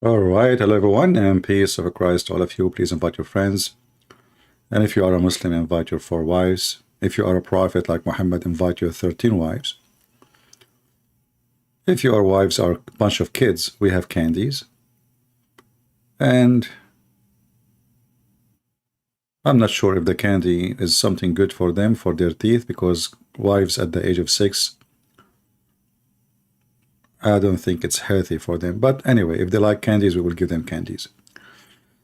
All right, hello everyone, and peace of Christ to all of you. Please invite your friends. And if you are a Muslim, invite your 4 wives. If you are a prophet like Muhammad, invite your 13 wives. If your wives are a bunch of kids, we have candies. And I'm not sure if the candy is something good for them, for their teeth, because wives at the age of 6, I don't think it's healthy for them. But anyway, if they like candies, we will give them candies.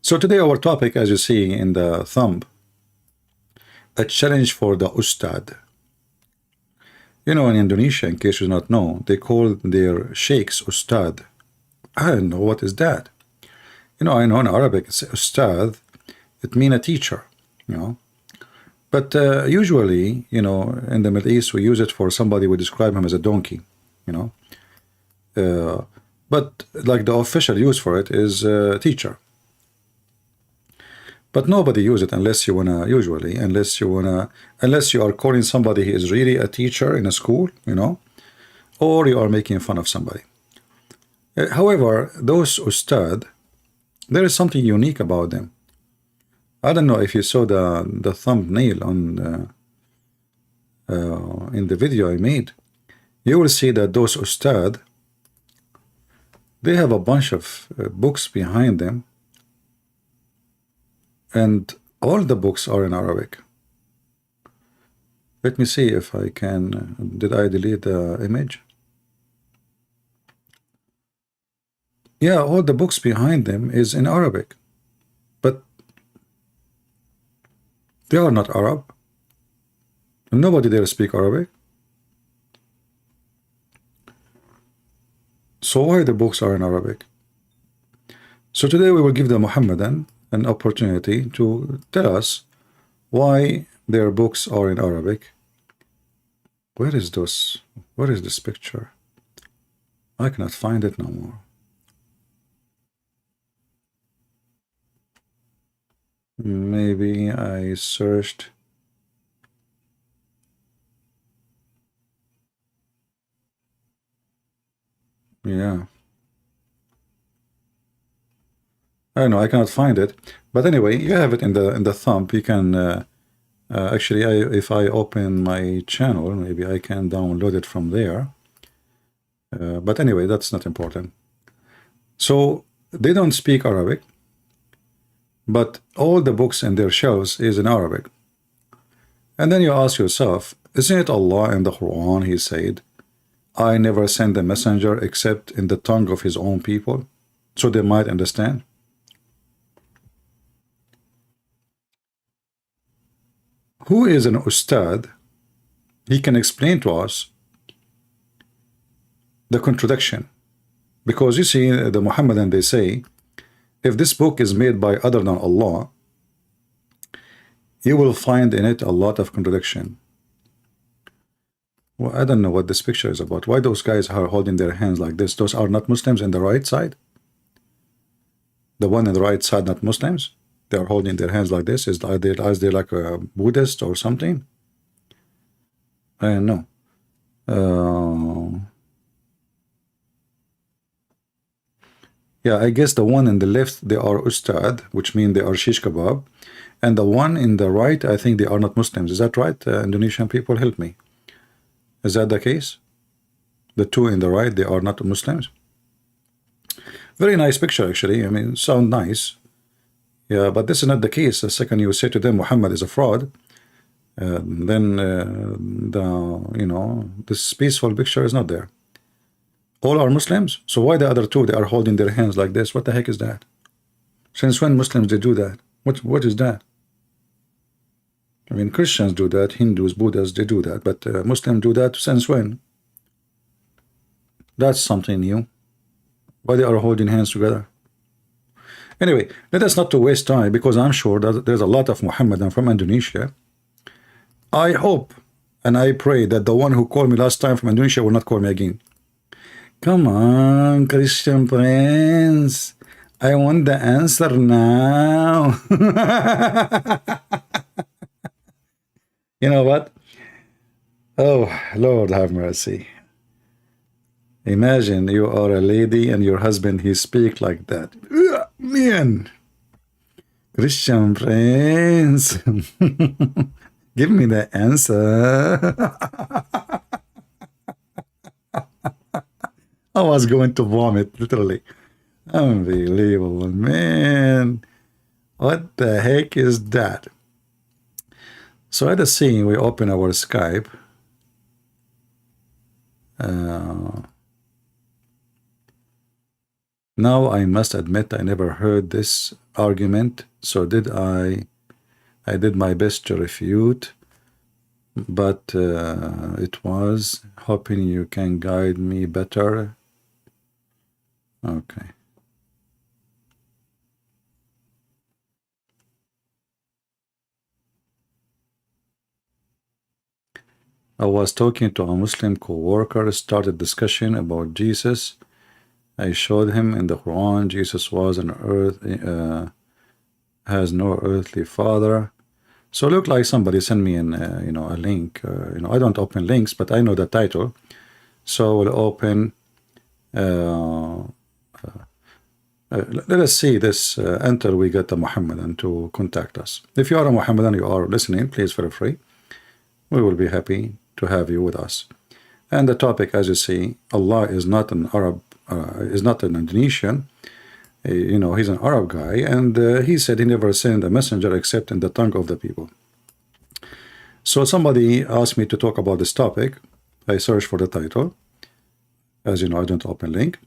So today our topic, as you see in the thumb, a challenge for the Ustad. You know, in Indonesia, in case you do not know, they call their sheikhs Ustad. I don't know what is that. You know, I know in Arabic it's Ustad, it means a teacher, you know. But usually, you know, in the Middle East, we use it for somebody, we describe him as a donkey, you know. But like the official use for it is teacher. But nobody use it unless you wanna, usually, unless you are calling somebody he is really a teacher in a school, you know, or you are making fun of somebody. However, those Ustad, there is something unique about them. I don't know if you saw the thumbnail on in the video I made. You will see that those Ustad, they have a bunch of books behind them, and all the books are in Arabic. Let me see if I can. Did I delete the image? Yeah, all the books behind them is in Arabic, but they are not Arab. Nobody there speak Arabic. So why the books are in Arabic? So today we will give the Muhammadan an opportunity to tell us why their books are in Arabic. Where is this? Where is this picture? I cannot find it no more. Maybe I searched. Yeah. I don't know, I cannot find it. But anyway, you have it in the thumb. You can actually, if I open my channel, maybe I can download it from there. But anyway, that's not important. So they don't speak Arabic, but all the books in their shelves is in Arabic. And then you ask yourself, isn't it Allah in the Quran? He said, I never send a messenger except in the tongue of his own people, so they might understand. Who is an Ustad? He can explain to us the contradiction. Because you see, the Muhammadan, they say, if this book is made by other than Allah, you will find in it a lot of contradiction. Well, I don't know what this picture is about. Why those guys are holding their hands like this? Those are not Muslims in the right side? The one on the right side, not Muslims? They are holding their hands like this. Is they like a Buddhist or something? I don't know. Yeah, I guess the one in the left, they are Ustad, which means they are shish kebab. And the one in the right, I think they are not Muslims. Is that right? Indonesian people, help me. Is that the case? The two in the right, they are not Muslims? Very nice picture, actually. I mean, sound nice. Yeah, but this is not the case. The second you say to them Muhammad is a fraud, then this peaceful picture is not there. All are Muslims. So why the other two, they are holding their hands like this? What the heck is that? Since when Muslims they do that? What is that? I mean, Christians do that, Hindus, Buddhists, they do that, but Muslims do that since when? That's something new. Why they are holding hands together? Anyway, let us not to waste time, because I'm sure that there's a lot of Muhammadan from Indonesia. I hope and I pray that the one who called me last time from Indonesia will not call me again. Come on, Christian Prince. I want the answer now. You know what? Oh, Lord have mercy. Imagine you are a lady and your husband, he speak like that. Ugh, man. Christian Prince. Give me the answer. I was going to vomit, literally. Unbelievable, man. What the heck is that? So at the scene, we open our Skype. Now I must admit I never heard this argument, so I did my best to refute, but it was hoping you can guide me better. Okay. I was talking to a Muslim co-worker, started discussion about Jesus. I showed him in the Quran Jesus was an has no earthly father. So it looked like somebody sent me an a link. I don't open links, but I know the title. So we'll open. Let us see this until we get a Muhammadan to contact us. If you are a Muhammadan, you are listening, please feel free. We will be happy to have you with us. And the topic, as you see, Allah is not an Arab, is not an Indonesian. He's an Arab guy, and he said he never sent a messenger except in the tongue of the people. So somebody asked me to talk about this topic. I searched for the title. As you know, I don't open link.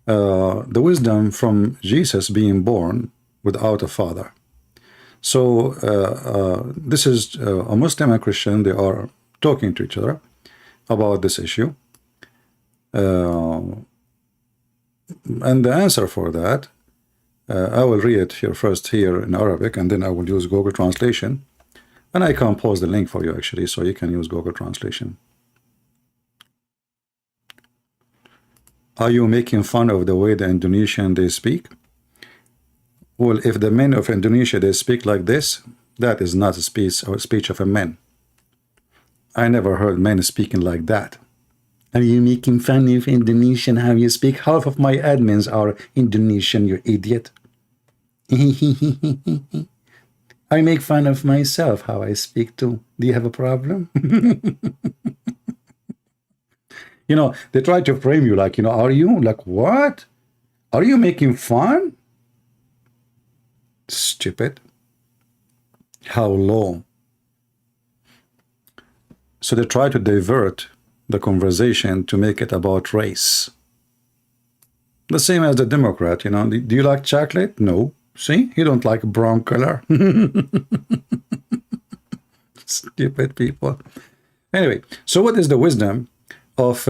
The wisdom from Jesus being born without a father. So this is a Muslim and Christian. They are talking to each other about this issue. And the answer for that, I will read it here first here in Arabic, and then I will use Google Translation. And I can post the link for you actually, so you can use Google Translation. Are you making fun of the way the Indonesian they speak? Well, if the men of Indonesia they speak like this, that is not a speech of a man. I never heard men speaking like that. Are you making fun of Indonesian how you speak? Half of my admins are Indonesian, you idiot. I make fun of myself how I speak too. Do you have a problem? They try to frame you like, are you? Like, what? Are you making fun? Stupid. How low. So they try to divert the conversation to make it about race. The same as the Democrat, Do you like chocolate? No. See? You don't like brown color. Stupid people. Anyway, so what is the wisdom of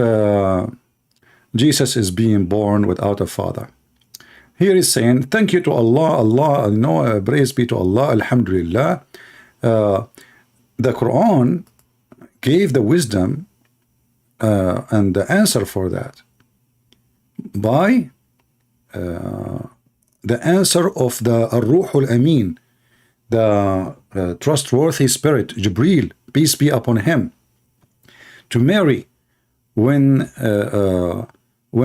Jesus is being born without a father? Here is saying, thank you to Allah, praise be to Allah, Alhamdulillah. The Quran gave the wisdom and the answer for that by the answer of the Ar-Ruhul Amin, the trustworthy spirit, Jibreel, peace be upon him, to Mary when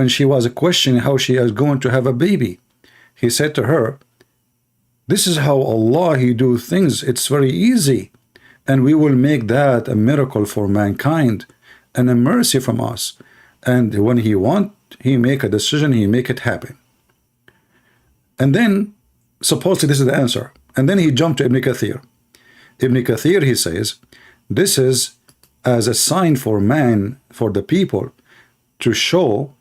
she was questioning how she is going to have a baby. He said to her, this is how Allah he do things. It's very easy. And we will make that a miracle for mankind and a mercy from us. And when he want, he make a decision, he make it happen. And then, supposedly this is the answer. And then he jumped to Ibn Kathir. Ibn Kathir, he says, this is as a sign for man, for the people, to show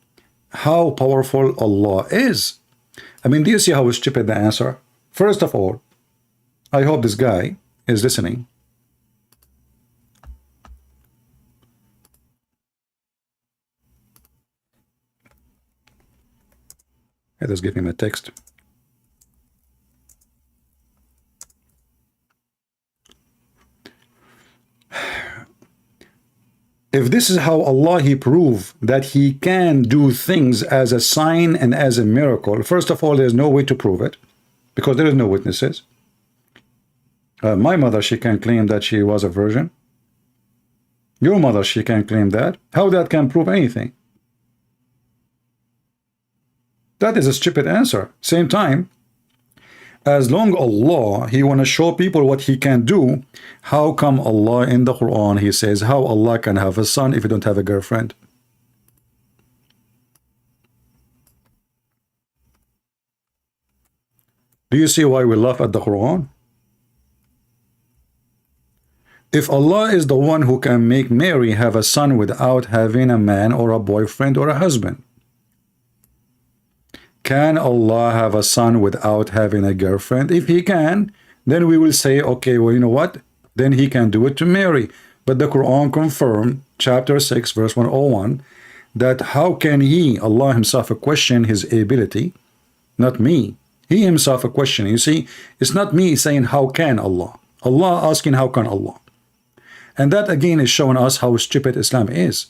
how powerful Allah is. I mean, do you see how stupid the answer? First of all, I hope this guy is listening. Let us give him a text. If this is how Allah he proved that he can do things as a sign and as a miracle, first of all, there's no way to prove it because there is no witnesses. My mother, she can claim that she was a virgin. Your mother, she can claim that. How that can prove anything? That is a stupid answer. Same time, as long Allah, He want to show people what He can do, how come Allah in the Quran, He says, how Allah can have a son if you don't have a girlfriend? Do you see why we laugh at the Quran? If Allah is the one who can make Mary have a son without having a man or a boyfriend or a husband, can Allah have a son without having a girlfriend? If He can, then we will say, okay, well, you know what? Then He can do it to Mary. But the Quran confirmed, chapter 6, verse 101, that how can He, Allah Himself, question His ability? Not me. He Himself a question. You see, it's not me saying, how can Allah? Allah asking, how can Allah? And that again is showing us how stupid Islam is.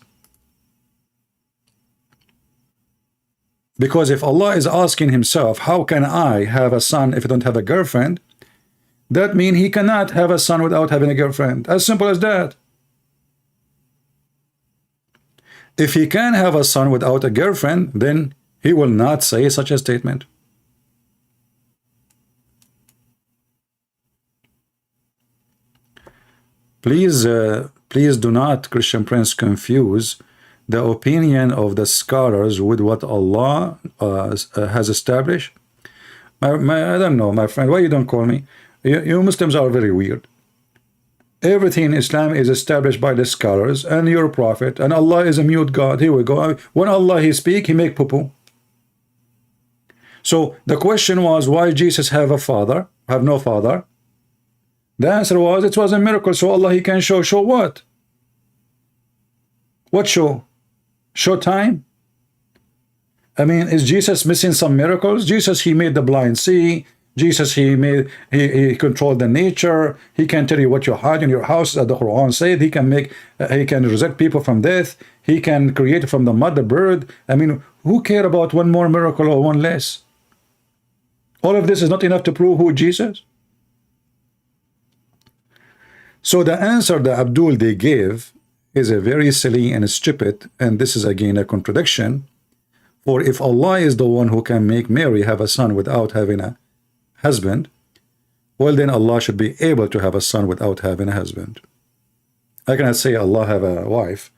Because if Allah is asking Himself, how can I have a son if I don't have a girlfriend? That means He cannot have a son without having a girlfriend. As simple as that. If He can have a son without a girlfriend, then He will not say such a statement. Please, please do not, Christian Prince, confuse the opinion of the scholars with what Allah has established. I don't know, my friend, why you don't call me? You Muslims are very weird. Everything in Islam is established by the scholars and your prophet, and Allah is a mute God. Here we go. When Allah He speak, He make poo-poo. So the question was, why Jesus have a father, have no father? The answer was, it was a miracle, so Allah He can show. Show what? What show? Show time? I mean, is Jesus missing some miracles? Jesus, He made the blind see. Jesus, He controlled the nature. He can tell you what you hide in your house, as the Quran said. He can make, He can resurrect people from death. He can create from the mud a bird. I mean, who care about one more miracle or one less? All of this is not enough to prove who Jesus? So the answer that Abdul they gave is a very silly and stupid, and this is again a contradiction. For if Allah is the one who can make Mary have a son without having a husband, well then Allah should be able to have a son without having a husband. I cannot say Allah have a wife,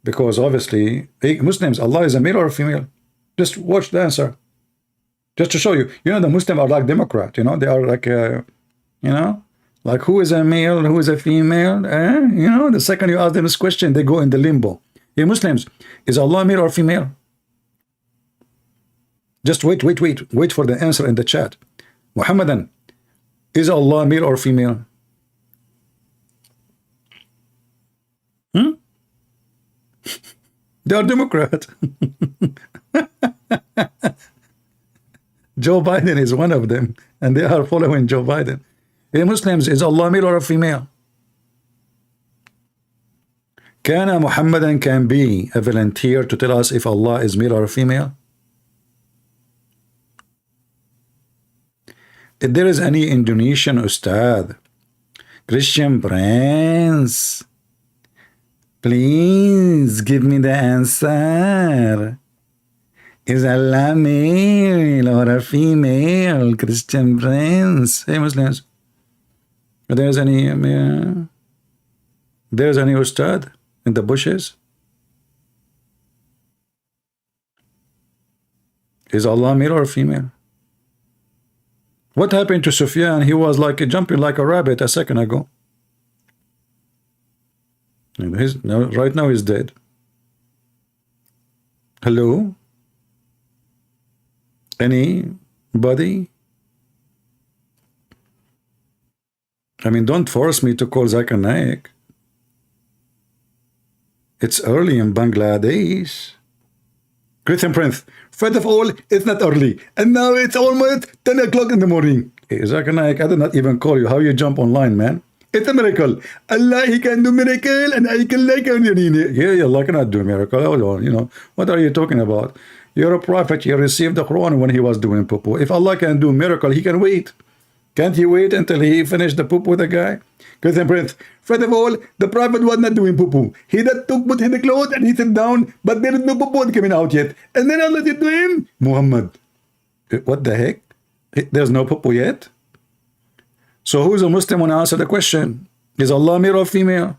because obviously Muslims, Allah is a male or a female. Just watch the answer. Just to show you, you know, the Muslims are like Democrat, you know, they are like, you know, like who is a male, who is a female? You know, the second you ask them this question, they go in the limbo. Hey, Muslims, is Allah male or female? Just wait for the answer in the chat. Muhammadan, is Allah male or female? They are Democrat. Joe Biden is one of them, and they are following Joe Biden. Hey, Muslims, is Allah male or a female? Can a Muhammadan can be a volunteer to tell us if Allah is male or a female? If there is any Indonesian Ustadz, Christian Prince, please give me the answer. Is Allah male or a female? Christian Prince. Hey, Muslims. There's any Ustad in the bushes? Is Allah male or female? What happened to SOFYA? He was like jumping like a rabbit a second ago. And right now he's dead. Hello? Anybody? I mean, don't force me to call Zakir Naik. It's early in Bangladesh. Christian Prince, first of all, it's not early. And now it's almost 10 o'clock in the morning. Hey, Zakir Naik, I did not even call you. How you jump online, man? It's a miracle. Allah, He can do miracle, and I can like it. Yeah, Allah cannot do a miracle. Hold on, you know. What are you talking about? You're a prophet. You received the Quran when He was doing poo-poo. If Allah can do miracle, He can wait. Can't you wait until he finished the poop with the guy? Because then, Prince, first of all, the Prophet was not doing poo-poo. He that took put in the clothes and he sat down, but there is no poo-poo coming out yet. And then Allah said to him, Muhammad, what the heck? There's no poo-poo yet? So who's a Muslim when I answer the question? Is Allah male or female?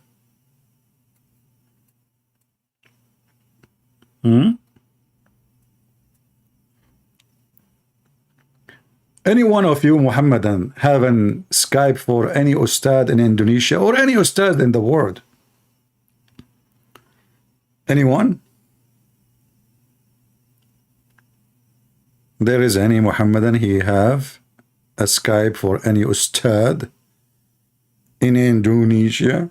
Any one of you Muhammadan having Skype for any Ustad in Indonesia or any Ustad in the world? Anyone? There is any Muhammadan he have a Skype for any Ustad in Indonesia?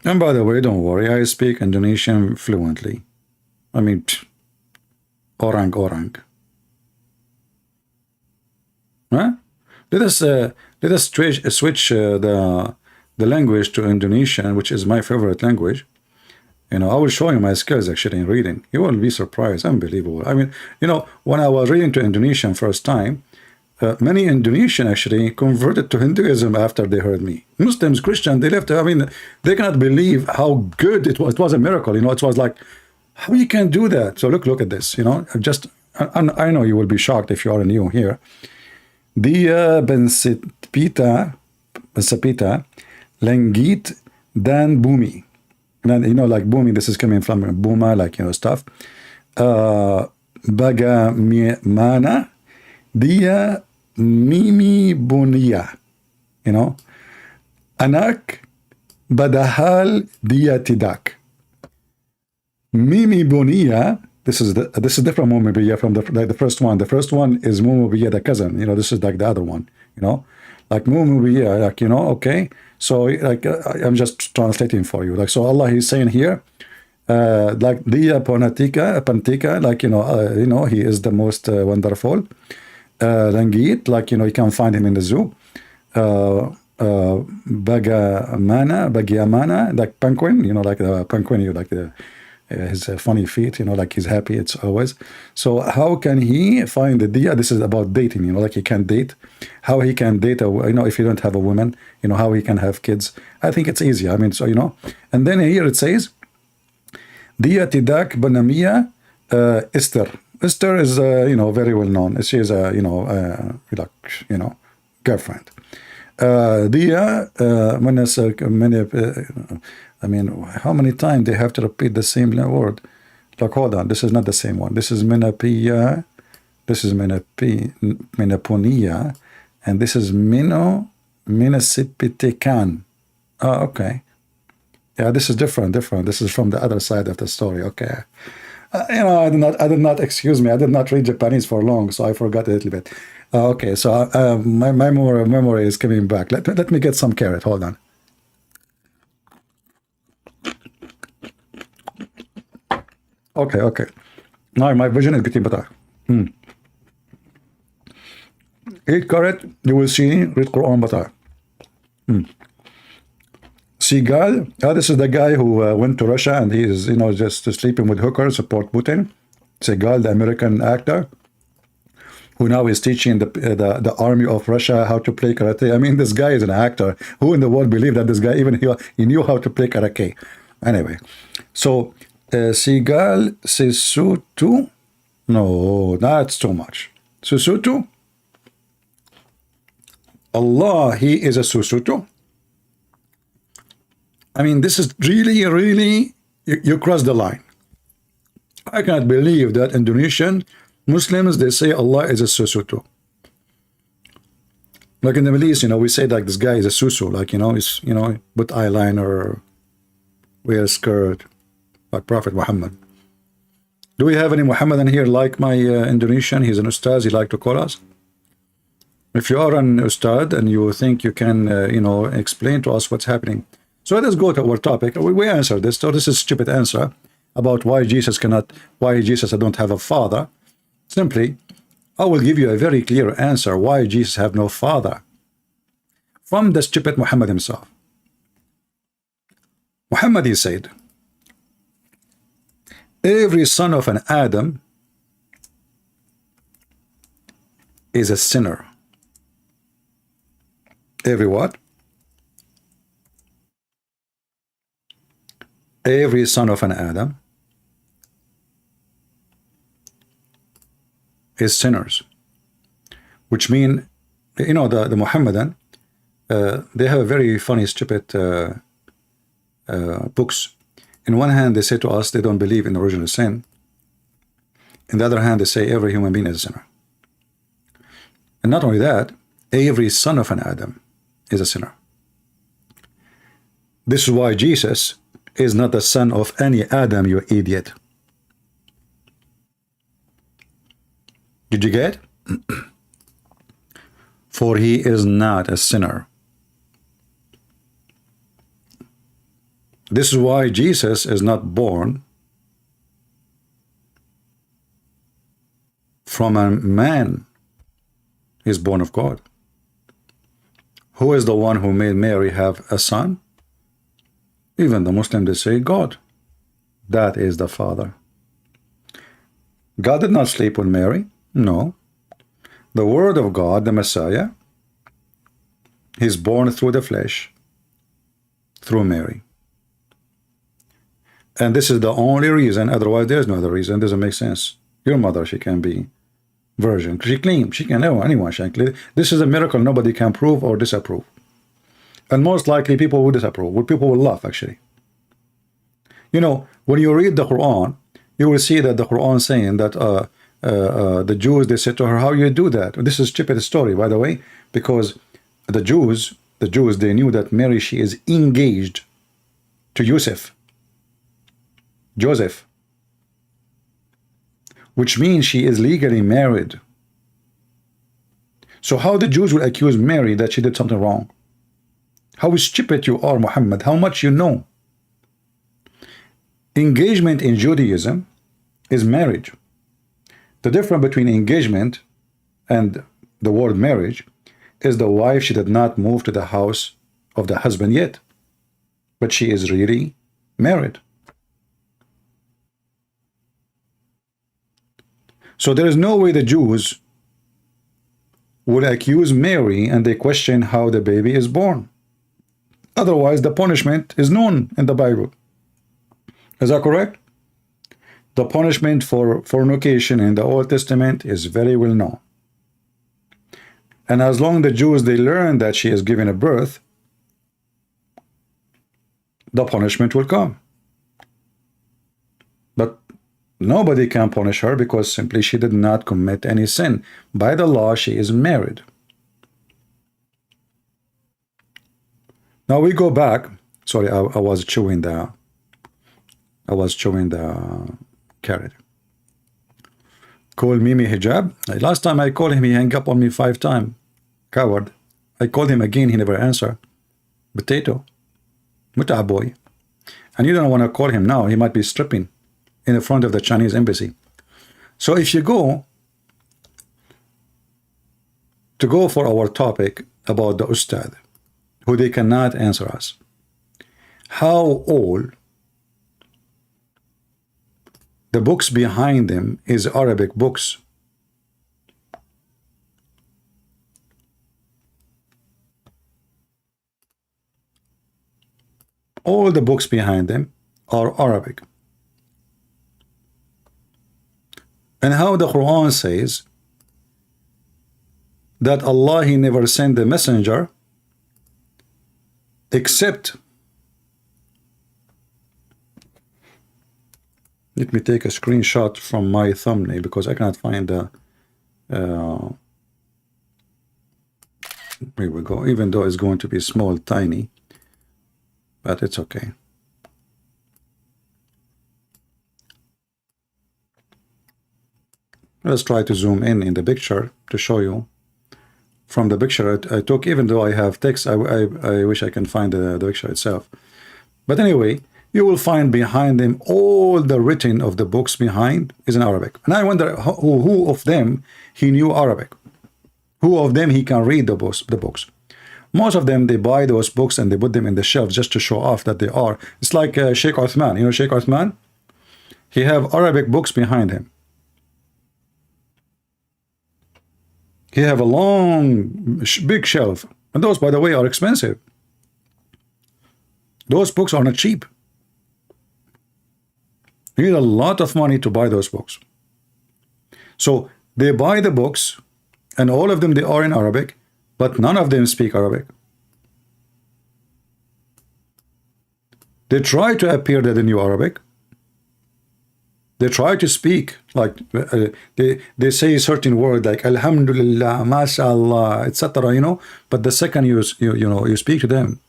And by the way, don't worry, I speak Indonesian fluently. I mean, orang. Huh? Let us switch the language to Indonesian, which is my favorite language. You know, I will show you my skills actually in reading. You will be surprised, unbelievable. I mean, you know, when I was reading to Indonesian first time, many Indonesian actually converted to Hinduism after they heard me. Muslims, Christians, they left. I mean, they cannot believe how good it was. It was a miracle. You know, it was like, how you can do that? So look at this. You know, I know you will be shocked if you are new here. Dia bensipita langit dan bumi. And you know, like bumi, this is coming from buma, like, you know, stuff. Bagaimana dia mimi bunia, you know, anak badahal dia tidak. Mimi bunia, this is different mumibiya from the first one. The first one is mumibiya, the cousin. You know, this is like the other one. You know, like mumibiya, like, you know, okay. So like I'm just translating for you. Like, so Allah is saying here, like dia pantika, like, you know, he is the most wonderful. Langit, like, you know, you can find him in the zoo. Bagiamana, like penguin, you know, like the penguin, you like his funny feet, you know, like he's happy, it's always. So how can he find the dia? This is about dating, you know, like he can date. How he can date, you know, if you don't have a woman, you know, how he can have kids. I think it's easy. I mean, so, you know, and then here it says, dia tidak benamia Esther. Esther is, you know, very well known. She is a, you know, like, you know, girlfriend. Dia, I mean, how many times they have to repeat the same word? Like, hold on, this is not the same one. This is menapia, this is menaponia, and this is menasipitekan. Oh, okay. Yeah, this is different. This is from the other side of the story. Okay. You know, I did not, excuse me, I did not read Japanese for long, so I forgot a little bit. Okay, so my memory is coming back. Let me get some carrot. Hold on. Okay. Now my vision is getting better. Eat carrot, you will see, read Quran better. Seagal, this is the guy who went to Russia and he is, you know, just sleeping with hookers, support Putin. Seagal, the American actor, who now is teaching the army of Russia how to play karate. I mean, this guy is an actor. Who in the world believed that this guy, even he knew how to play karate? Anyway, so Seagal Sisutu, no, that's too much. Susutu, Allah, he is a Susutu. I mean, this is really, you cross the line. I cannot believe that Indonesian Muslims, they say Allah is a Susutu. Like in the Middle East, you know, we say like this guy is a Susu, like, you know, he's, you know, put eyeliner, wear a skirt, like Prophet Muhammad. Do we have any Muhammadan here like my Indonesian? He's an Ustadz, he like to call us. If you are an Ustad and you think you can, you know, explain to us what's happening. So let us go to our topic. We answered this. So this is a stupid answer about why Jesus don't have a father. Simply, I will give you a very clear answer why Jesus have no father. From the stupid Muhammad himself. Muhammad, he said, Every son of an Adam is a sinner. Every what? Every son of an Adam is sinners. Which mean, you know, the Muhammadan, they have a very funny, stupid books. In one hand, they say to us they don't believe in original sin. In the other hand, they say every human being is a sinner. And not only that, every son of an Adam is a sinner. This is why Jesus is not the son of any Adam, you idiot. Did you get? For he is not a sinner. This is why Jesus is not born from a man. He is born of God. Who is the one who made Mary have a son? Even the Muslims, they say God. That is the Father. God did not sleep with Mary. No. The Word of God, the Messiah, He's born through the flesh, through Mary. And this is the only reason, otherwise there's no other reason. It doesn't make sense. Your mother, she can be virgin. She claims, she can, anyone can claim. This is a miracle nobody can prove or disapprove. And most likely people will disapprove. People will laugh, actually. You know, when you read the Quran, you will see that the Quran saying that the Jews, they said to her, how you do that? This is a stupid story, by the way, because the Jews, they knew that Mary, she is engaged to Joseph, which means she is legally married. So how the Jews will accuse Mary that she did something wrong? How stupid you are, Muhammad, how much you know. Engagement in Judaism is marriage. The difference between engagement and the word marriage is the wife, she did not move to the house of the husband yet, but she is really married. So there is no way the Jews would accuse Mary and they question how the baby is born. Otherwise, the punishment is known in the Bible. Is that correct? The punishment for fornication in the Old Testament is very well known. And as long as the Jews, they learn that she is giving a birth, the punishment will come. But nobody can punish her because simply she did not commit any sin. By the law, she is married. Now we go back. Sorry, I was chewing the carrot. Call Mimi Hijab. Last time I called him, he hung up on me 5 times. Coward. I called him again, he never answered. Potato. Muta boy. And you don't want to call him now. He might be stripping in the front of the Chinese embassy. So if you go for our topic about the Ustadz, who they cannot answer us. How old the books behind them is Arabic books. All the books behind them are Arabic. And how the Quran says that Allah, He never sent the messenger except, let me take a screenshot from my thumbnail because I cannot find the here we go, even though it's going to be small, tiny, but it's okay. Let's try to zoom in the picture to show you. From the picture I took, even though I have text, I wish I can find the picture itself. But anyway, you will find behind them all the written of the books behind is in Arabic. And I wonder who of them he knew Arabic. Who of them he can read the books. Most of them, they buy those books and they put them in the shelf just to show off that they are. It's like Sheikh Uthman. You know Sheikh Uthman? He have Arabic books behind him. He have a long, big shelf. And those, by the way, are expensive. Those books are not cheap. You need a lot of money to buy those books. So they buy the books, and all of them, they are in Arabic, but none of them speak Arabic. They try to appear that they knew Arabic. They try to speak like they say a certain word like Alhamdulillah, MashaAllah, etc. You know, but the second you speak to them,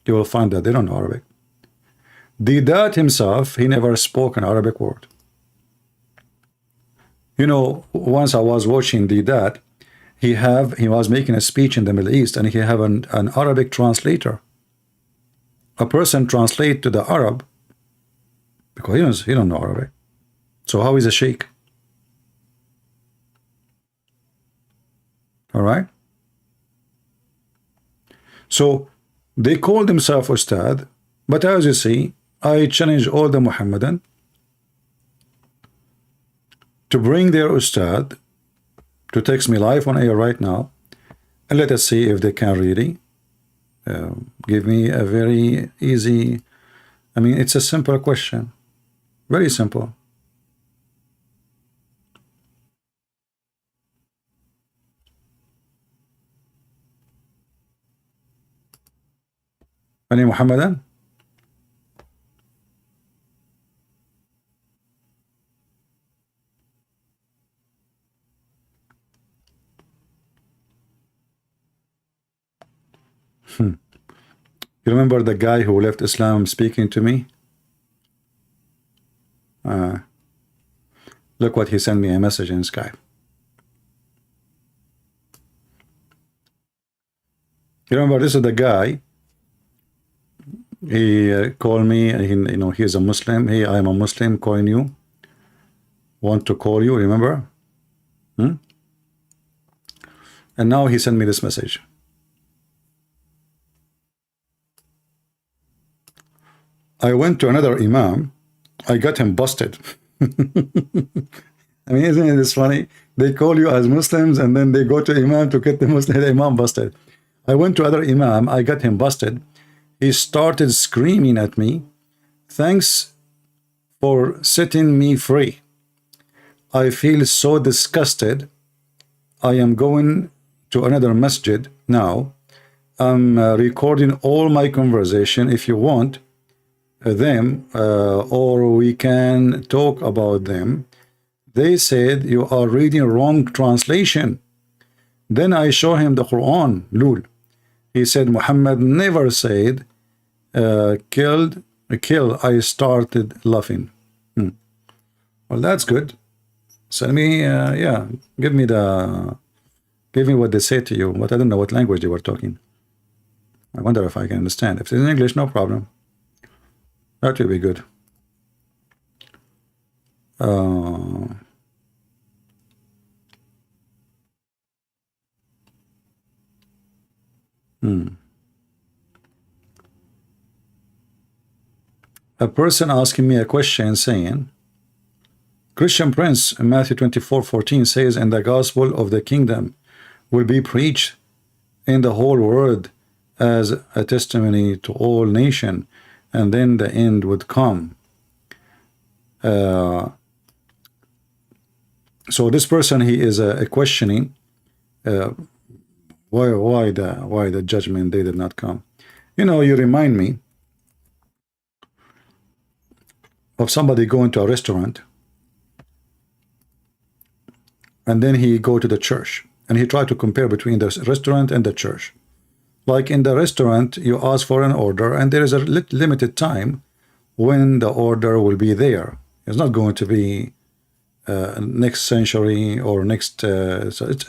you will find that they don't know Arabic. The dad himself, he never spoke an Arabic word. You know, once I was watching the dad, he was making a speech in the Middle East, and he have an Arabic translator. A person translate to the Arab because he don't know Arabic. So how is a sheikh? All right. So they call themselves Ustadz, but as you see, I challenge all the Muhammadan to bring their Ustadz to text me live on air right now, and let us see if they can really give me a very easy, I mean, it's a simple question, very simple. Any Muhammadan? You remember the guy who left Islam speaking to me? Look what he sent me a message in Skype. You remember, this is the guy. He called me. He's a Muslim. Hey, I am a Muslim. Calling you. Want to call you? Remember? And now he sent me this message. I went to another imam. I got him busted. I mean, isn't it this funny? They call you as Muslims, and then they go to imam to get the Muslim imam busted. I went to other imam. I got him busted. He started screaming at me, "Thanks for setting me free. I feel so disgusted. I am going to another masjid now. I'm recording all my conversation. If you want them, or we can talk about them. They said you are reading wrong translation." Then I show him the Quran, lul. He said Muhammad never said kill. I started laughing. Well, that's good. Send me yeah, give me what they say to you, but I don't know what language they were talking. I wonder if I can understand. If it's in English, no problem. That will be good. A person asking me a question saying, Christian Prince in Matthew 24:14 says, "And the gospel of the kingdom will be preached in the whole world as a testimony to all nations, and then the end would come." So this person, he is questioning why the judgment day did not come. You remind me of somebody going to a restaurant, and then he go to the church, and he try to compare between the restaurant and the church. Like in the restaurant, you ask for an order, and there is a limited time when the order will be there. It's not going to be next century or next. So it's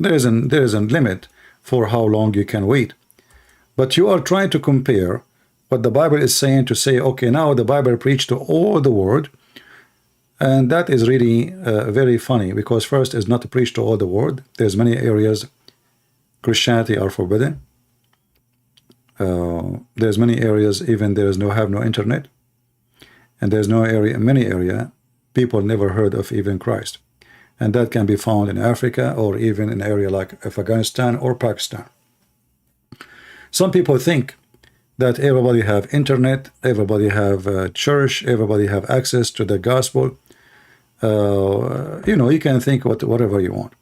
there is a limit for how long you can wait. But you are trying to compare what the Bible is saying to say, okay, now the Bible preached to all the world, and that is really very funny, because first is not to preach to all the world. There's many areas Christianity are forbidden. There's many areas even there is have no internet, and there's no area, many area, people never heard of even Christ. And that can be found in Africa or even in an area like Afghanistan or Pakistan. Some people think that everybody have internet, everybody have church, everybody have access to the gospel. You know, you can think whatever you want.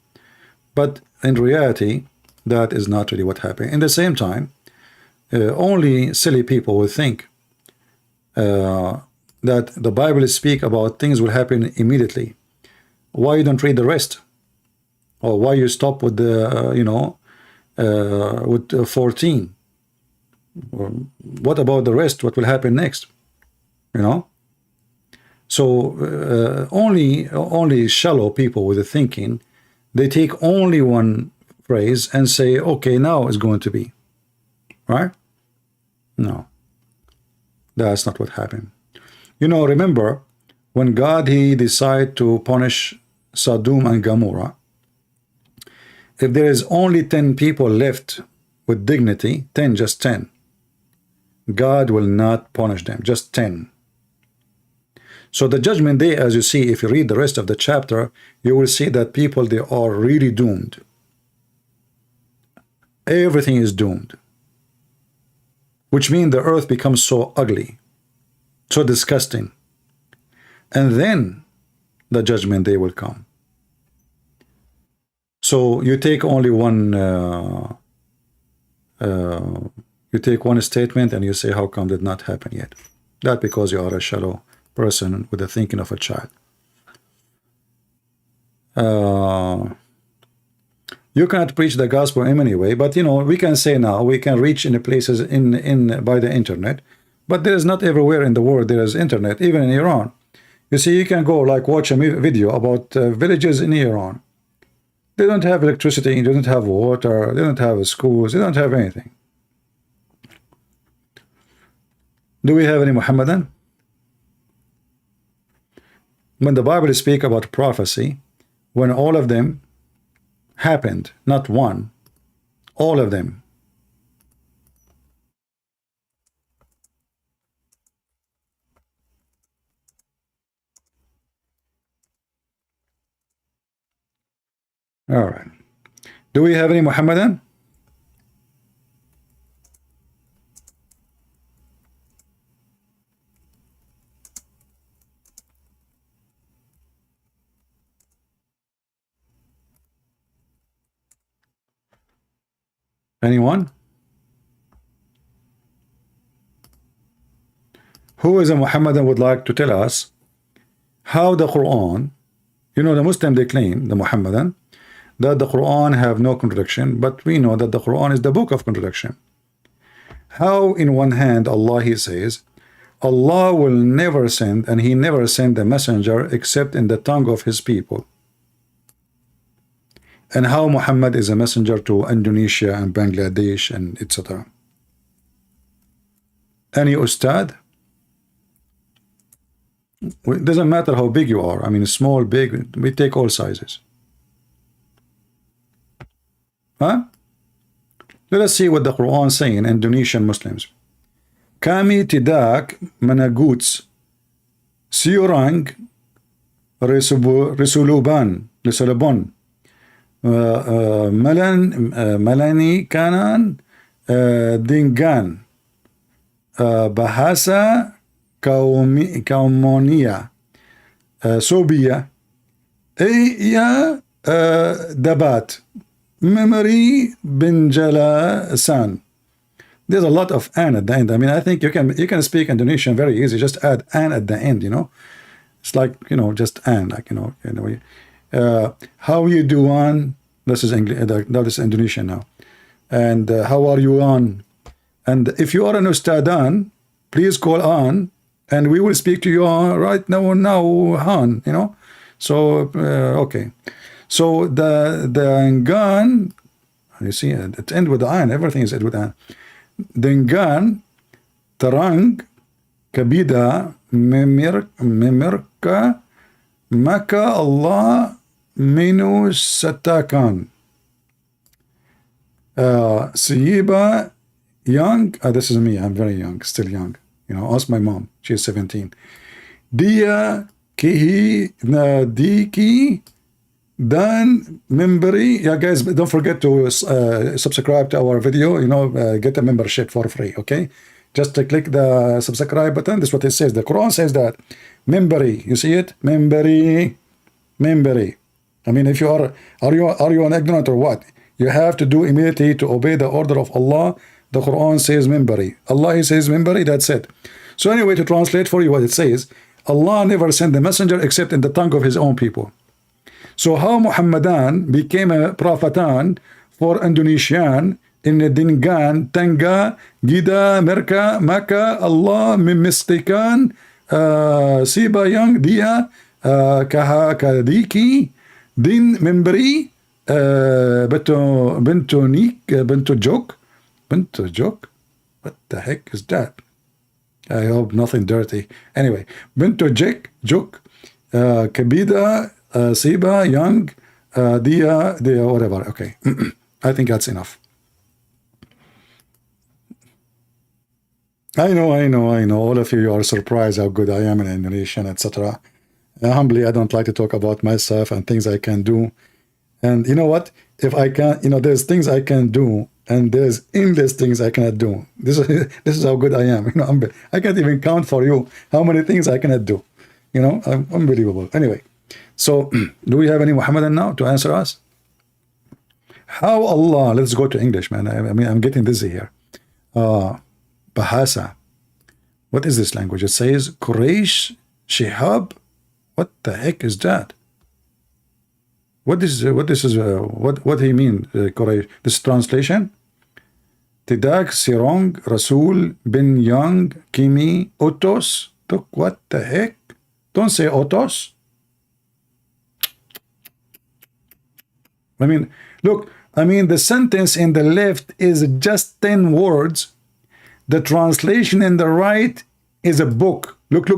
But in reality, that is not really what happened. In the same time, only silly people will think that the Bible speak about things will happen immediately. Why you don't read the rest? Or why you stop with the, you know, with 14? Or what about the rest? What will happen next? You know? So only shallow people with the thinking, they take only one phrase and say, okay, now it's going to be. Right? No. That's not what happened. You know, remember, when God, he decided to punish Sodom and Gomorrah, if there is only 10 people left with dignity, 10, just 10, God will not punish them, just 10. So the judgment day, as you see, if you read the rest of the chapter, you will see that people, they are really doomed. Everything is doomed. Which means the earth becomes so ugly, so disgusting. And then the judgment day will come. So you take only one, you take one statement and you say, how come did not happen yet? That because you are a shallow person with the thinking of a child. You cannot preach the gospel in any way, but you know, we can say now, we can reach in the places by the internet, but there is not everywhere in the world there is internet, even in Iran. You see, you can go like watch a video about villages in Iran. They don't have electricity, they don't have water, they don't have schools, they don't have anything. Do we have any Muhammadan? When the Bible speaks about prophecy, when all of them happened, not one, all of them. All right. Do we have any Muhammadan? Anyone? Who is a Muhammadan would like to tell us how the Quran, you know, the Muslim, they claim, the Muhammadan, that the Quran have no contradiction, but we know that the Quran is the book of contradiction. How in one hand Allah, he says, Allah will never send, and he never sent a messenger except in the tongue of his people. And how Muhammad is a messenger to Indonesia and Bangladesh and etc. Any Ustadz? It doesn't matter how big you are. I mean, small, big, we take all sizes. Huh? Let us see what the Quran saying, Indonesian Muslims. Kami tidak menaguts seorang resoluban melani kanan dengan bahasa kaumonia SOFYA ia dapat memory penjelasan. There's a lot of an at the end. I mean, I think you can speak Indonesian very easy. Just add an at the end, you know. It's like, you know, just an, like, you know, how you do on, this is English, that is Indonesian now. And how are you on? And if you are an Ustadan, please call on, and we will speak to you right now, on, you know. So, okay. So the Ngan, you see, it ends with the an, everything is with an. Dengan terang kabida memerka maka Allah minusatakan. Siba young, this is me, I'm very young, still young. You know, ask my mom, she's 17. Dia Kihi Diki Dan Memberi. Yeah, guys, don't forget to subscribe to our video. You know, get a membership for free. Okay, just click the subscribe button. This is what it says. The Quran says that Memberi. You see it? Memberi, Memberi. I mean, if you are you an ignorant or what? You have to do immediately to obey the order of Allah. The Quran says Memberi. Allah he says Memberi. That's it. So anyway, to translate for you what it says, Allah never sent a messenger except in the tongue of his own people. So how Muhammadan became a prophatan for Indonesian in Dingan, Tanga, Gida, Merka, Maka, Allah, Mistikan, Siba Yang, Dia, Kaha Kadiki, Din Memberi, Bento Nik, Bento Jok. What the heck is that? I hope nothing dirty. Anyway, Bento Jok, Kabida, Siba, Young, Dia, whatever. Okay, I think that's enough. I know. All of you are surprised how good I am in Indonesian, etc. Humbly, I don't like to talk about myself and things I can do. And you know what? If I can, there's things I can do, and there's endless things I cannot do. This is how good I am. I can't even count for you how many things I cannot do. Unbelievable. Anyway, so do we have any Muhammadan now to answer us? How Allah? Let's go to English, man. I mean, I'm getting dizzy here. Bahasa. What is this language? It says Quraysh, Shihab. What the heck is that? What he mean? Quraysh. This translation. Tidak Sirong Rasul bin Yang Kimi Otos. What the heck? Don't say Otos. I mean, look. I mean, the sentence in the left is just 10 words. The translation in the right is a book. Look.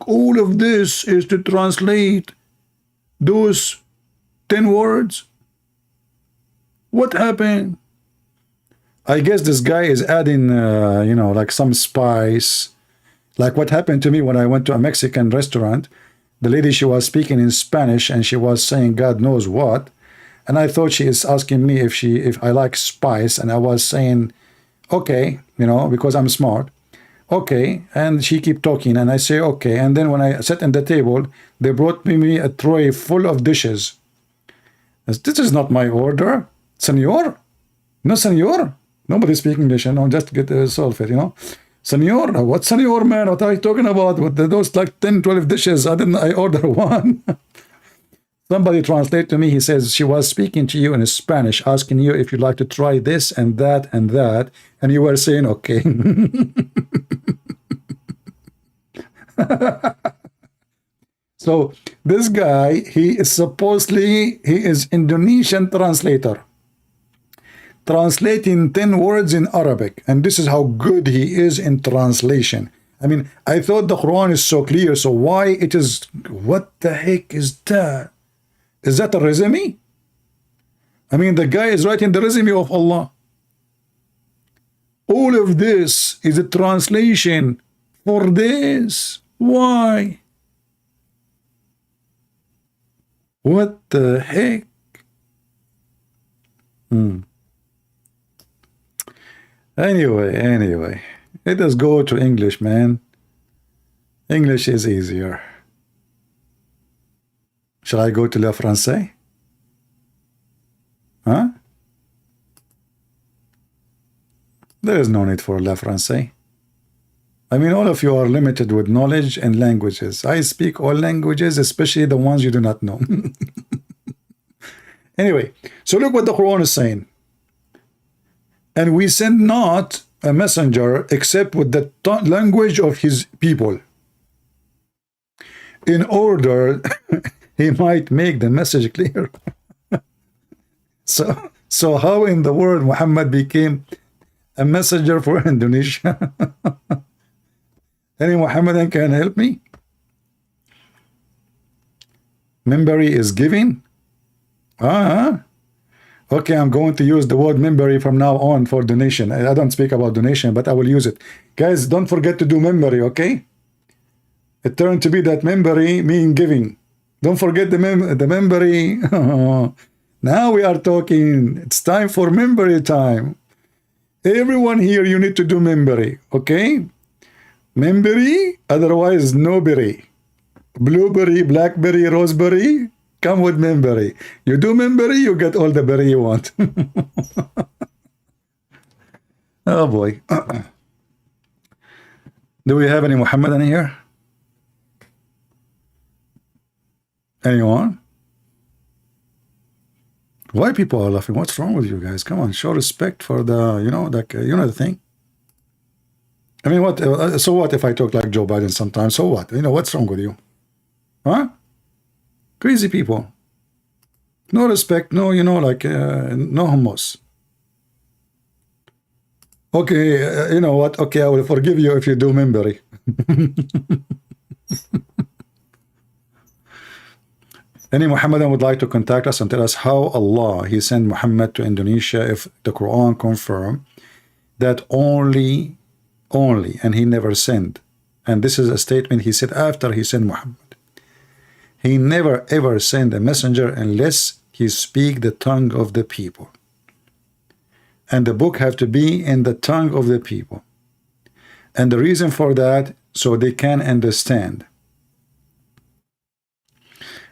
All of this is to translate those 10 words. What happened? I guess this guy is adding, like some spice. Like what happened to me when I went to a Mexican restaurant. The lady, she was speaking in Spanish and she was saying God knows what. And I thought she is asking me if I like spice. And I was saying, okay, because I'm smart. Okay. And she kept talking and I say, okay. And then when I sat at the table, they brought me a tray full of dishes. This is not my order. Senor? No, senor. Nobody speaks English, just get solve it, Senor? What senor, man? What are you talking about? With those like 10, 12 dishes? I order one. Somebody translate to me. He says, she was speaking to you in Spanish, asking you if you'd like to try this and that and that. And you were saying, okay. So this guy, he is Indonesian translator. Translating 10 words in Arabic. And this is how good he is in translation. I mean, I thought the Quran is so clear. So why it is, what the heck is that? Is that a resume? I mean, the guy is writing the resume of Allah. All of this is a translation for this. Why? What the heck? Anyway, let us go to English, man. English is easier. Shall I go to Le Français? Huh? There is no need for Le Français. I mean, all of you are limited with knowledge and languages. I speak all languages, especially the ones you do not know. Anyway, so look what the Quran is saying. And we send not a messenger except with the language of his people, in order he might make the message clear. So how in the world Muhammad became a messenger for Indonesia? Any Muhammadan can help me? Memberi is giving? Okay, I'm going to use the word memberi from now on for donation. I don't speak about donation, but I will use it. Guys, don't forget to do memberi, okay? It turned to be that memory mean giving. Don't forget the memory. Now we are talking. It's time for memory time. Everyone here, you need to do memory, okay? Memory, otherwise no berry. Blueberry, blackberry, roseberry, come with memory. You do memory, you get all the berry you want. Oh boy. Do we have any Muhammadan here? Anyone? Why people are laughing? What's wrong with you guys? Come on, show respect for the, you know, the thing. I mean, what? So what if I talk like Joe Biden sometimes? So what? You know, what's wrong with you? Huh? Crazy people. No respect, no, you know, like, no hummus. Okay, you know what? Okay, I will forgive you if you do memory. Any Muhammadan would like to contact us and tell us how Allah, He sent Muhammad to Indonesia if the Quran confirm that only, and He never sent. And this is a statement He said after He sent Muhammad. He never ever sent a messenger unless he speak the tongue of the people. And the book have to be in the tongue of the people. And the reason for that, so they can understand.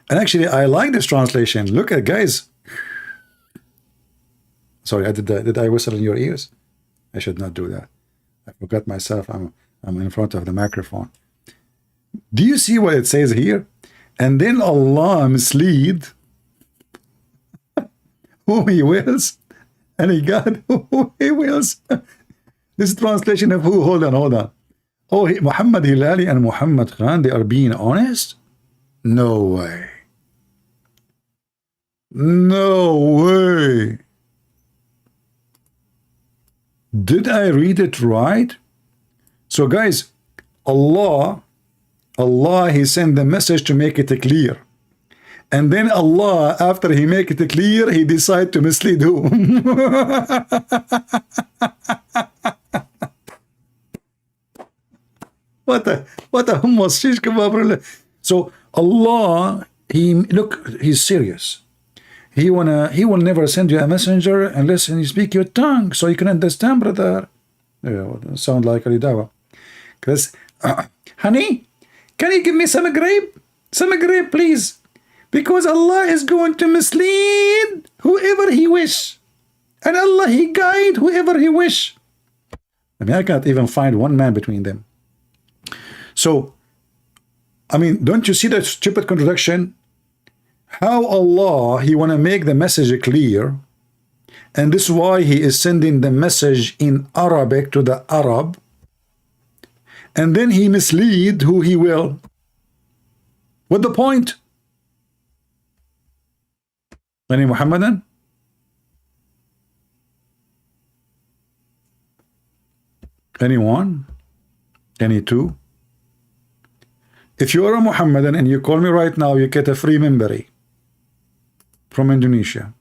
And actually, I like this translation. Look at, guys. Sorry, did I whistle in your ears? I should not do that. I forgot myself. I'm in front of the microphone. Do you see what it says here? And then Allah mislead whom He wills, and He got who He wills. This is translation of who? Hold on. Oh, Muhammad Hilali and Muhammad Khan, they are being honest? No way. No way. Did I read it right? So guys, Allah, He sent the message to make it clear. And then Allah, after He make it clear, He decide to mislead who? What a hummus shish kebab. So Allah, He's serious. He will never send you a messenger unless you speak your tongue, so you can understand, brother. Yeah, sound like a Dawah. Because, honey, can you give me some grape? Some grape, please. Because Allah is going to mislead whoever He wish. And Allah, He guide whoever He wish. I mean, I can't even find one man between them. So, I mean, don't you see that stupid contradiction? How Allah, He want to make the message clear, and this is why He is sending the message in Arabic to the Arab, and then He mislead who He will. What the point? Any Muhammadan? Anyone? Any two? If you are a Muhammadan and you call me right now, you get a free memory from Indonesia.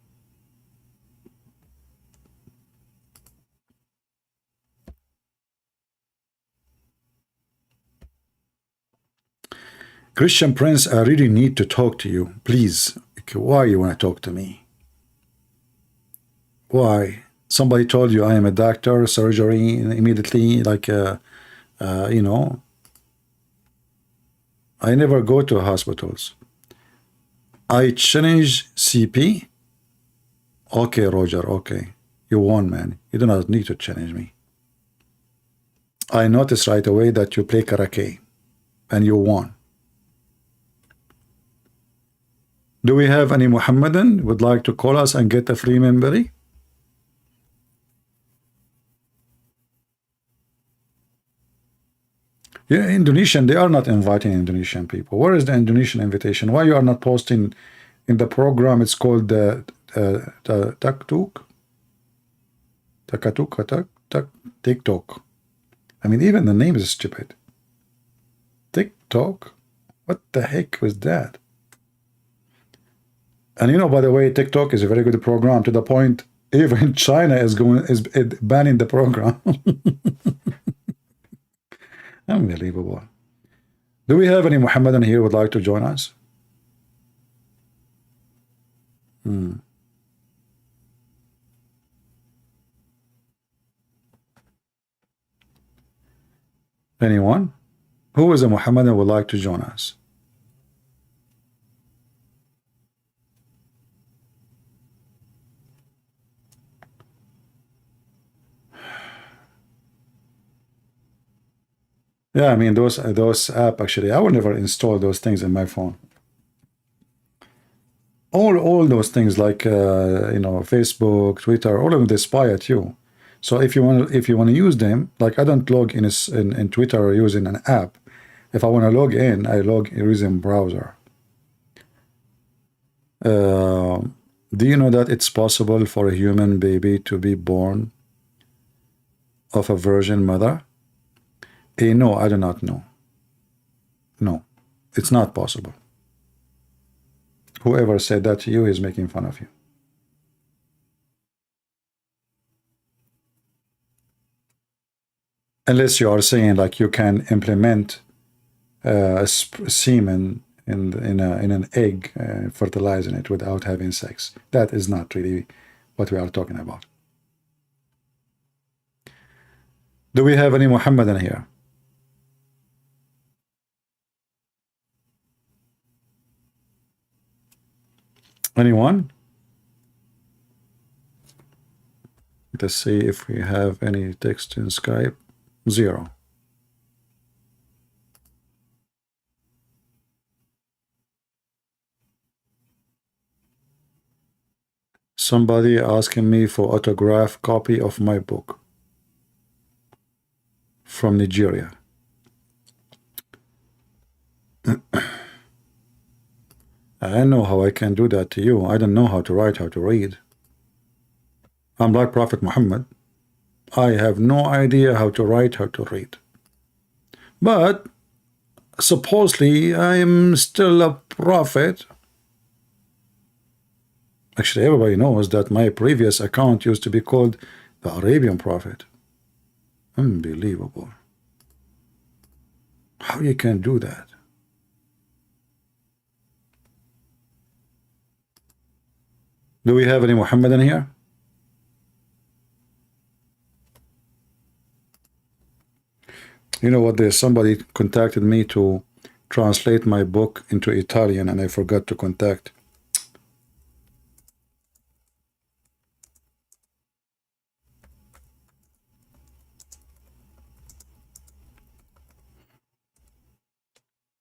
Christian Prince, I really need to talk to you. Please. Why you want to talk to me? Why? Somebody told you I am a doctor, surgery, immediately, like, you know. I never go to hospitals. I change CP. Okay, Roger, okay. You won, man. You do not need to challenge me. I noticed right away that you play karaoke, and you won. Do we have any Muhammadan would like to call us and get a free memory? Yeah, Indonesian, they are not inviting Indonesian people. Where is the Indonesian invitation? Why you are not posting in the program? It's called the TikTok. I mean, even the name is stupid. TikTok? What the heck was that? And you know, by the way, TikTok is a very good program, to the point even China is banning the program. Unbelievable. Do we have any Muhammadan here who would like to join us? Anyone? Who is a Muhammadan who would like to join us? Yeah, I mean those app actually. I will never install those things in my phone. All those things like you know, Facebook, Twitter, all of them, they spy at you. So if you want to use them, like I don't log in Twitter or using an app. If I want to log in, I log using browser. Do you know that it's possible for a human baby to be born of a virgin mother? No, I do not know. No, it's not possible. Whoever said that to you is making fun of you. Unless you are saying like you can implement semen in an egg, fertilizing it without having sex. That is not really what we are talking about. Do we have any Muhammadan here? Anyone? Let's see if we have any text in Skype. 0. Somebody asking me for autograph copy of my book from Nigeria. I know how I can do that to you. I don't know how to write, how to read. I'm like Prophet Muhammad. I have no idea how to write, how to read. But supposedly I am still a prophet. Actually, everybody knows that my previous account used to be called the Arabian Prophet. Unbelievable. How you can do that? Do we have any Muhammadan here? You know what? There's somebody contacted me to translate my book into Italian, and I forgot to contact.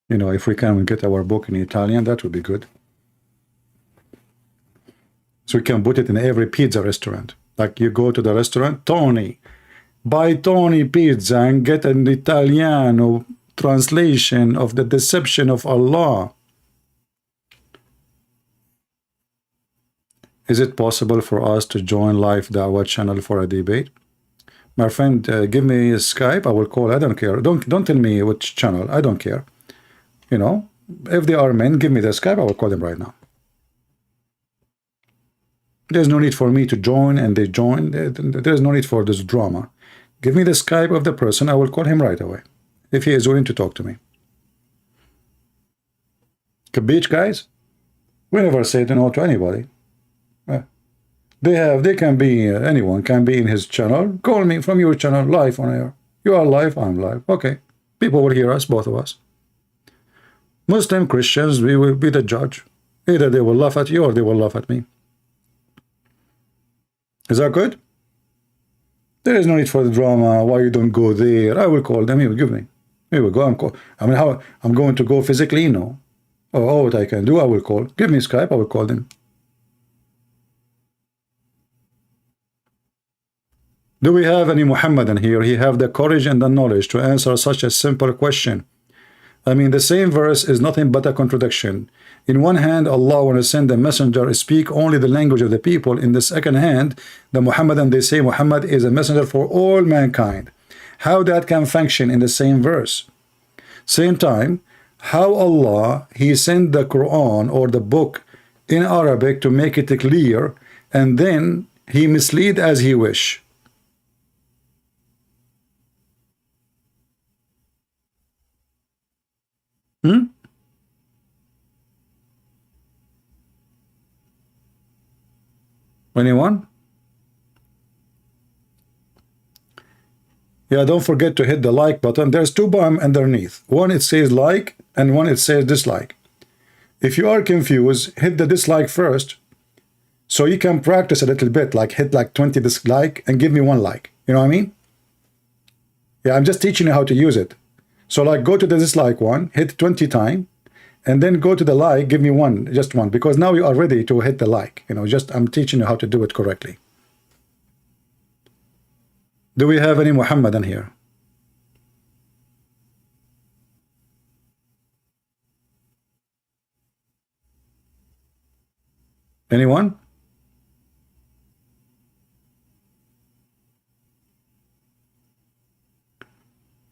You know, if we can get our book in Italian, that would be good. So we can put it in every pizza restaurant. Like you go to the restaurant, Tony, buy Tony pizza and get an Italiano translation of the deception of Allah. Is it possible for us to join live Dawah channel for a debate? My friend, give me a Skype. I will call. I don't care. Don't tell me which channel. I don't care. You know, if they are men, give me the Skype. I will call them right now. There's no need for me to join and they join. There's no need for this drama. Give me the Skype of the person. I will call him right away if he is willing to talk to me. Beach guys, we never say no to anybody. They can be anyone can be in his channel. Call me from your channel live on air. You are live, I'm live. Okay, people will hear us, both of us. Muslim, Christians, we will be the judge. Either they will laugh at you or they will laugh at me. Is that good? There is no need for the drama. Why you don't go there? I will call them. Here, give me. Here we go. I mean, how I'm going to go physically? No. Oh, what I can do, I will call. Give me Skype. I will call them. Do we have any Muhammadan here? He have the courage and the knowledge to answer such a simple question. I mean, the same verse is nothing but a contradiction. In one hand, Allah, when He send a messenger, speak only the language of the people. In the second hand, the Muhammadan, they say Muhammad is a messenger for all mankind. How that can function in the same verse? Same time, how Allah, He sent the Quran or the book in Arabic to make it clear, and then He mislead as He wish. Hmm? Anyone? Yeah, don't forget to hit the like button. There's two buttons underneath. One it says like, and one it says dislike. If you are confused, hit the dislike first, so you can practice a little bit, like hit like 20 dislike and give me one like. You know what I mean? Yeah, I'm just teaching you how to use it. So like go to the dislike one, hit 20 times, and then go to the like, give me one, just one, because now you are ready to hit the like. You know, just I'm teaching you how to do it correctly. Do we have any Muhammadan here? Anyone?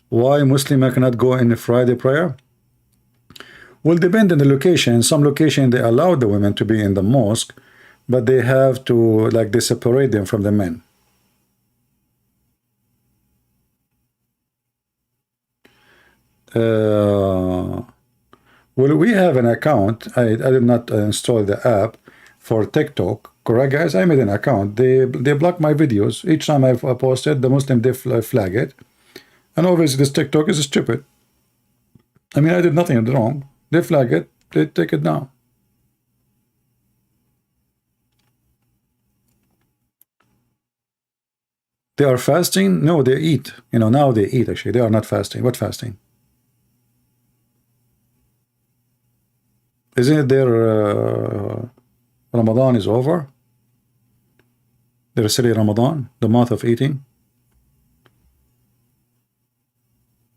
Why Muslim cannot go in the Friday prayer? Will depend on the location. In some location they allow the women to be in the mosque, but they have to, like, they separate them from the men. Well, we have an account. I did not install the app for TikTok. Correct, guys? I made an account. They block my videos. Each time I've posted, the Muslim, they flag it. And obviously this TikTok is stupid. I mean, I did nothing wrong. They flag it. They take it down. They are fasting? No, they eat. You know, now they eat, actually. They are not fasting. What fasting? Isn't it their Ramadan is over? Their silly Ramadan, the month of eating.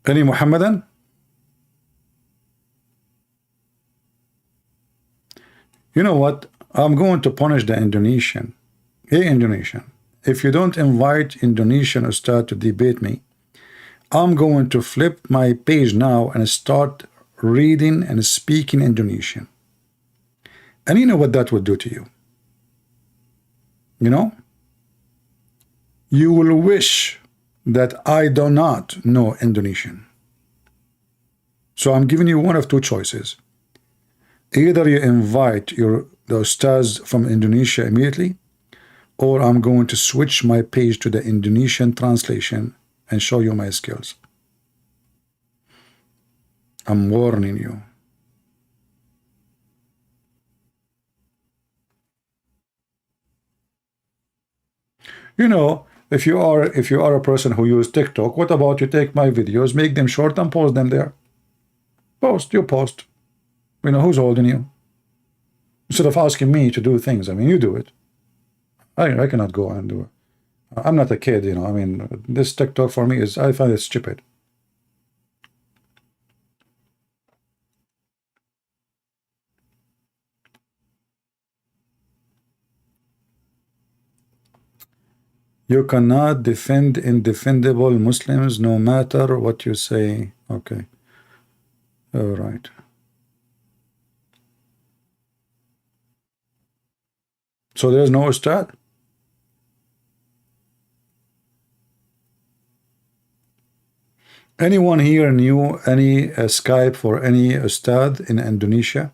Any Muhammadan? You know what? I'm going to punish the Indonesian. Hey, Indonesian. If you don't invite Indonesian Ustad to debate me, I'm going to flip my page now and start reading and speaking Indonesian. And you know what that will do to you? You know? You will wish that I do not know Indonesian. So I'm giving you one of two choices. Either you invite the Ustaz from Indonesia immediately, or I'm going to switch my page to the Indonesian translation and show you my skills. I'm warning you. You know, if you are a person who uses TikTok, what about you take my videos, make them short and post them there? You post. You know, who's holding you? Instead of asking me to do things, I mean, you do it. I cannot go and do it. I'm not a kid, you know. I mean, this TikTok for me I find it stupid. You cannot defend indefendable Muslims no matter what you say. Okay. All right. So there's no Ustad? Anyone here knew any Skype for any Ustad in Indonesia?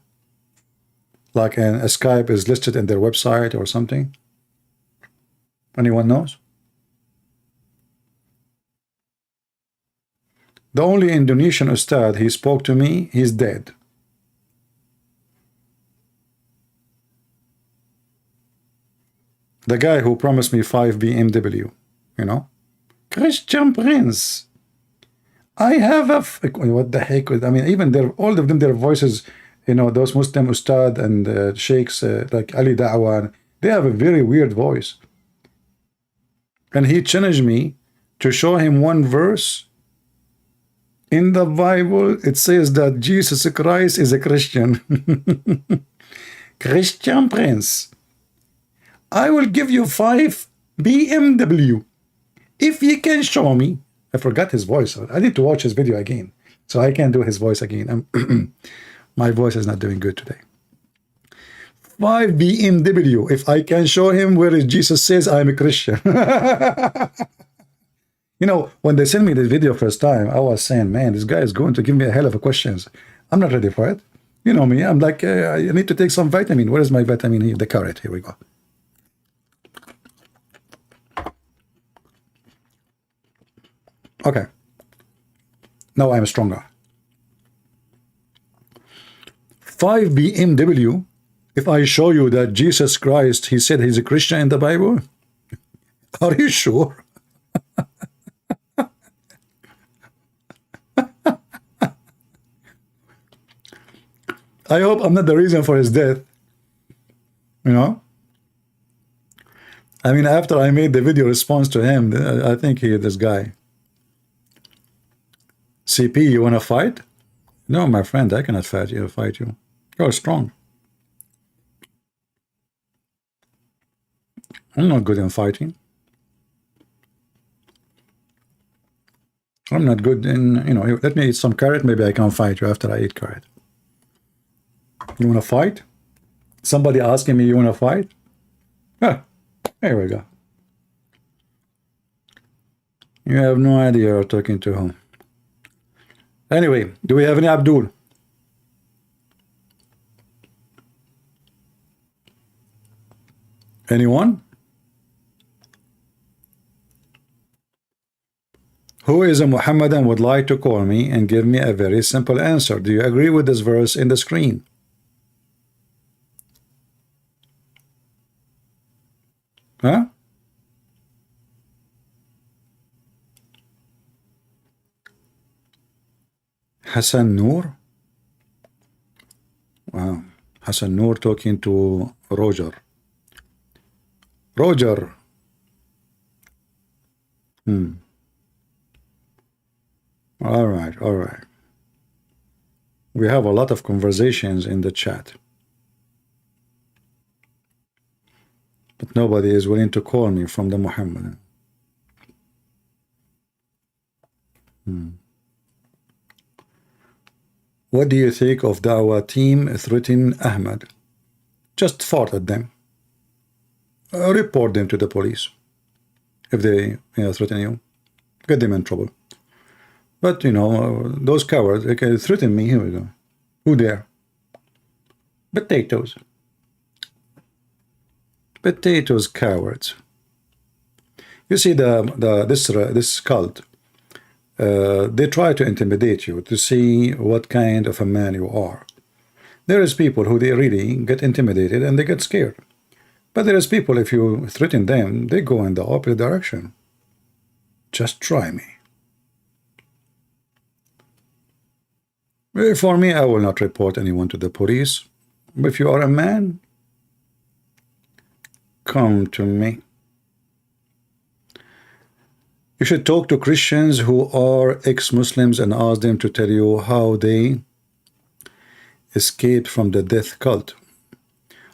Like a Skype is listed in their website or something? Anyone knows? The only Indonesian Ustad he spoke to me, he's dead. The guy who promised me 5 BMW, you know? Christian Prince. I have what the heck? I mean, even all of them, their voices, you know, those Muslim Ustad and sheikhs like Ali Dawah, they have a very weird voice. And he challenged me to show him one verse in the Bible. It says that Jesus Christ is a Christian. Christian Prince, I will give you 5 BMW if you can show me. I forgot his voice. I need to watch his video again, so I can do his voice again. My voice is not doing good today. 5 BMW if I can show him where Jesus says I'm a Christian. You know, when they sent me this video first time, I was saying, man, this guy is going to give me a hell of a questions. I'm not ready for it. You know me. I'm like, I need to take some vitamin. Where is my vitamin? Here, the carrot. Here we go. Okay. Now I'm stronger. 5 BMW. If I show you that Jesus Christ, he said he's a Christian in the Bible, are you sure? I hope I'm not the reason for his death. You know? I mean, after I made the video response to him, I think this guy. CP, you want to fight? No, my friend, I cannot fight you. You're strong. I'm not good in fighting. I'm not good in, you know, let me eat some carrot, maybe I can fight you after I eat carrot. You want to fight? Somebody asking me, you want to fight? Ah, there we go. You have no idea you're talking to whom. Anyway, do we have any Abdul? Anyone? Who is a Muhammadan would like to call me and give me a very simple answer? Do you agree with this verse in the screen? Huh? Hassan Noor? Wow. Hassan Noor talking to Roger. Roger. All right, all right. We have a lot of conversations in the chat. But nobody is willing to call me from the Muhammadan. What do you think of Dawah team threatening Ahmed? Just fart at them. Report them to the police. If they threaten you, get them in trouble. But you know, those cowards, they can threaten me. Here we go. Who dare? Potatoes. Potatoes, cowards. You see, this cult, they try to intimidate you to see what kind of a man you are. There is people who they really get intimidated and they get scared. But there is people, if you threaten them, they go in the opposite direction. Just try me. For me, I will not report anyone to the police. But if you are a man, come to me. You should talk to Christians who are ex-Muslims and ask them to tell you how they escaped from the death cult.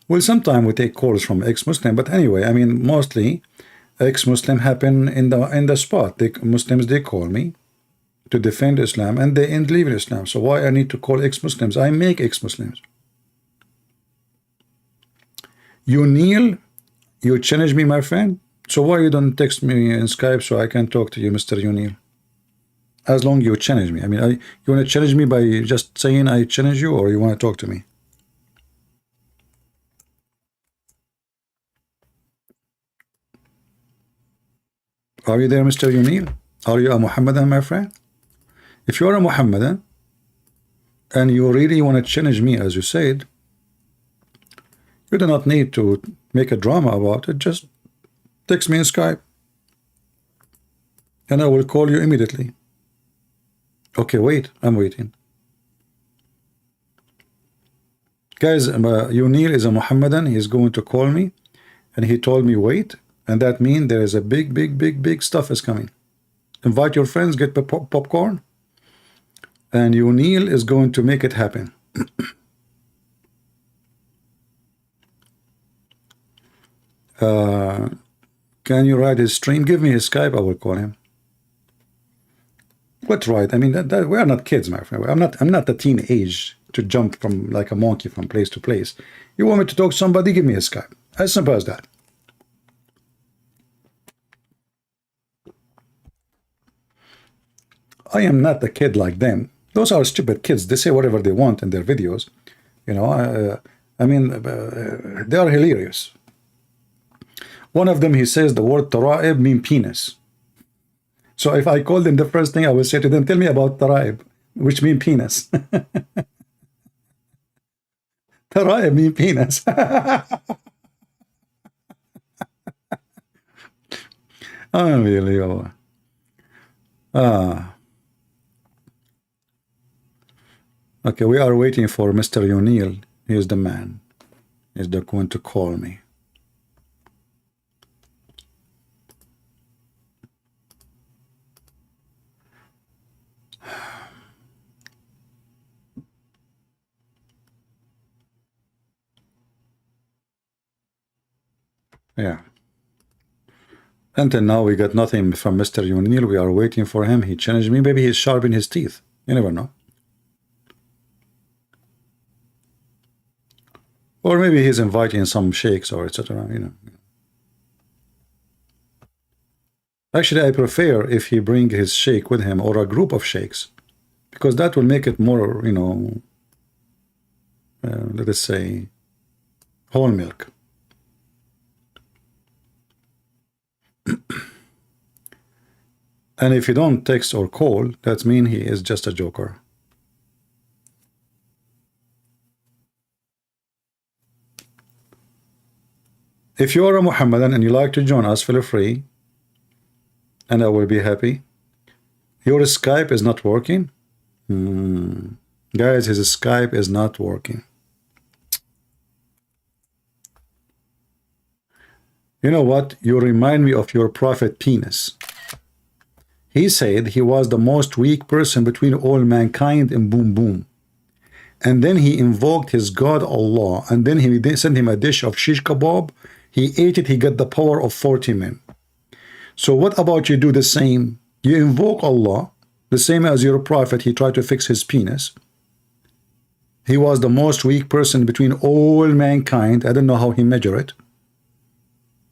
Well, sometimes we take calls from ex-Muslim, but anyway, I mean, mostly ex-Muslim happen in the spot. Muslims, they call me to defend Islam and they end leaving Islam. So why I need to call ex-Muslims? I make ex-Muslims. You kneel, you challenge me, my friend. So why you don't text me in Skype so I can talk to you, Mr. Yunil? As long you challenge me. I mean, you want to challenge me by just saying I challenge you, or you want to talk to me? Are you there, Mr. Yunil? Are you a Muhammadan, my friend? If you are a Muhammadan and you really want to challenge me, as you said, you do not need to make a drama about it. Just text me in Skype and I will call you immediately. Okay, wait, I'm waiting. Guys, Yunil is a Muhammadan. He's going to call me and he told me wait, and that means there is a big stuff is coming. Invite your friends, get popcorn, and Yunil is going to make it happen. Can you write his stream? Give me his Skype, I will call him. What right? I mean, we are not kids, my friend. I'm not a teenage to jump from like a monkey from place to place. You want me to talk to somebody? Give me his Skype. As simple as that. I am not a kid like them. Those are stupid kids. They say whatever they want in their videos. You know, I mean, they are hilarious. One of them, he says the word tara'ib mean penis. So if I call them, the first thing I will say to them, tell me about tara'ib, which mean penis. Tara'ib mean penis. Unbelievable. Okay, we are waiting for Mr. O'Neill. He is the man. He's the one to call me. Yeah. Until now, we got nothing from Mr. O'Neill. We are waiting for him. He challenged me. Maybe he's sharpening his teeth. You never know. Or maybe he's inviting some sheikhs or etc. You know. Actually, I prefer if he bring his sheikh with him or a group of sheikhs, because that will make it more, you know, let us say, whole milk. And if you don't text or call, that means he is just a joker. If you are a Muhammadan and you like to join us, feel free, and I will be happy. Your Skype is not working? Guys, his Skype is not working. You know what? You remind me of your prophet penis. He said he was the most weak person between all mankind and boom boom. And then he invoked his God Allah, and then he sent him a dish of shish kebab. He ate it, he got the power of 40 men. So what about you do the same? You invoke Allah, the same as your prophet, he tried to fix his penis. He was the most weak person between all mankind. I don't know how he measured it.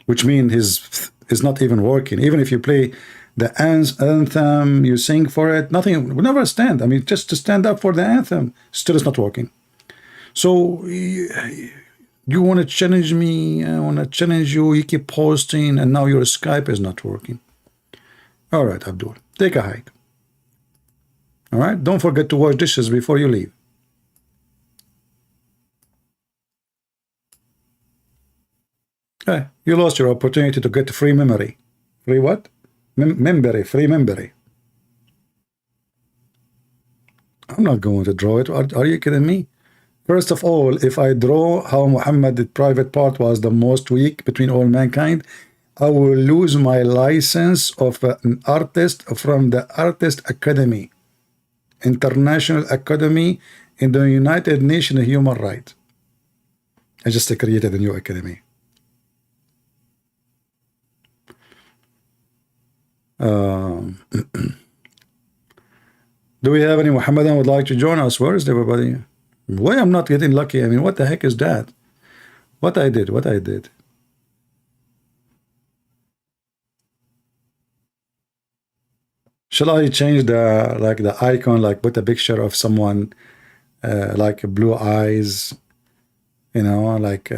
Which means his is not even working. Even if you play the anthem, you sing for it, nothing will never stand. I mean, just to stand up for the anthem, still is not working. So you want to challenge me, I want to challenge you, you keep posting, and now your Skype is not working. All right, Abdul, take a hike. All right, don't forget to wash dishes before you leave. Hey, you lost your opportunity to get free memory. Free what? Free memory. I'm not going to draw it. Are you kidding me? First of all, if I draw how Muhammad, the private part, was the most weak between all mankind, I will lose my license of an artist from the Artist Academy, International Academy in the United Nations Human Rights. I just created a new academy. Do we have any Muhammadan would like to join us? Where is everybody? Why I'm not getting lucky? I mean, what the heck is that? What I did? Shall I change the icon, like put a picture of someone like blue eyes, you know, like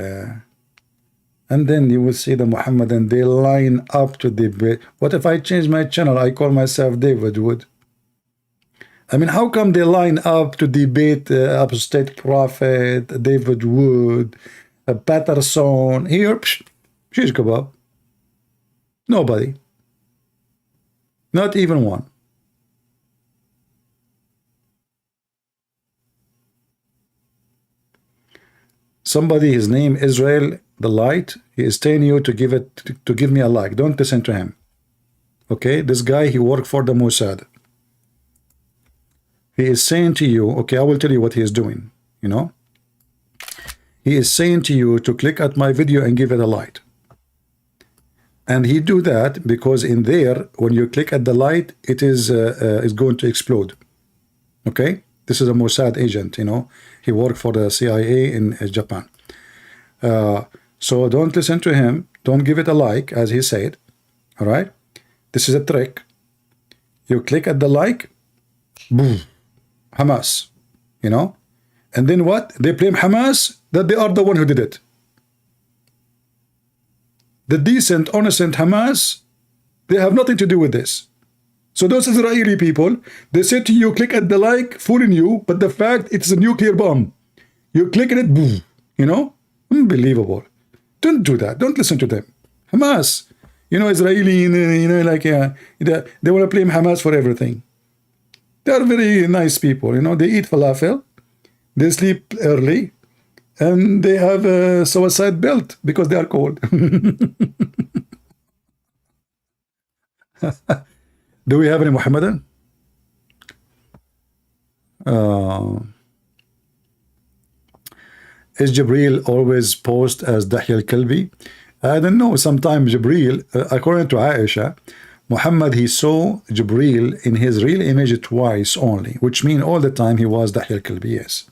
and then you will see the Muhammadan, they line up to debate. What if I change my channel? I call myself David Wood. I mean, how come they line up to debate apostate prophet, David Wood, Patterson? Here, shish kebab. Nobody. Not even one. Somebody, his name Israel the Light, he is telling you to give me a like. Don't listen to him. Okay, this guy, he worked for the Mossad. He is saying to you, okay, I will tell you what he is doing, you know. He is saying to you to click at my video and give it a like. And he do that because in there, when you click at the light, it is going to explode. Okay, this is a Mossad agent, you know. He worked for the CIA in Japan. So don't listen to him. Don't give it a like, as he said. All right. This is a trick. You click at the like, boom, Hamas, you know. And then what? They blame Hamas that they are the one who did it. The decent, innocent Hamas, they have nothing to do with this. So those Israeli people, they say to you, click at the like, fooling you, but the fact it's a nuclear bomb. You click on it, boom, you know? Unbelievable. Don't do that. Don't listen to them. Hamas, you know, Israeli, you know, like, they want to blame Hamas for everything. They are very nice people, you know. They eat falafel, they sleep early, and they have a suicide belt because they are cold. Do we have any Muhammadan? Is Jibreel always posed as Dahya al-Kalbi? I don't know. Sometimes Jibreel, according to Aisha, Muhammad, he saw Jibreel in his real image twice only, which means all the time he was Dahya al-Kalbi, yes.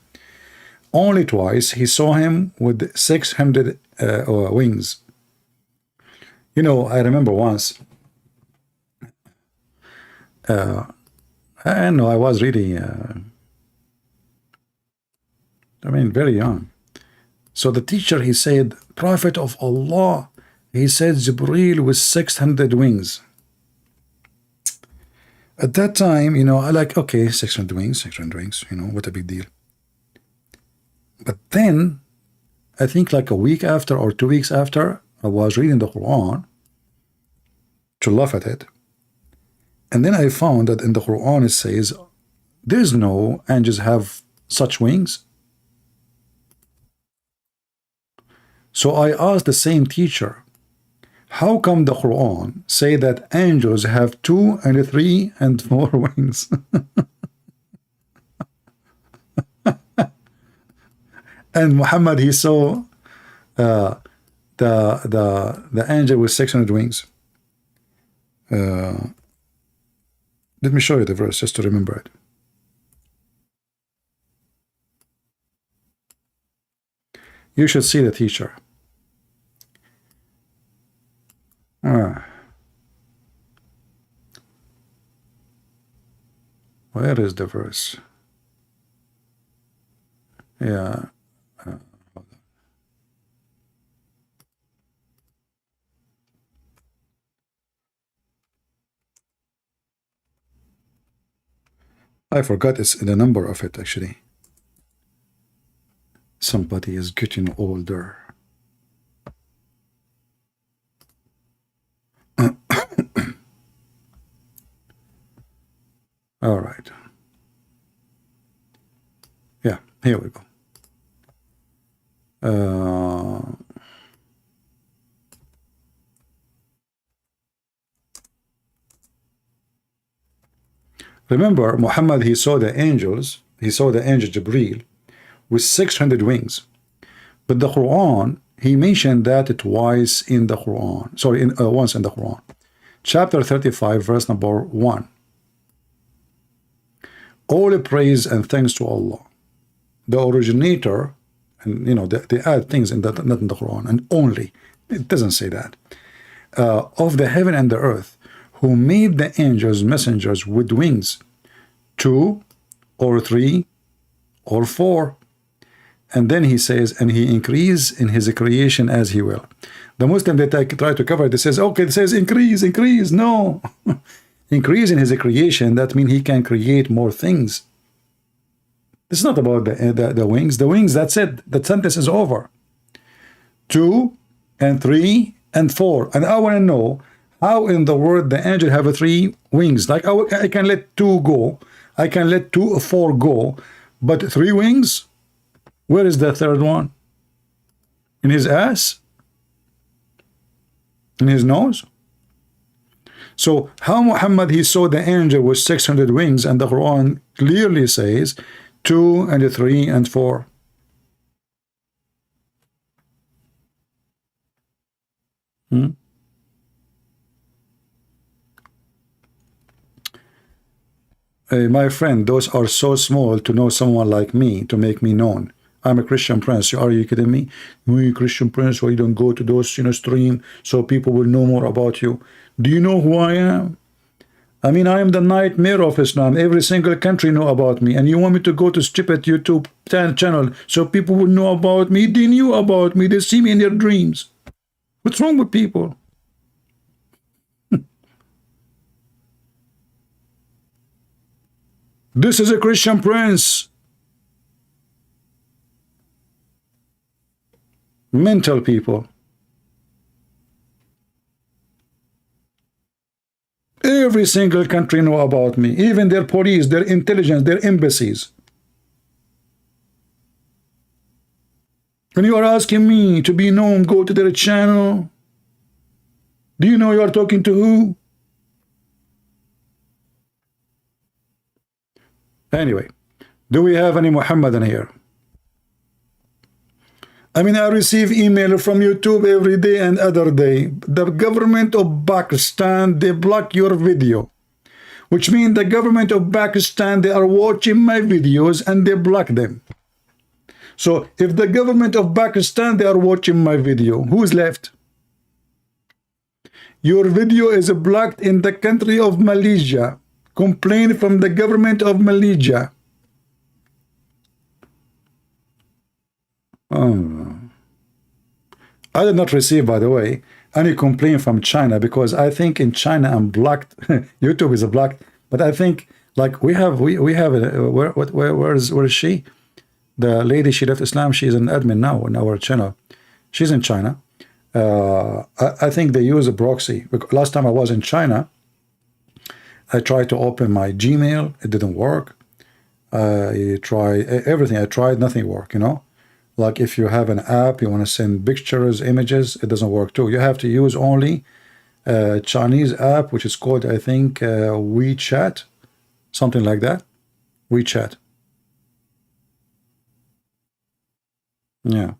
Only twice he saw him with 600 wings. You know, I remember once, I know I was really, very young. So the teacher, he said, Prophet of Allah, he said Jibreel with 600 wings. At that time, you know, I like, okay, 600 wings, you know, what a big deal. But then, I think like a week after or 2 weeks after, I was reading the Quran to laugh at it. And then I found that in the Quran it says, there's no angels have such wings. So I asked the same teacher, how come the Quran say that angels have 2 and 3 and 4 wings? And Muhammad, he saw the angel with 600 wings. Let me show you the verse just to remember it. You should see the teacher. Where is the verse? Yeah. I forgot it's the number of it actually. Somebody is getting older. All right. Yeah, here we go. Remember, Muhammad, he saw the angels, he saw the angel Jibreel with 600 wings. But the Quran, he mentioned that twice in the Quran. Sorry, once in the Quran. Chapter 35, verse number 1. All praise and thanks to Allah, the originator, and you know, they add things in that, not in the Quran, and only, it doesn't say that, of the heaven and the earth, who made the angels messengers with wings, 2 or 3 or 4. And then he says, and he increase in his creation as he will. The Muslim that I try to cover it, says, okay, it says increase. No. Increase in his creation, that means he can create more things. It's not about the wings. The wings, that's it. The sentence is over. 2 and 3 and 4. And I want to know how in the world the angel have 3 wings. Like I can let 2 go. I can let 2 or 4 go. But 3 wings? Where is the third one? In his ass? In his nose? So how Muhammad, he saw the angel with 600 wings, and the Quran clearly says 2 and 3 and 4. My friend, those are so small to know someone like me, to make me known. I'm a Christian prince. Are you kidding me? You Christian prince, why you don't go to those, stream so people will know more about you? Do you know who I am? I mean, I am the nightmare of Islam. Every single country know about me. And you want me to go to stupid YouTube channel so people would know about me? They knew about me. They see me in their dreams. What's wrong with people? This is a Christian prince. Mental people. Every single country know about me, even their police, their intelligence, their embassies. And you are asking me to be known, go to their channel. Do you know you are talking to who? Anyway, do we have any Muhammadan here? I mean, I receive email from YouTube every day and other day. The government of Pakistan, they block your video. Which means the government of Pakistan, they are watching my videos and they block them. So if the government of Pakistan, they are watching my video, who's left? Your video is blocked in the country of Malaysia. Complain from the government of Malaysia. Oh. I did not receive, by the way, any complaint from China, because I think in China I'm blocked. YouTube is blocked, but I think like we have where is she? The lady, she left Islam. She's an admin now on our channel. She's in China. I think they use a proxy. Last time I was in China, I tried to open my Gmail. It didn't work. I tried everything. I tried, nothing worked, you know. Like if you have an app, you want to send pictures, images, it doesn't work too. You have to use only a Chinese app, which is called, I think, WeChat, something like that. WeChat. Yeah.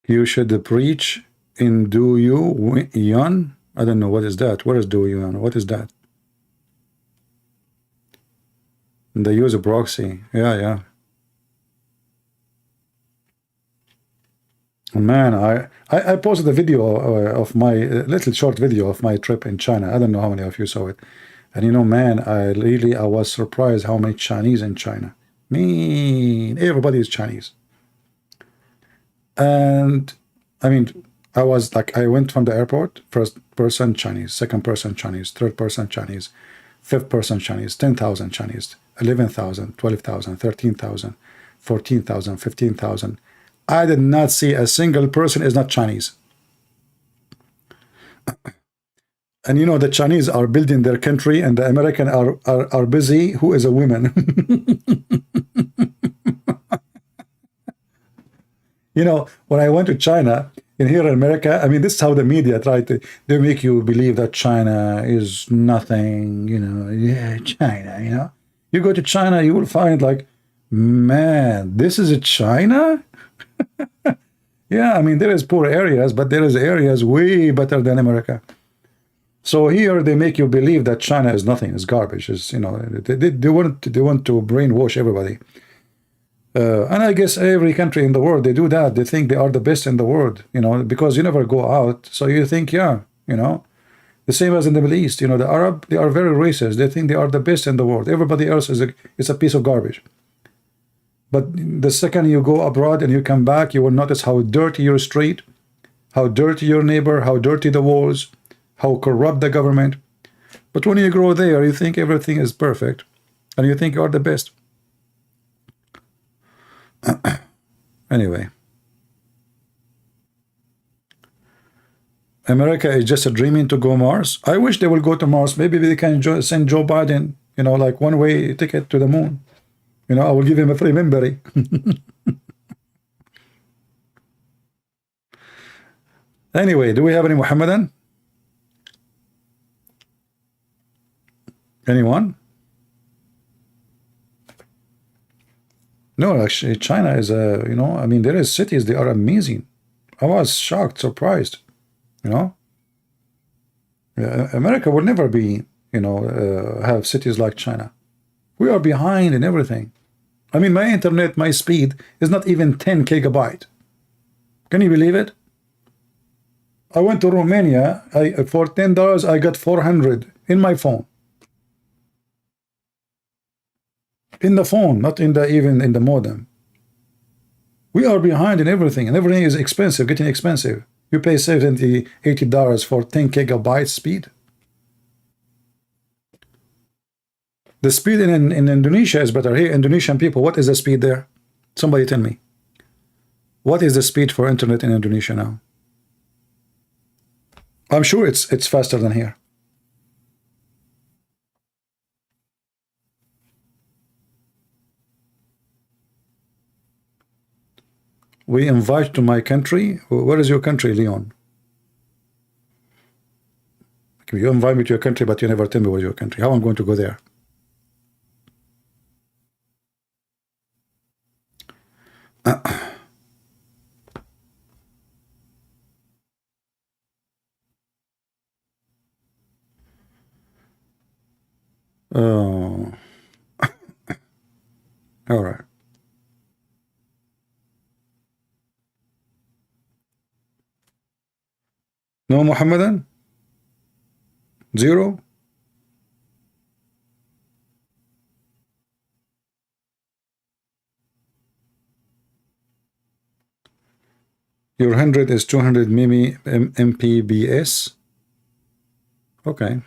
You should preach in Do You Yan. I don't know what is that. Where is Do You Yan? What is that? They use a proxy. Yeah. Man, I posted a video of my little short video of my trip in China. I don't know how many of you saw it. And you know, man, I was surprised how many Chinese in China. Me, everybody is Chinese. And I mean, I was like, I went from the airport, first person Chinese, second person Chinese, third person Chinese, fifth person Chinese, 10,000 Chinese, 11,000, 12,000, 13,000, 14,000, 15,000. I did not see a single person is not Chinese. And you know, the Chinese are building their country and the American are busy. Who is a woman? You know, when I went to China, and here in America, I mean, this is how the media try to, they make you believe that China is nothing, you know, yeah, China, you know. You go to China, you will find like, man, this is a China? Yeah, I mean, there is poor areas, but there is areas way better than America. So here they make you believe that China is nothing, is garbage, is, you know, they want to brainwash everybody. And I guess every country in the world, they do that. They think they are the best in the world, you know, because you never go out. So you think, yeah, you know, the same as in the Middle East, you know, the Arab, they are very racist. They think they are the best in the world. Everybody else is a piece of garbage. But the second you go abroad and you come back, you will notice how dirty your street, how dirty your neighbor, how dirty the walls, how corrupt the government. But when you grow there, you think everything is perfect, and you think you are the best. Anyway, America is just a dreaming to go Mars. I wish they will go to Mars. Maybe they can send Joe Biden, you know, like one-way ticket to the moon. You know, I will give him a free memory. Anyway, do we have any Muhammadan? Anyone? No, actually, China is a, you know, I mean, there is cities, they are amazing. I was shocked, surprised, you know. America will never be, you know, have cities like China. We are behind in everything. I mean, my internet, my speed is not even 10 gigabyte. Can you believe it? I went to Romania. For $10, I got 400 in my phone. In the phone, not in the even in the modem. We are behind in everything, and everything is expensive, getting expensive. You pay $70, $80 for 10 gigabytes speed. The speed in Indonesia is better. Here, Indonesian people, what is the speed there? Somebody tell me. What is the speed for internet in Indonesia now? I'm sure it's faster than here. We invite to my country. Where is your country, Leon? You invite me to your country, but you never tell me where's your country. How I'm going to go there? Oh, all right. No Muhammadan? Zero? Your 100 is 200 Mbps. Okay.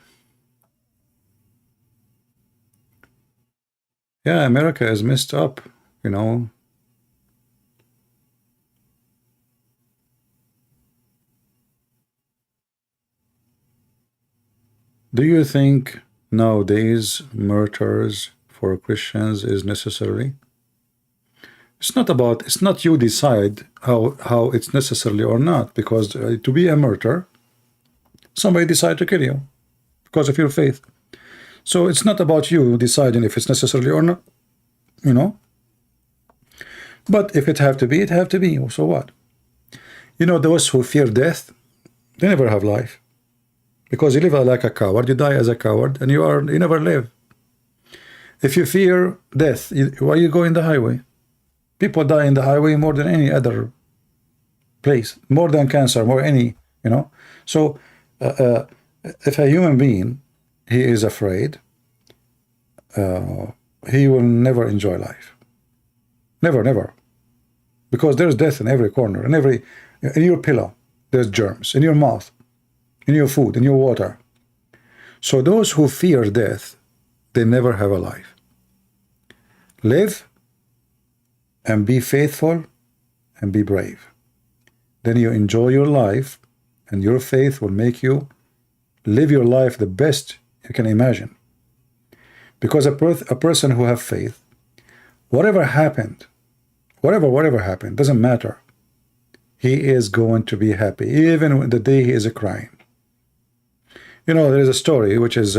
Yeah, America is messed up, you know. Do you think nowadays murders for Christians is necessary? It's not you decide how it's necessarily or not, because to be a murderer, somebody decide to kill you because of your faith. So it's not about you deciding if it's necessarily or not, you know. But if it have to be, it have to be. So what? You know, those who fear death, they never have life, because you live like a coward, you die as a coward, and you never live. If you fear death, why you go in the highway? People die in the highway more than any other place, more than cancer, more any, you know. So if a human being, he is afraid, he will never enjoy life. Never. Because there's death in every corner, in your pillow, there's germs, in your mouth, in your food, in your water. So those who fear death, they never have a life. Live and be faithful and be brave. Then you enjoy your life, and your faith will make you live your life the best you can imagine. Because a person who have faith, whatever happened, doesn't matter. He is going to be happy, even the day he is crying. You know, there is a story which is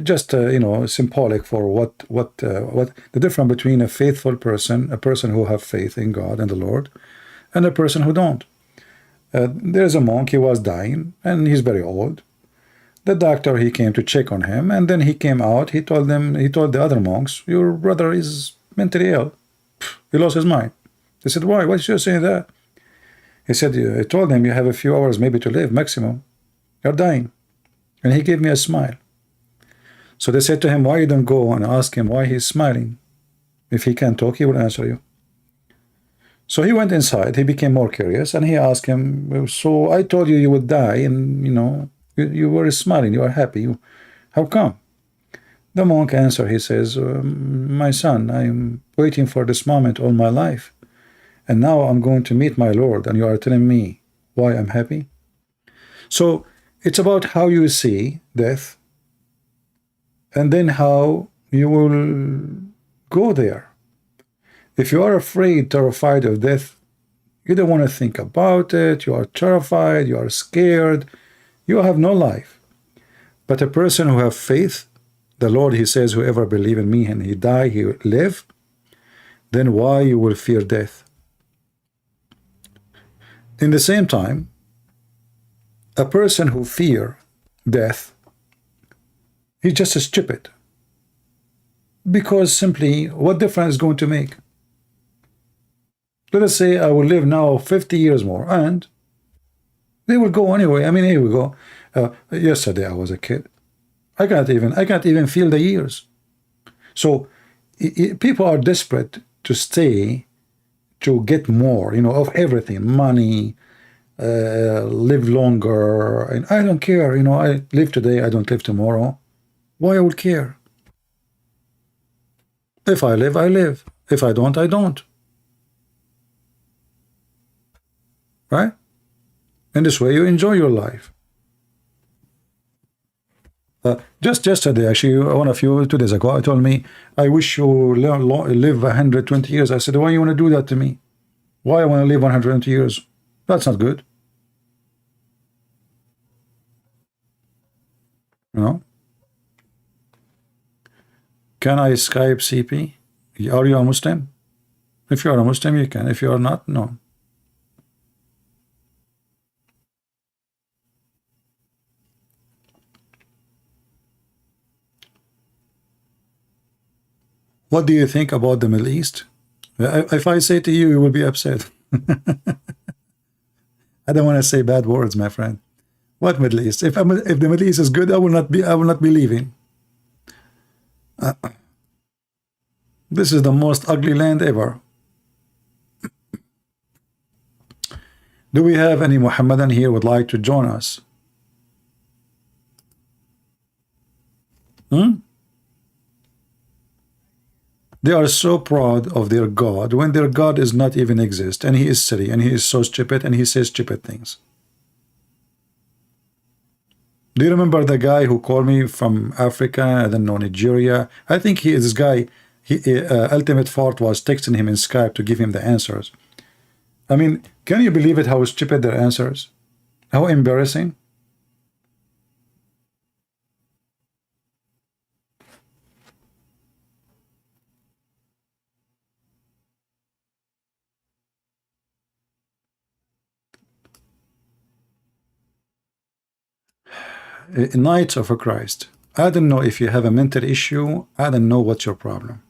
just you know, symbolic for what the difference between a faithful person, a person who have faith in God and the Lord, and a person who don't. There's a monk, he was dying, and he's very old. The doctor, he came to check on him, and then he came out. He told the other monks, your brother is mentally ill. He lost his mind. They said, why? Why should you say that? He said, I told him you have a few hours maybe to live, maximum. You're dying. And he gave me a smile. So they said to him, why you don't go and ask him why he's smiling? If he can talk, he will answer you. So he went inside. He became more curious, and he asked him, so I told you you would die, and you know, you were smiling, you are happy. How come? The monk answered, he says, my son, I'm waiting for this moment all my life, and now I'm going to meet my Lord, and you are telling me why I'm happy? So it's about how you see death, and then how you will go there. If you are afraid, terrified of death, you don't want to think about it, you are terrified, you are scared, you have no life. But a person who have faith, the Lord, he says, whoever believe in me and he die, he will live, then why you will fear death? In the same time, a person who fear death, he's just stupid. Because simply, what difference is going to make? Let us say I will live now 50 years more, and they will go anyway. I mean, here we go. Yesterday I was a kid. I can't even feel the years. So people are desperate to stay, to get more, you know, of everything, money, live longer, and I don't care. You know, I live today, I don't live tomorrow. Why I would care? If I live, I live. If I don't, I don't. Right? In this way, you enjoy your life. Just yesterday, actually, one of you 2 days ago, I told me, I wish you live 120 years. I said, why you want to do that to me? Why I want to live 120 years? That's not good. You know? Can I Skype CP? Are you a Muslim? If you are a Muslim, you can. If you are not, no. What do you think about the Middle East? If I say to you, you will be upset. I don't want to say bad words, my friend. What Middle East? If the Middle East is good, I will not be leaving. This is the most ugly land ever. Do we have any Muhammadan here would like to join us? They are so proud of their God when their God is not even exist, and he is silly, and he is so stupid, and he says stupid things. Do you remember the guy who called me from Africa, I don't know, Nigeria? I think he is this guy. Ultimate Fort was texting him in Skype to give him the answers. I mean, can you believe it? How stupid their answers? How embarrassing. Knights of Christ. I don't know if you have a mental issue. I don't know what's your problem.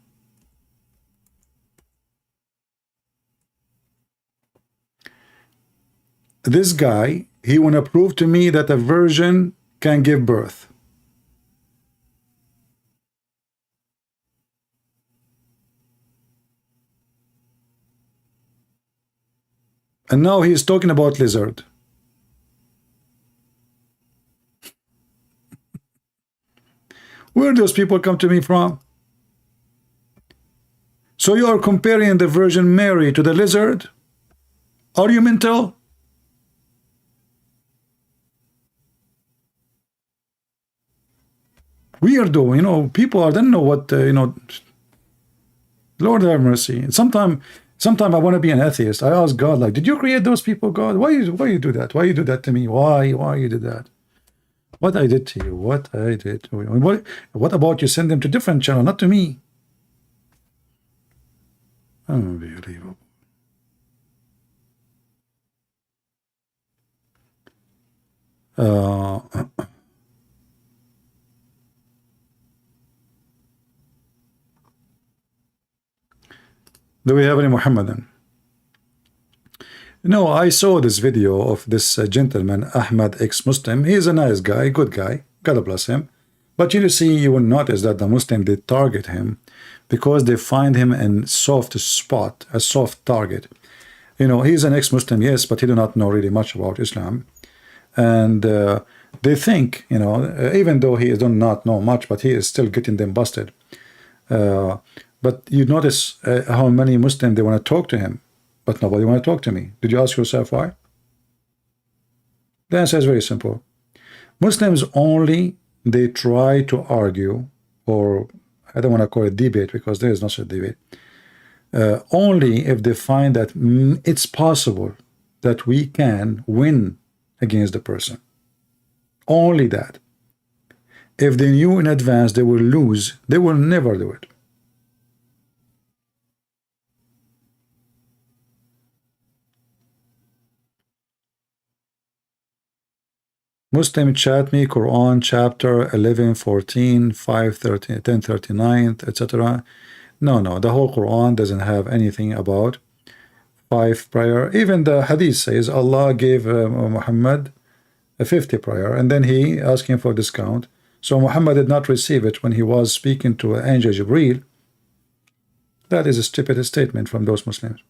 This guy, he want to prove to me that a virgin can give birth. And now he's talking about lizard. Where those people come to me from? So you are comparing the Virgin Mary to the lizard? Are you mental? Weirdo, you know, people I don't know what, you know, Lord have mercy. Sometimes I want to be an atheist. I ask God, like, did you create those people, God? Why you do that? Why you do that to me? Why you did that? What I did to you? What I did to you? What about you send them to different channel, not to me? Unbelievable. Do we have any Muhammadan? No, I saw this video of this gentleman, Ahmed, ex-Muslim. He is a nice guy, good guy. God bless him. But you see, you will notice that the Muslim, they target him because they find him in soft spot, a soft target. You know, he's an ex-Muslim, yes, but he do not know really much about Islam. And they think, you know, even though he does not know much, but he is still getting them busted. But you notice how many Muslims, they want to talk to him, but nobody want to talk to me. Did you ask yourself why? The answer is very simple. Muslims only, they try to argue, or I don't want to call it debate because there is no such debate, only if they find that it's possible that we can win against the person. Only that. If they knew in advance they will lose, they will never do it. Muslim chat me Quran chapter 11, 14, 5, 13, 10, 39, etc. No, the whole Quran doesn't have anything about 5 prayer. Even the hadith says Allah gave Muhammad a 50 prayer, and then he asked him for discount. So Muhammad did not receive it when he was speaking to Angel Jibreel. That is a stupid statement from those Muslims.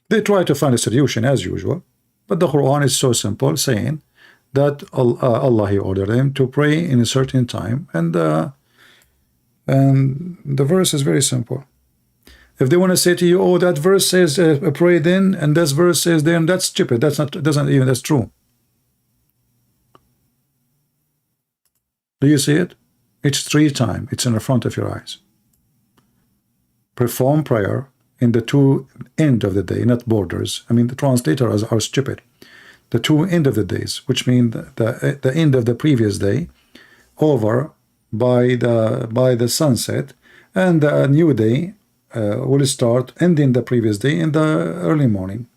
They try to find a solution as usual, but the Quran is so simple, saying that Allah he ordered them to pray in a certain time, and the verse is very simple. If they want to say to you, oh, that verse says pray then, and this verse says then, that's stupid. That's true. Do you see it? It's 3 times. It's in the front of your eyes. Perform prayer in the 2 end of the day, not borders. I mean, the translators are stupid. The 2 end of the days, which mean the end of the previous day, over by the sunset, and the new day will start ending the previous day in the early morning,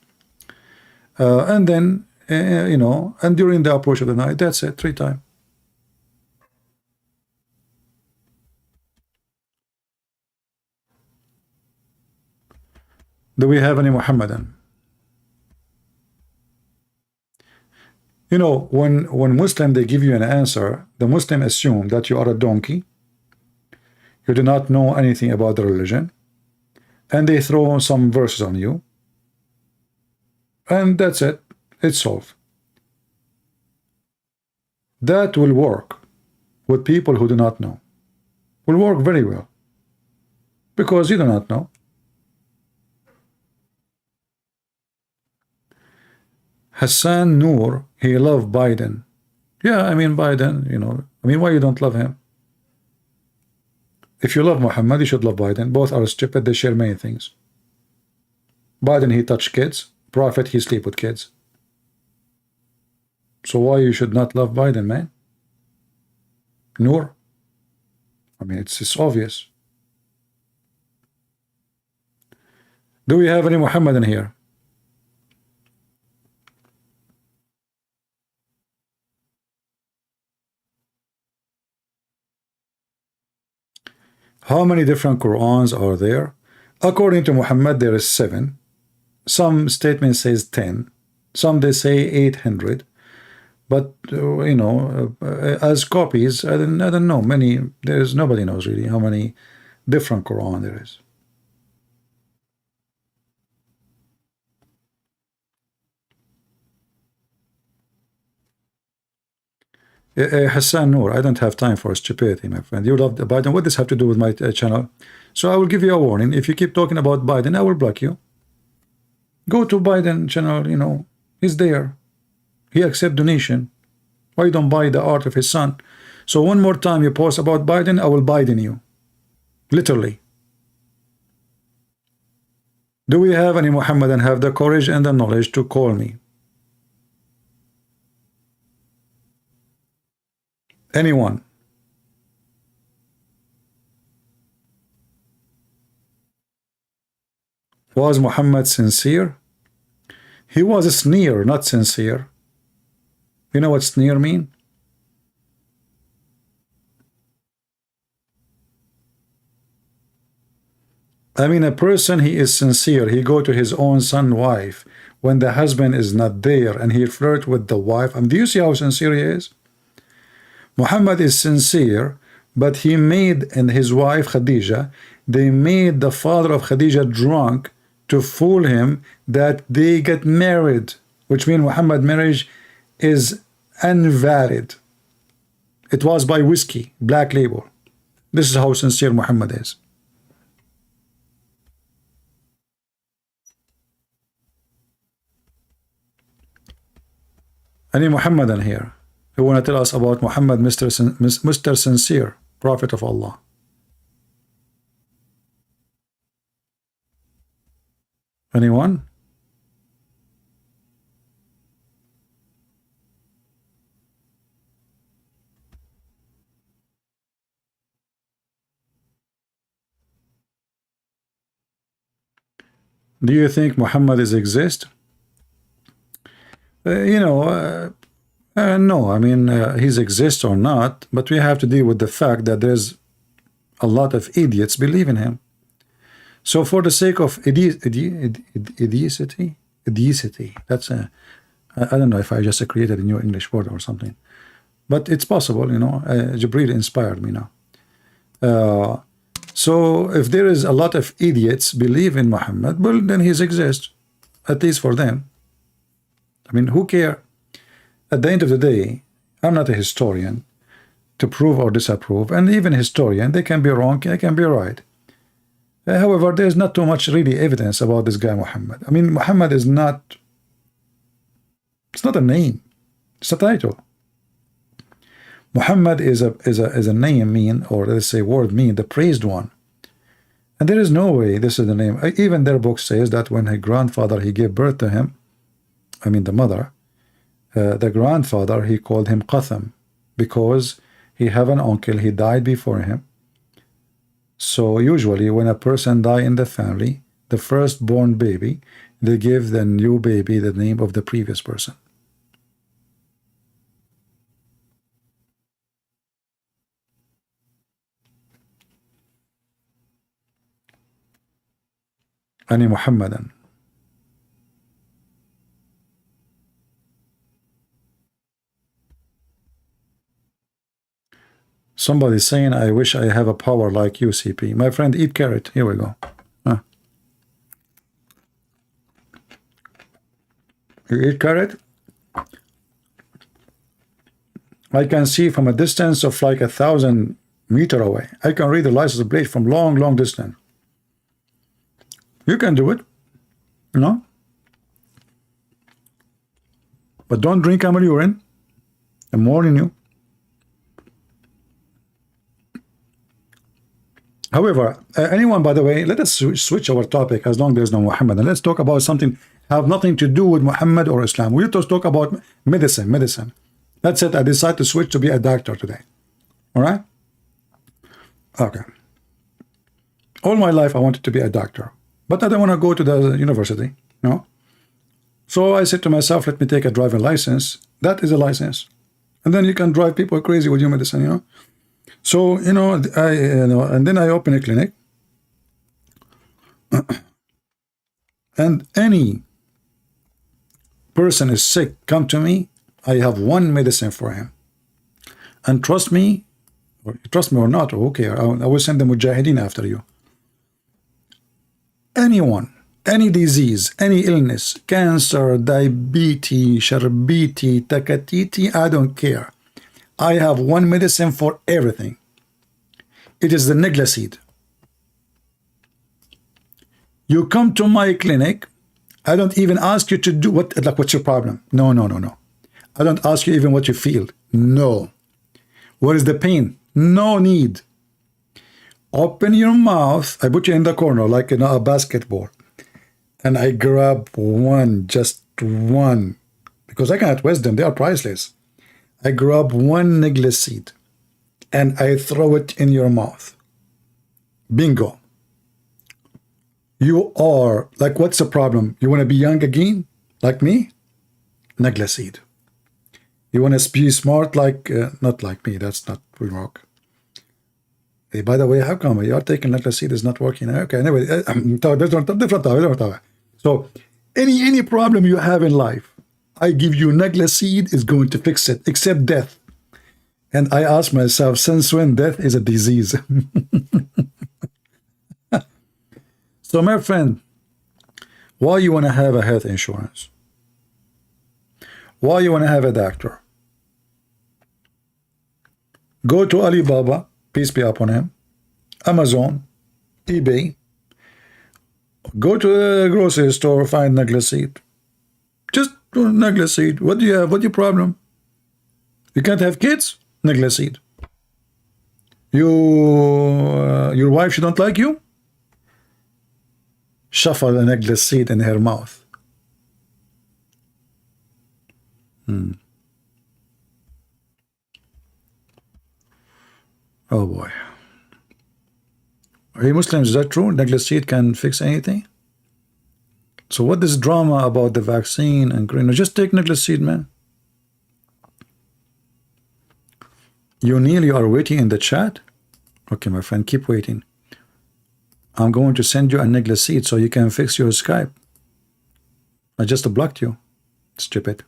and then and during the approach of the night. That's it, 3 times. Do we have any Muhammadan? When Muslim they give you an answer, the Muslim assume that you are a donkey, you do not know anything about the religion, and they throw some verses on you, and that's it. It's solved. That will work with people who do not know. Will work very well, because you do not know. Hassan Noor, he loved Biden. Yeah, I mean Biden, why you don't love him? If you love Muhammad, you should love Biden. Both are stupid, they share many things. Biden, he touch kids. Prophet, he sleep with kids. So why you should not love Biden, man? Noor? I mean, it's obvious. Do we have any Muhammadan here? How many different Qurans are there? According to Muhammad, there is 7. Some statement says 10. Some they say 800. But as copies, I don't know. Nobody knows really how many different Quran there is. Hassan Noor, I don't have time for stupidity, my friend. You love Biden. What does this have to do with my channel? So I will give you a warning. If you keep talking about Biden, I will block you. Go to Biden channel, he's there. He accept donation. Why you don't buy the art of his son? So one more time you post about Biden, I will Biden you. Literally. Do we have any Muhammadan have the courage and the knowledge to call me? Anyone? Was Muhammad sincere? He was a sneer, not sincere. You know what sneer mean? I mean, a person, he is sincere. He go to his own son wife when the husband is not there, and he flirt with the wife. Do you see how sincere he is? Muhammad is sincere, but he made, and his wife Khadija, they made the father of Khadija drunk to fool him that they get married, which means Muhammad marriage is invalid. It was by whiskey, black label. This is how sincere Muhammad is. Any Muhammadan here who want to tell us about Muhammad, Mr. Sincere, Prophet of Allah? Anyone? Do you think Muhammad is exist? You know, no, I mean, he's exist or not, but we have to deal with the fact that there's a lot of idiots believe in him. So for the sake of idiocy, that's a, I don't know if I just created a new English word or something, but it's possible, you know. Jibril inspired me now. So if there is a lot of idiots believe in Muhammad, well, then he's exist, at least for them. I mean, who care? At the end of the day, I'm not a historian to prove or disapprove, and even historian, they can be wrong, they can be right. However, there's not too much really evidence about this guy Muhammad. I mean, Muhammad is not, it's not a name, it's a title. Muhammad is a name mean, or let's say word mean, the praised one. And there is no way this is the name. Even their book says that when her grandfather, he gave birth to him, I mean the mother, the grandfather, he called him Qatham, because he have an uncle, he died before him. So usually when a person die in the family, the firstborn baby, they give the new baby the name of the previous person. Ani Muhammadan. Somebody saying, I wish I have a power like you, CP. My friend, eat carrot. Here we go. You eat carrot? I can see from a distance of like 1,000 meters away. I can read the license plate from long, long distance. You can do it, you know? But don't drink camel urine. I'm warning you. However, anyone, by the way, let us switch our topic as long as there's no Muhammad. And let's talk about something have nothing to do with Muhammad or Islam. We'll just talk about medicine. That's it. I decided to switch to be a doctor today. All right? Okay. All my life, I wanted to be a doctor. But I don't want to go to the university, no? So I said to myself, let me take a driving license. That is a license. And then you can drive people crazy with your medicine, you know? So, you know, and then I open a clinic. And any person is sick, come to me, I have one medicine for him. And trust me or not, okay, I will send the mujahideen after you. Anyone, any disease, any illness, cancer, diabetes, sharbiti, takatiti, I don't care. I have one medicine for everything. It is the negla seed. You come to my clinic, I don't even ask you to do what's your problem? No. I don't ask you even what you feel. No. What is the pain? No need. Open your mouth. I put you in the corner like in a basketball. And I grab one, just one. Because I cannot waste them. They are priceless. I grab one negla seed and I throw it in your mouth. Bingo. You are, like, what's the problem? You want to be young again? Like me? Negla seed. You want to be smart like, not like me, that's not will work. Hey, by the way, how come you are taking negla seed is not working? Okay, anyway, different topic. So, any problem you have in life, I give you negla seed is going to fix it, except death. And I ask myself, since when death is a disease? So, my friend, why you want to have a health insurance? Why you want to have a doctor? Go to Alibaba, peace be upon him, Amazon, eBay. Go to the grocery store, find negla seed. Just negla seed. What do you have? What's your problem? You can't have kids? Negla seed. Your wife, she don't like you? Shuffle the negla seed in her mouth. Oh boy. Are you Muslims? Is that true? Negla seed can fix anything? So what is drama about the vaccine and green? Just take Nicholas-Seed, man. You Neil, you are waiting in the chat? Okay, my friend, keep waiting. I'm going to send you a Nicholas-Seed so you can fix your Skype. I just blocked you. Stupid.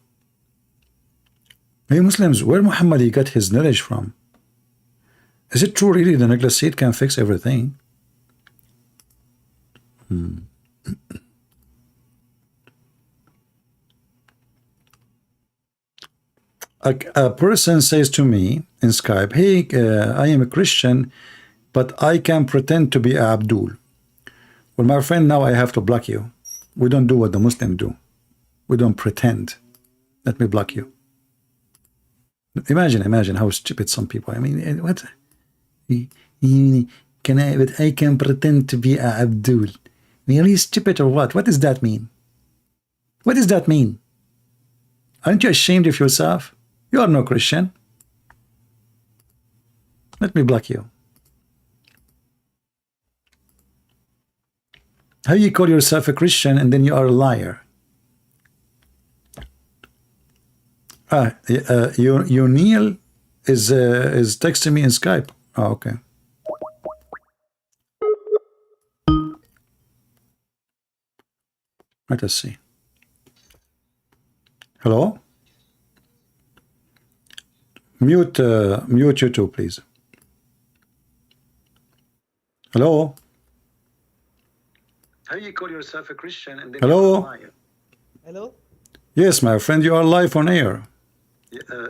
Hey Muslims, where Muhammad got his knowledge from? Is it true really the Nicholas-Seed can fix everything? A person says to me in Skype, hey, I am a Christian, but I can pretend to be Abdul. Well, my friend, now I have to block you. We don't do what the Muslims do. We don't pretend. Let me block you. Imagine how stupid some people. I mean, what? But I can pretend to be Abdul. Are you stupid or what? What does that mean? What does that mean? Aren't you ashamed of yourself? You are no Christian. Let me block you. How you call yourself a Christian and then you are a liar? Your Neil is texting me in Skype. Oh, okay. Let us see. Hello? Mute YouTube, please. Hello? How you call yourself a Christian and then hello? Hello? Yes, my friend, you are live on air.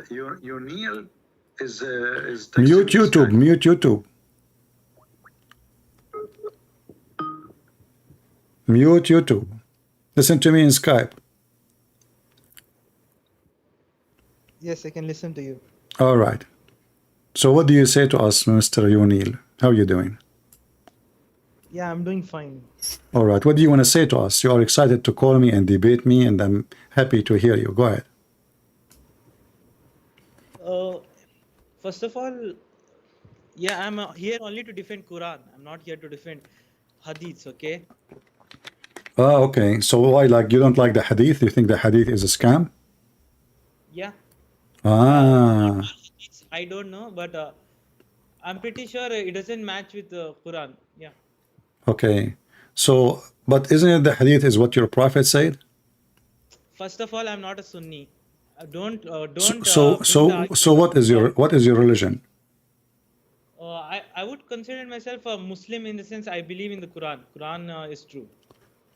Your Neil is mute YouTube, mute YouTube. Mute YouTube. Listen to me in Skype. Yes, I can listen to you. All right. So what do you say to us, Mr. O'Neill? How are you doing? Yeah, I'm doing fine. All right. What do you want to say to us? You are excited to call me and debate me, and I'm happy to hear you. Go ahead. First of all, yeah, I'm here only to defend Quran. I'm not here to defend Hadiths, okay? Ah, okay. So why, like, you don't like the Hadith? You think the Hadith is a scam? Yeah. Ah. I don't know, but I'm pretty sure it doesn't match with the Quran. Yeah. Okay. So, but isn't it the Hadith is what your Prophet said? First of all, I'm not a Sunni. Don't. So what is your religion? I would consider myself a Muslim in the sense I believe in the Quran. Quran is true.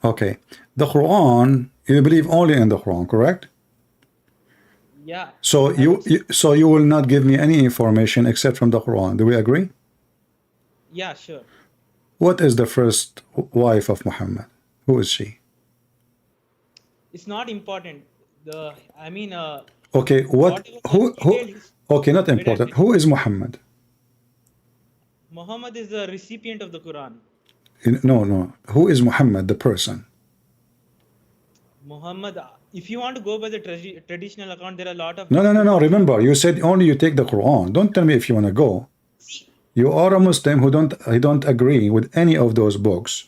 Okay. The Quran, you believe only in the Quran, correct? Yeah. So you will not give me any information except from the Quran. Do we agree? Yeah, sure. What is the first wife of Muhammad? Who is she? It's not important. Okay, okay, not important. Who is Muhammad? Muhammad is the recipient of the Quran. No. Who is Muhammad, the person? Muhammad, if you want to go by the traditional account, there are a lot of... No. Remember, you said only you take the Quran. Don't tell me if you want to go. You are a Muslim who don't agree with any of those books.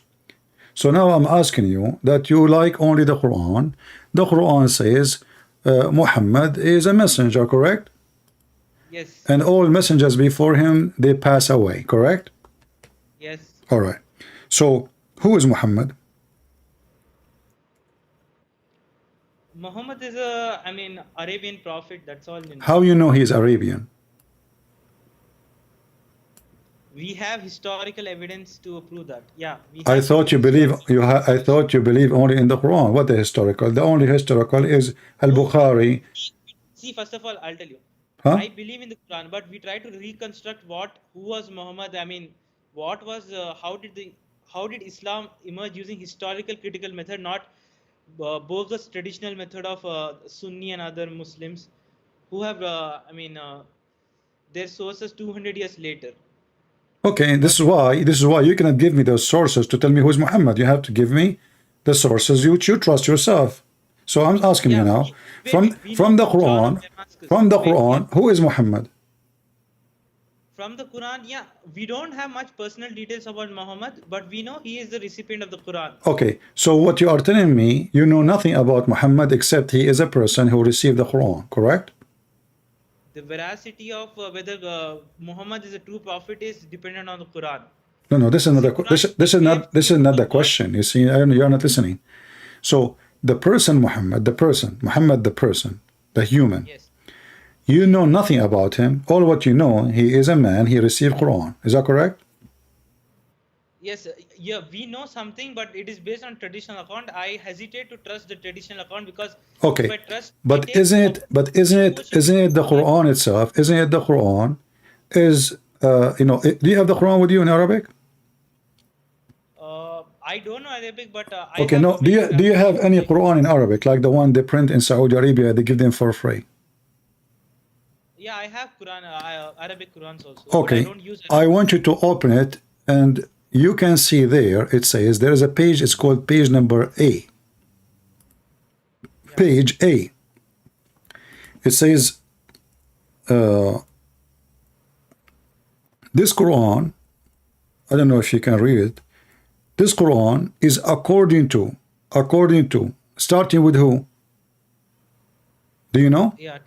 So now I'm asking you that you like only the Quran. The Quran says Muhammad is a messenger, correct? Yes. And all messengers before him, they pass away, correct? Yes. All right. So who is Muhammad? Muhammad is Arabian prophet. That's all. How you know he's Arabian? We have historical evidence to prove that. Yeah. I thought you believe only in the Quran. What the historical? The only historical is Al-Bukhari. See, first of all, I'll tell you. Huh? I believe in the Quran, but we try to reconstruct who was Muhammad. How did Islam emerge using historical critical method, not bogus traditional method of Sunni and other Muslims who have their sources 200 years later. Okay, this is why you cannot give me those sources to tell me who is Muhammad. You have to give me the sources you trust yourself. So I'm asking you now, from the Quran, who is Muhammad? From the Quran, yeah, we don't have much personal details about Muhammad, but we know he is the recipient of the Quran. Okay, so what you are telling me, you know nothing about Muhammad except he is a person who received the Quran, correct? The veracity of whether Muhammad is a true prophet is dependent on the Quran. No, this is not this is not the question. You see, you are not listening. So the person Muhammad, the person, the human. Yes. You know nothing about him. All what you know, he is a man. He received Quran. Is that correct? Yes. Yeah, we know something, but it is based on traditional account. I hesitate to trust the traditional account because Okay, if I trust, but isn't it the Quran itself? Isn't it the Quran? Is you know? Do you have the Quran with you in Arabic? I don't know Arabic, but Okay, no. Do you have any Quran in Arabic, like the one they print in Saudi Arabia? They give them for free. Yeah, I have Quran, Arabic Qurans also. Okay, I don't use I want you to open it, and you can see there. It says there is a page. It's called page number A. Page A. It says this Quran. I don't know if you can read it. This Quran is according to, starting with who? Do you know? Yeah,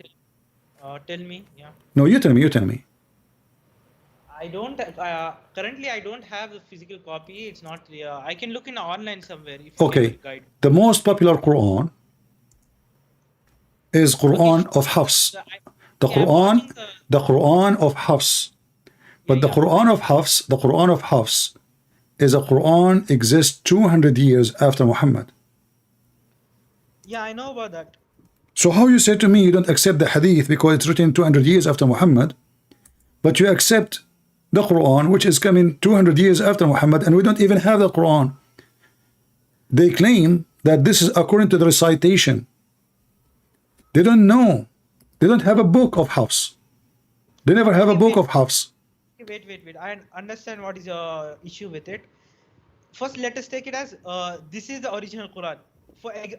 tell me. Yeah. No, you tell me. I don't currently I don't have the physical copy. It's not I can look in online somewhere if you Okay. can guide. The most popular Quran is Quran of Hafs. The Quran of Hafs. But the Quran of Hafs is a Quran exists 200 years after Muhammad. Yeah, I know about that. So how you say to me you don't accept the hadith because it's written 200 years after Muhammad, but you accept the Quran which is coming 200 years after Muhammad, and we don't even have the Quran. They claim that this is according to the recitation. They don't know. They don't have a book of Hafs. They never have a book of Hafs. Wait. I understand what is your issue with it. First, let us take it as this is the original Quran.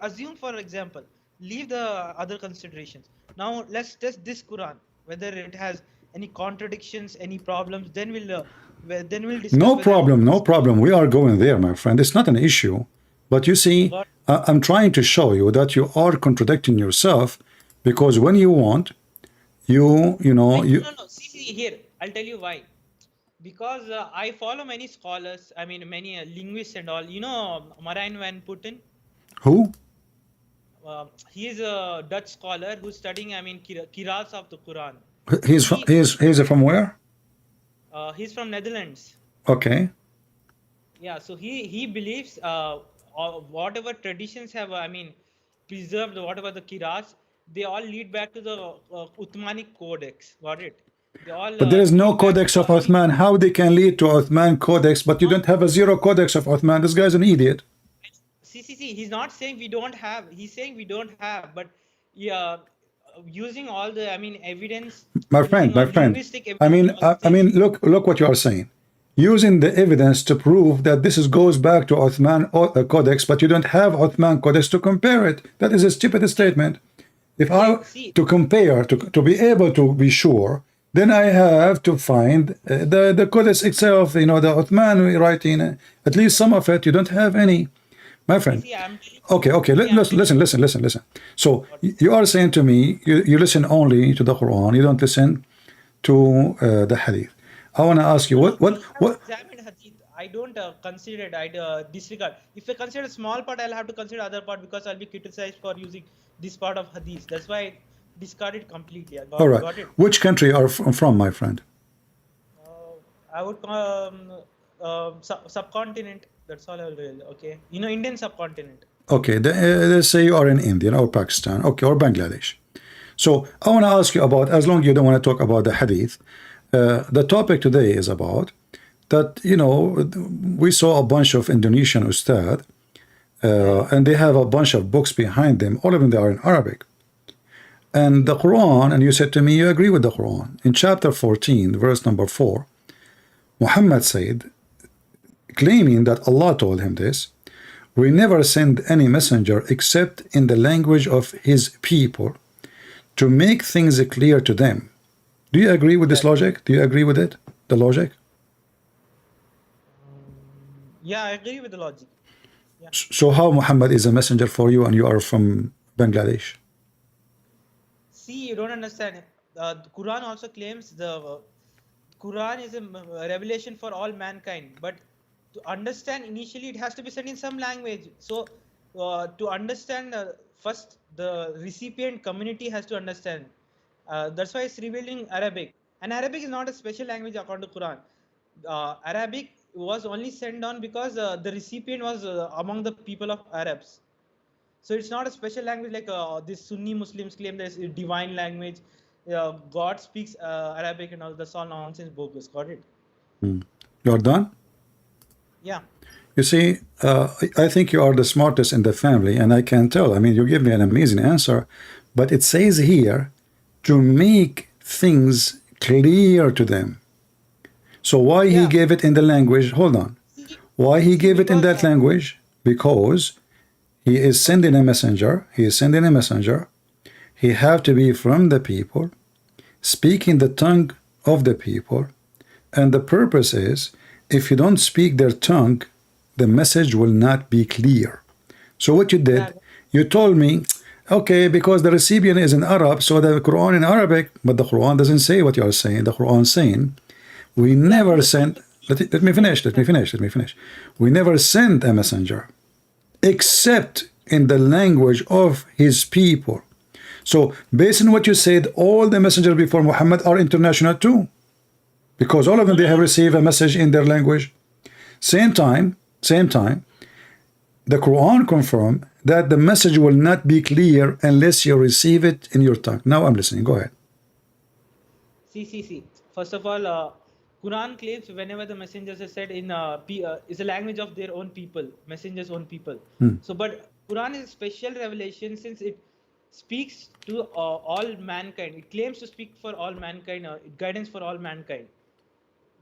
Assume, for example, leave the other considerations. Now, let's test this Quran, whether it has any contradictions, any problems. Then we'll discuss. No problem. We are going there, my friend. It's not an issue. But you see, I'm trying to show you that you are contradicting yourself, because when you want, you know. No. See, here, I'll tell you why. Because I follow many scholars, I mean, many linguists and all. You know Marijn van Putten? Who? He is a Dutch scholar who's studying, I mean, Qira'ats of the Quran. He's from where? He's from Netherlands. Okay. Yeah, so he believes whatever traditions have, I mean, preserved, whatever the Qira'ats, they all lead back to the Uthmanic Codex. Got it? But there is no Codex of Uthman. How they can lead to Uthman Codex, but you don't have a zero Codex of Uthman? This guy's an idiot. See. He's not saying we don't have. He's saying we don't have. But yeah, using all the, I mean, evidence. My friend. I mean, look what you are saying. Using the evidence to prove that this goes back to Uthman Codex, but you don't have Uthman Codex to compare it. That is a stupid statement. If I to compare, to be able to be sure, then I have to find the Codex itself, you know, the Uthman writing, at least some of it. You don't have any, my friend. Okay, listen. So you are saying to me, you listen only to the Quran, you don't listen to the Hadith. I want to ask you, what? Hadith. I don't consider it, I disregard. If I consider a small part, I'll have to consider other part because I'll be criticized for using this part of Hadith. That's why I discard it completely. All right. Got it. Which country are from, my friend? I would subcontinent. That's all I will do. Okay. You know, Indian subcontinent. Okay. Let's say you are in India or Pakistan. Okay. Or Bangladesh. So I want to ask you about, as long as you don't want to talk about the Hadith, the topic today is about that, you know, we saw a bunch of Indonesian Ustadz, and they have a bunch of books behind them. All of them, they are in Arabic. And the Quran, and you said to me, you agree with the Quran. In chapter 14, verse number 4, Muhammad said, claiming that Allah told him this, we never send any messenger except in the language of his people to make things clear to them. Do you agree with this logic? Do you agree with it? The logic? Yeah, I agree with the logic. So how Muhammad is a messenger for you and you are from Bangladesh? See, you don't understand. The Quran also claims the Quran is a revelation for all mankind, but to understand initially it has to be said in some language. So to understand, first the recipient community has to understand. That's why it's revealed in Arabic, and Arabic is not a special language according to Quran. Arabic was only sent on because the recipient was among the people of Arabs. So it's not a special language like these Sunni Muslims claim there's a divine language. God speaks Arabic and all. That's all nonsense, bogus. Got it? You are done? Yeah. You see, I think you are the smartest in the family, and I can tell. I mean, you give me an amazing answer, but it says here to make things clear to them. So why he gave it in the language? Hold on. Why he gave it in that language? Because he is sending a messenger. He is sending a messenger. He have to be from the people, speaking the tongue of the people. And the purpose is, if you don't speak their tongue, the message will not be clear. So what you did, you told me, okay, because the recipient is in Arab, so the Quran in Arabic, but the Quran doesn't say what you are saying. The Quran is saying, we never sent, let me finish. We never sent a messenger, except in the language of his people. So based on what you said, all the messengers before Muhammad are international too, because all of them, they have received a message in their language. Same time, the Quran confirmed that the message will not be clear unless you receive it in your tongue. Now I'm listening. Go ahead. See. First of all, Quran claims whenever the messengers are said in is a language of their own people, messengers' own people. So, but Quran is a special revelation since it speaks to all mankind. It claims to speak for all mankind, guidance for all mankind.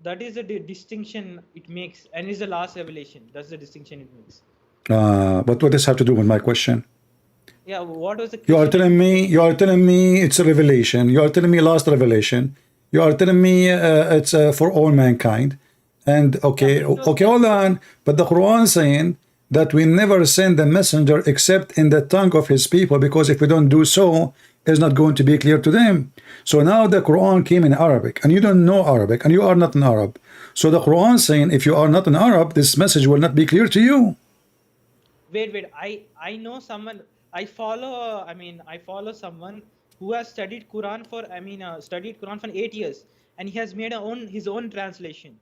That is the distinction it makes, and is the last revelation. That's the distinction it makes. But what does this have to do with my question? Yeah, what was the question? You are telling me it's a revelation. You are telling me last revelation. You are telling me it's for all mankind. And okay, hold on. But the Quran is saying that we never send a messenger except in the tongue of his people, because if we don't do so, it's not going to be clear to them. So now the Quran came in Arabic, and you don't know Arabic, and you are not an Arab. So the Quran is saying, if you are not an Arab, this message will not be clear to you. Wait. I know someone. I follow someone who has studied Quran for studied Quran for 8 years, and he has made his own translation.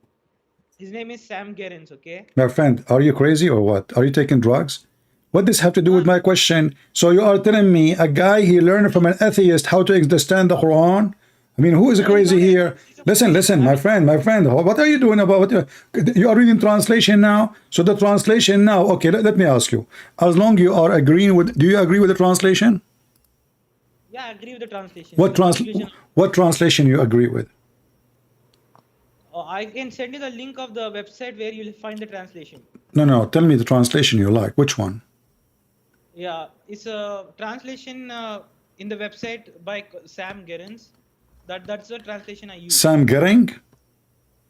His name is Sam Gerens. Okay. My friend, are you crazy or what? Are you taking drugs? What does this have to do with my question? So you are telling me a guy, he learned from an atheist how to understand the Quran? I mean, who is crazy here? Listen, my friend, what are you doing about it? You are reading translation now. So the translation now, okay, let me ask you. As long you are agreeing with, do you agree with the translation? Yeah, I agree with the translation. What translation you agree with? I can send you the link of the website where you'll find the translation. No, tell me the translation you like. Which one? Yeah, it's a translation in the website by Sam Gerens. That's the translation I use. Sam Gering?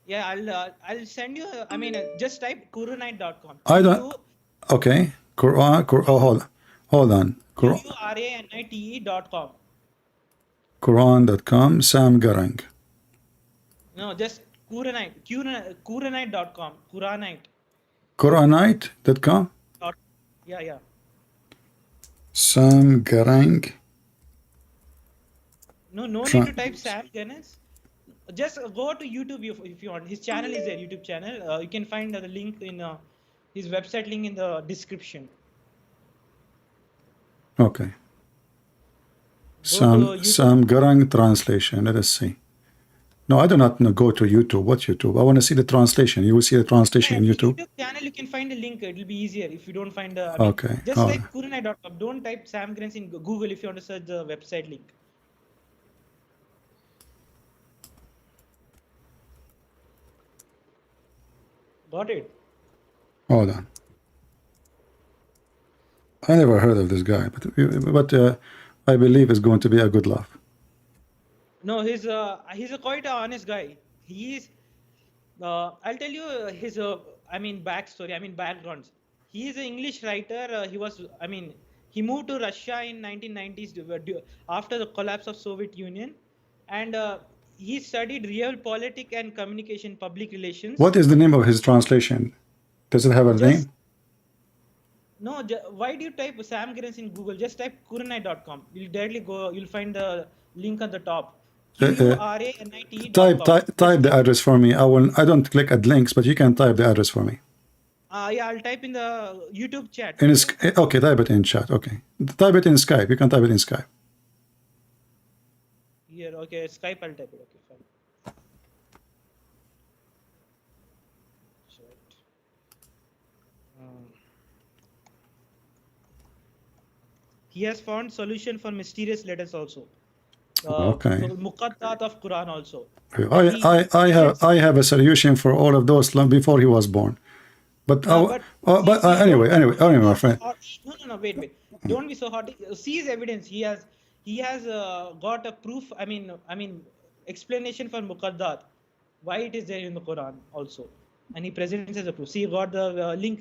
Yeah, I'll send you. Just type Quranite.com. I don't. Okay, Quran. Oh, hold on. Quranite.com. Quran.com. Sam Gering. No, just Quranite. Quranite.com. Quranite. Quranite.com. Yeah. Sam Gering. No need to type Sam Gerens. Just go to YouTube if you want. His channel is there, YouTube channel. You can find the link in his website link in the description. Okay. Sam Gering translation. Let us see. No, I do not go to YouTube. What's YouTube? I want to see the translation. You will see the translation in YouTube. YouTube channel, you can find a link. It will be easier if you don't find the. Okay. Just type Quranite.com. Don't type Sam Gerens in Google if you want to search the website link. Got it? Hold on. I never heard of this guy, but I believe it's going to be a good laugh. No, he's a quite a honest guy. He is. I'll tell you his backstory. I mean backgrounds. He is an English writer. He moved to Russia in 1990s after the collapse of Soviet Union, and he studied realpolitik and communication, public relations. What is the name of his translation? Does it have a Just name? no. Why do you type Sam Gerens in Google? Just type Quranite.com. You'll directly go. You'll find the link at the top. Type the address for me. I don't click at links, but you can type the address for me. Yeah, I'll type in the YouTube chat. Okay, type it in chat. Okay, type it in Skype. You can type it in Skype. Here, okay, Skype. I'll type it. Okay, fine. He has found solution for mysterious letters also. Okay. Muqaddat of Quran also. I have a solution for all of those before he was born. But anyway, my friend. No, wait. Don't be so hot. See his evidence. He has got a proof. I mean, explanation for Muqaddat, why it is there in the Quran also, and he presents as a proof. See, he got the link.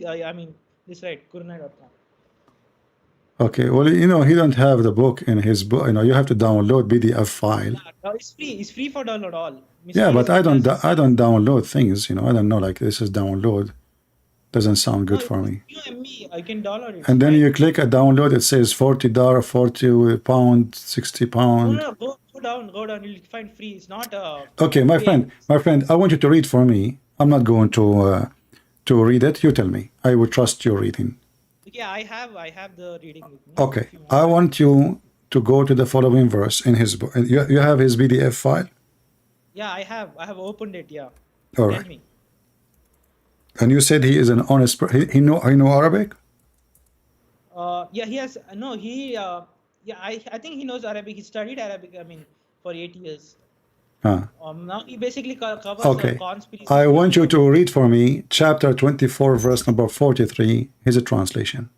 This right, Quran.com. Okay, well, he don't have the book in his book. You have to download PDF file. Yeah, it's free. It's free for download all. Yeah, but I don't download things. I don't know, like this is download. Doesn't sound good for me. I can download it. And then you click at download. It says $40, £40, £60. No, go down. You'll find free. It's not. Okay, my friend. I want you to read for me. I'm not going to read it. You tell me. I will trust your reading. Yeah, I have the reading with me. Okay, I want you to go to the following verse in his book. You have his PDF file? Yeah, I have opened it. Yeah. All right. Tell me. And you said he is an honest person. He know Arabic? Yeah, he has. No, he. I think he knows Arabic. He studied Arabic. For 8 years. Now he basically covers conspiracy. I want you to read for me chapter 24, verse number 43. Here's a translation.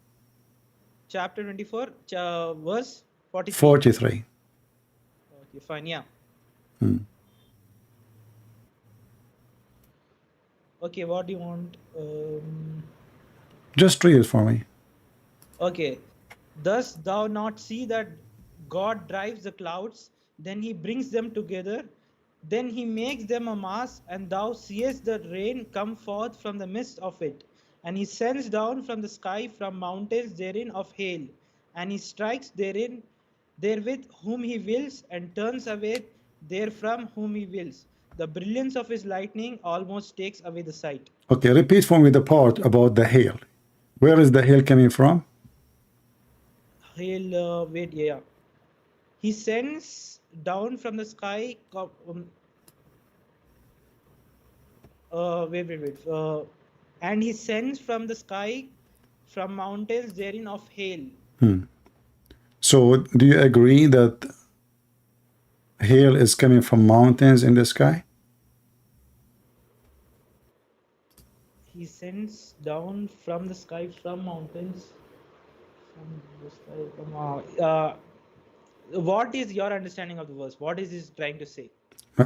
Chapter 24, verse 43. 43. Okay, fine, yeah. Okay, what do you want? Just read it for me. Okay. Thus thou not see that God drives the clouds, then he brings them together. Then he makes them a mass, and thou seest the rain come forth from the midst of it. And he sends down from the sky from mountains therein of hail. And he strikes therewith whom he wills, and turns away therefrom whom he wills. The brilliance of his lightning almost takes away the sight. Okay, repeat for me the part about the hail. Where is the hail coming from? Hail, yeah. He sends down from the sky. And he sends from the sky from mountains therein of hail. So do you agree that hail is coming from mountains in the sky? He sends down from the sky from mountains. What is your understanding of the verse? What is he trying to say?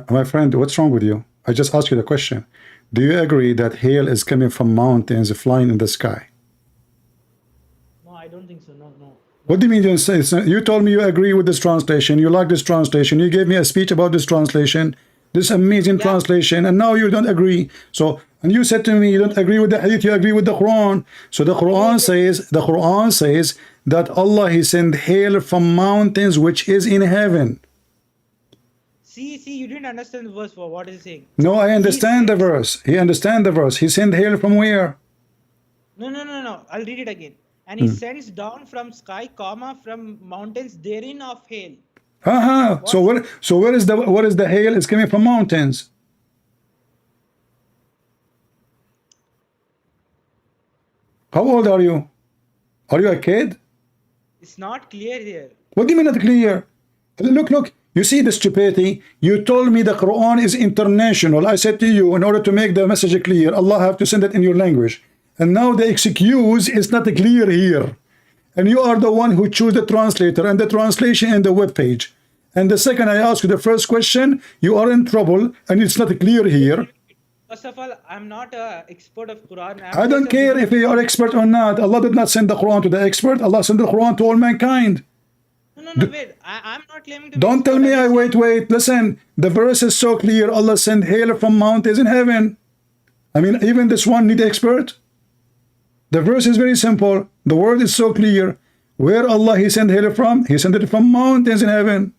My friend, what's wrong with you? I just asked you the question. Do you agree that hail is coming from mountains flying in the sky? No, I don't think so. No. What do you mean you don't say? You told me you agree with this translation. You like this translation. You gave me a speech about this translation, this amazing translation, and now you don't agree. So, and you said to me you don't agree with the hadith, you agree with the Quran. So the Quran says that Allah, he sent hail from mountains which is in heaven. See, you didn't understand the verse. What is he saying? No, I understand the verse. He understand the verse. He sent hail from where? No. I'll read it again. And he sends down from sky, from mountains therein of hail. So where is the hail? It's coming from mountains. How old are you? Are you a kid? It's not clear here. What do you mean not clear? Look. You see the stupidity? You told me the Quran is international. I said to you, in order to make the message clear, Allah have to send it in your language. And now the excuse is not clear here. And you are the one who choose the translator and the translation and the web page. And the second I ask you the first question, you are in trouble, and it's not clear here. First of all, I'm not an expert of Quran. I don't care if you are expert or not. Allah did not send the Quran to the expert. Allah sent the Quran to all mankind. No, wait. I'm not claiming to be Don't tell expert. me wait. Listen, the verse is so clear. Allah sent hail from mountains in heaven. I mean, even this one need expert. The verse is very simple. The word is so clear. Where Allah He sent hail from? He sent it from mountains in heaven.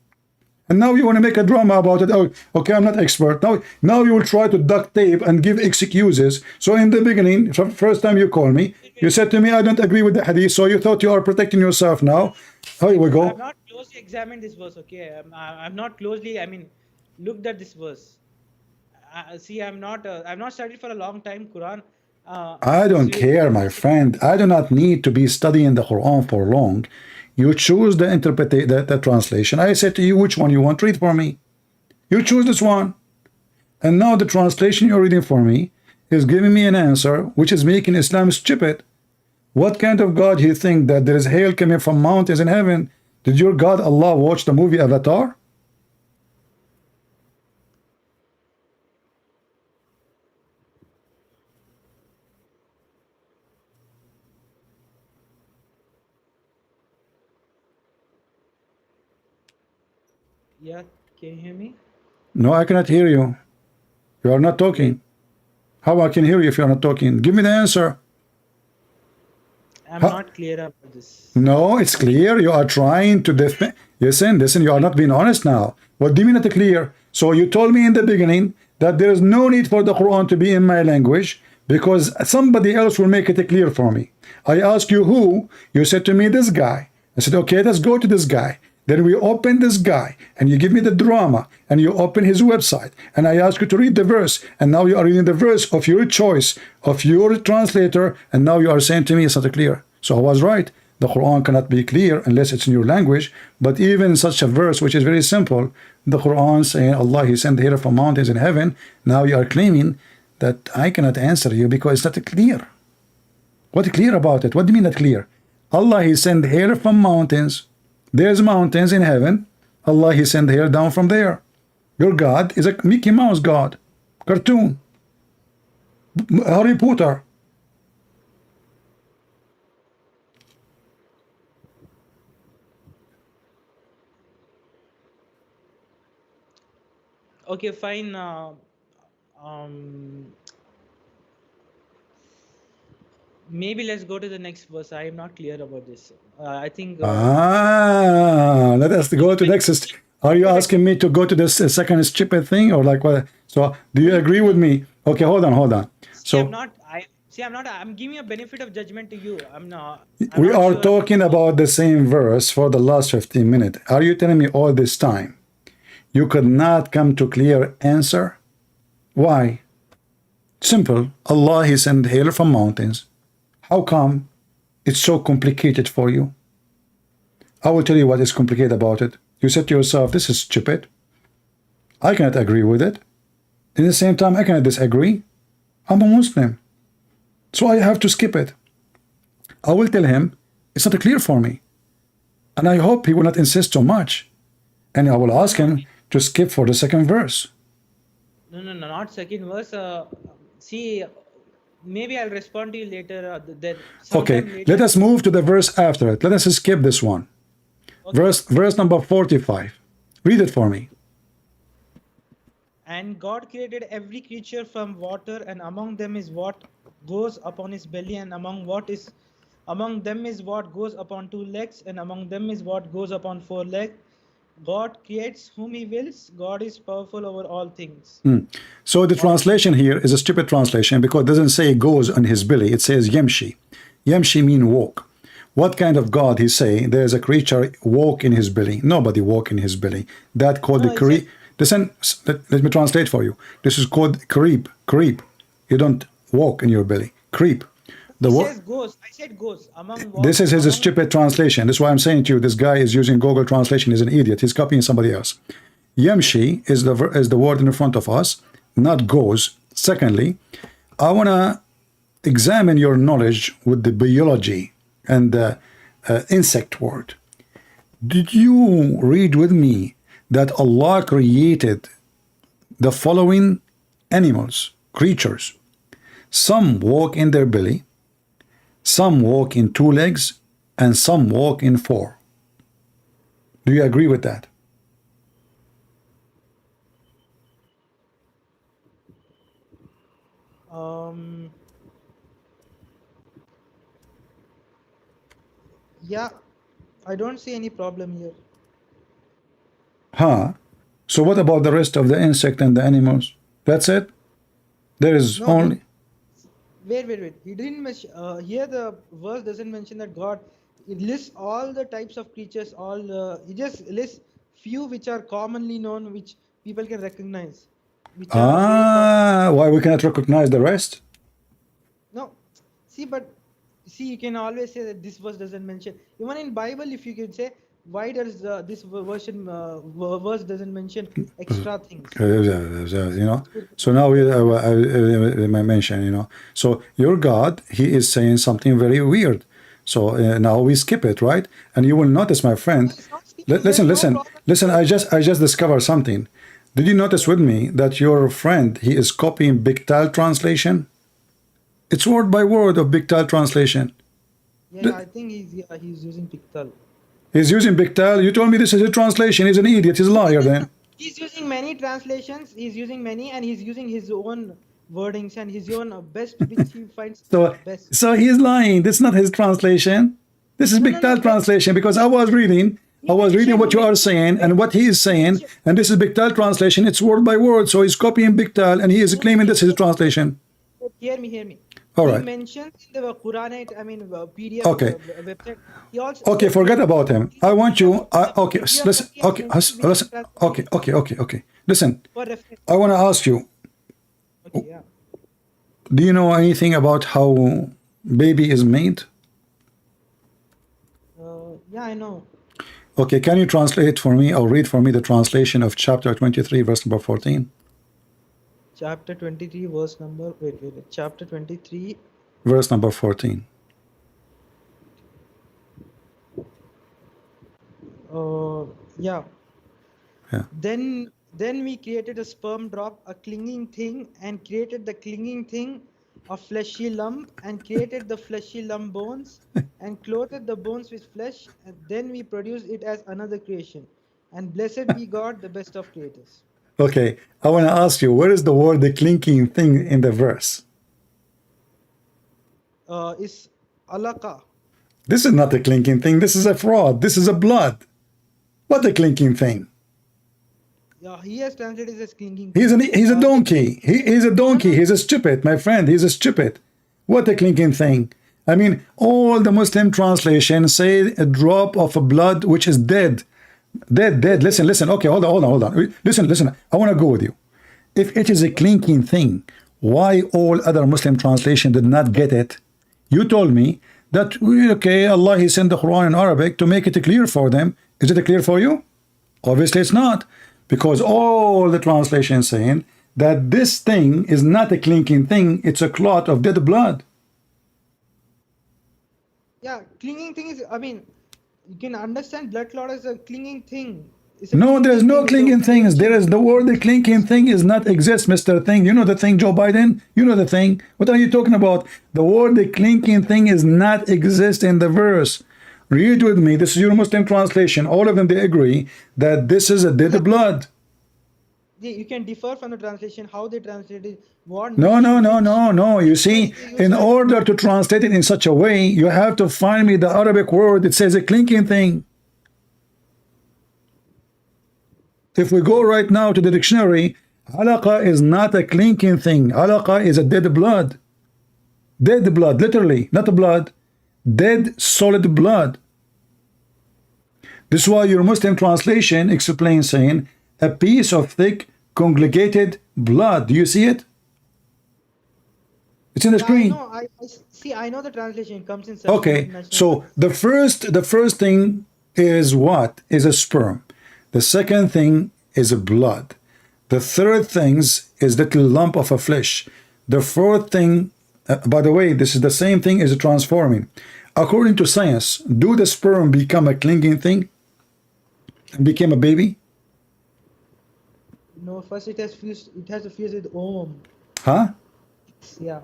And now you want to make a drama about it. Oh, okay, I'm not expert. Now you will try to duct tape and give excuses. So in the beginning, first time you call me, you said to me, I don't agree with the hadith. So you thought you are protecting yourself now. Here we go. I've not closely examined this verse, okay? I'm not closely, looked at this verse. See, I've not studied for a long time Quran. I don't care, my friend. I do not need to be studying the Quran for long. You choose the interpretation, the translation. I said to you, which one you want? Read for me. You choose this one. And now the translation you're reading for me is giving me an answer which is making Islam stupid. What kind of God you think that there is hail coming from mountains in heaven? Did your God Allah watch the movie Avatar? Yeah, can you hear me? No, I cannot hear you. You are not talking. How I can hear you if you are not talking? Give me the answer. I'm not clear about this. No, it's clear. You are trying to defend. Listen, you are not being honest now. What do you mean not clear? So you told me in the beginning that there is no need for the Quran to be in my language because somebody else will make it clear for me. I asked you who. You said to me this guy. I said, okay, let's go to this guy. Then we open this guy and you give me the drama and you open his website and I ask you to read the verse and now you are reading the verse of your choice, of your translator, and now you are saying to me it's not clear. So I was right. The Quran cannot be clear unless it's in your language. But even in such a verse which is very simple, the Quran saying Allah He sent hail from mountains in heaven, now you are claiming that I cannot answer you because it's not clear. What clear about it? What do you mean not clear? Allah He sent hail from mountains. There's mountains in heaven. Allah He sent hail down from there. Your God is a Mickey Mouse God. Cartoon. Harry Potter. Okay, fine. Maybe let's go to the next verse. I am not clear about this. I think. Let us go to next. Are you asking me to go to the second stupid thing or like what? So do you agree with me? Okay, hold on. So I'm giving a benefit of judgment to you. We are talking about the same verse for the last 15 minutes. Are you telling me all this time you could not come to clear answer? Why? Simple. Allah He sent hail from mountains. How come it's so complicated for you? I will tell you what is complicated about it. You said to yourself, this is stupid. I cannot agree with it. At the same time, I cannot disagree. I'm a Muslim. So I have to skip it. I will tell him, it's not clear for me. And I hope he will not insist so much. And I will ask him to skip for the second verse. No, not second verse. See, maybe I'll respond to you later. Okay, later. let us move to the verse after it. Let us skip this one. Okay. Verse number 45. Read it for me. And God created every creature from water, and among them is what goes upon his belly, and among them is what goes upon 2 legs, and among them is what goes upon 4 legs. God creates whom he wills. God is powerful over all things. So the translation here is a stupid translation because it doesn't say goes on his belly. It says yamshi. Yamshi mean walk. What kind of God he say there's a creature walk in his belly? Nobody walk in his belly. That called the creep. Listen, let me translate for you. This is called creep. Creep. You don't walk in your belly. Creep. It says goes. I said goes. This is his stupid translation. That's why I'm saying to you, this guy is using Google translation. He's an idiot. He's copying somebody else. Yamshi is the word in front of us, not goes. Secondly, I want to examine your knowledge with the biology and the insect word. Did you read with me that Allah created the following animals, creatures. Some walk in their belly, some walk in 2 legs, and some walk in 4. Do you agree with that? Yeah, I don't see any problem here. Huh? So what about the rest of the insect and the animals? That's it? There is No, only... wait. He didn't mention here. The verse doesn't mention that God. It lists all the types of creatures. He just lists few which are commonly known, which people can recognize. Which are very why we cannot recognize the rest? no. See, you can always say that this verse doesn't mention. Even in Bible, if you can say, why does this verse doesn't mention extra things? You know. So now I mention, you know. So your God, he is saying something very weird. So now we skip it, right? And you will notice, my friend. Listen. I just discovered something. Did you notice with me that your friend, he is copying Bictal translation? It's word by word of Bictal translation. Yeah, I think he's using Pictal. He's using Bictal. You told me this is a translation. He's an idiot. He's a liar then. He's using many translations. He's using many, and he's using his own wordings and his own best, which he finds best. So he's lying. This is not his translation. This is Bictal translation, because I was reading what you are saying and what he is saying, and this is Bictal translation. It's word by word. So he's copying Bictal, and he is claiming this is a translation. Hear me. All right. He mentions in the Quran, PDF website. He also okay, forget about him. I want you. Okay, listen. Okay, listen. Okay. Listen. I want to ask you. Okay, yeah. Do you know anything about how baby is made? Yeah, I know. Okay, can you translate for me or read for me the translation of chapter 23, verse number 14? Chapter 23, verse number. Wait. Chapter 23, verse number 14. Yeah. Yeah. Then we created a sperm drop, a clinging thing, and created the clinging thing a fleshy lump, and created the fleshy lump bones, and clothed the bones with flesh, and then we produced it as another creation. And blessed be God, the best of creators. Okay, I want to ask you, where is the word the clinking thing in the verse? Is alaka. This is not a clinking thing. This is a fraud. This is a blood. What a clinking thing? Yeah, he has translated it as clinging. He's a donkey. He's a donkey. He's a stupid, my friend. He's a stupid. What a clinking thing. I mean, all the Muslim translations say a drop of blood which is dead. Dead. Listen. Okay, hold on. Listen. I want to go with you. If it is a clinking thing, why all other Muslim translation did not get it? You told me that, okay, Allah, he sent the Quran in Arabic to make it clear for them. Is it clear for you? Obviously it's not, because all the translations saying that this thing is not a clinking thing, it's a clot of dead blood. Yeah, clinging thing is, I mean, you can understand blood clot as a clinging thing. No, there is no clinging things. There is the word the clinking thing is not exist, Mr. Thing. You know the thing, Joe Biden? You know the thing. What are you talking about? The word the clinking thing is not exist in the verse. Read with me. This is your Muslim translation. All of them, they agree that this is a dead blood. You can differ from the translation, how they translated what. No. You see, in order to translate it in such a way, you have to find me the Arabic word. It says a clinking thing. If we go right now to the dictionary, alaqa is not a clinking thing. Alaqa is a dead blood. Dead blood, literally, not a blood. Dead, solid blood. This is why your Muslim translation explains saying, a piece of thick, congregated blood. Do you see it? It's in the screen. I know the translation comes in. Okay, so the first thing is what? Is a sperm. The second thing is a blood. The third thing is little lump of a flesh. The fourth thing, by the way, this is the same thing as transforming. According to science, do the sperm become a clinging thing and became a baby? No, first it has to fuse with Om. Huh? Yeah.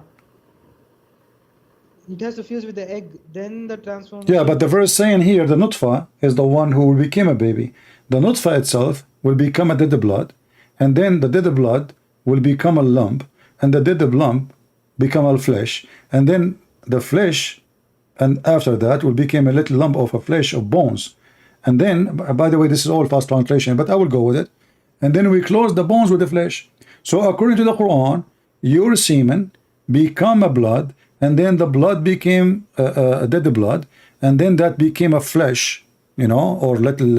It has to fuse with the egg, then the transformation. Yeah, but the verse saying here, the nutfa is the one who will become a baby. The nutfa itself will become a dead blood, and then the dead blood will become a lump, and the dead lump become a flesh, and then the flesh, and after that will become a little lump of a flesh of bones. And then, by the way, this is all fast translation, but I will go with it. And then we close the bones with the flesh. So according to the Quran, your semen become a blood, and then the blood became a dead blood, and then that became a flesh, you know, or little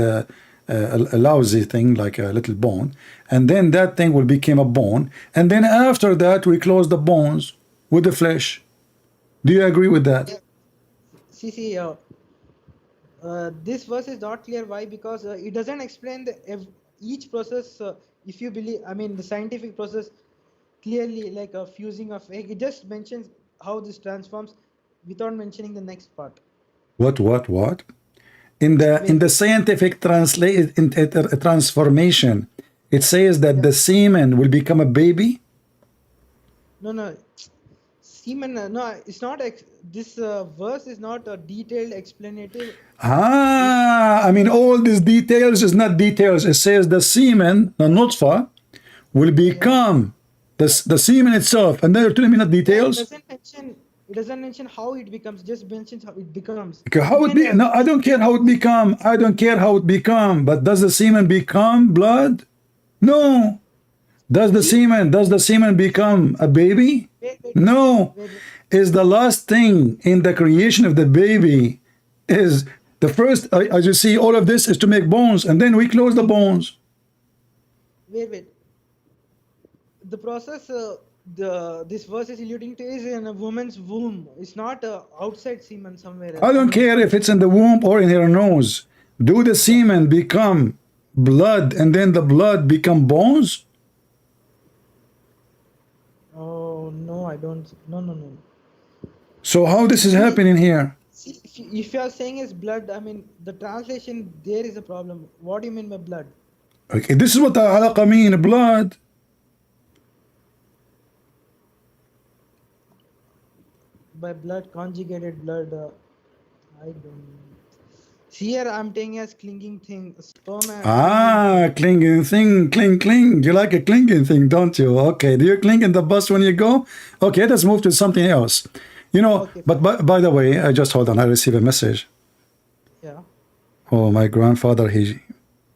a lousy thing like a little bone, and then that thing will become a bone, and then after that we close the bones with the flesh. Do you agree with that? See, this verse is not clear. Why? Because it doesn't explain each process. If you believe, I mean, the scientific process clearly, like a fusing of egg. It just mentions how this transforms without mentioning the next part. What? In the scientific transformation, it says that the semen will become a baby. No. Semen, no, it's not. This verse is not a detailed explanative. I mean, all these details is not details. It says the semen, the nutfa, will become the semen itself, and then you're telling me not details. It doesn't mention how it becomes. It just mentions how it becomes. Okay, how it be? No, I don't care how it become. I don't care how it become. But does the semen become blood? No. Does the semen become a baby? No. Is the last thing in the creation of the baby is the first, as you see, all of this is to make bones, and then we close the bones. Wait. The process this verse is alluding to is in a woman's womb. It's not outside semen somewhere else. I don't care if it's in the womb or in her nose. Do the semen become blood and then the blood become bones? Oh, no, I don't. No. So how this is happening here? See, if you are saying it's blood, I mean, the translation, there is a problem. What do you mean by blood? Okay, this is what the alaqa mean, blood. By blood, conjugated blood, I don't. See here, I'm taking as clinging thing. Clinging thing, cling. You like a clinging thing, don't you? Okay, do you cling in the bus when you go? Okay, let's move to something else. You know, okay, but by the way, I just hold on. I received a message. Yeah. Oh, my grandfather, he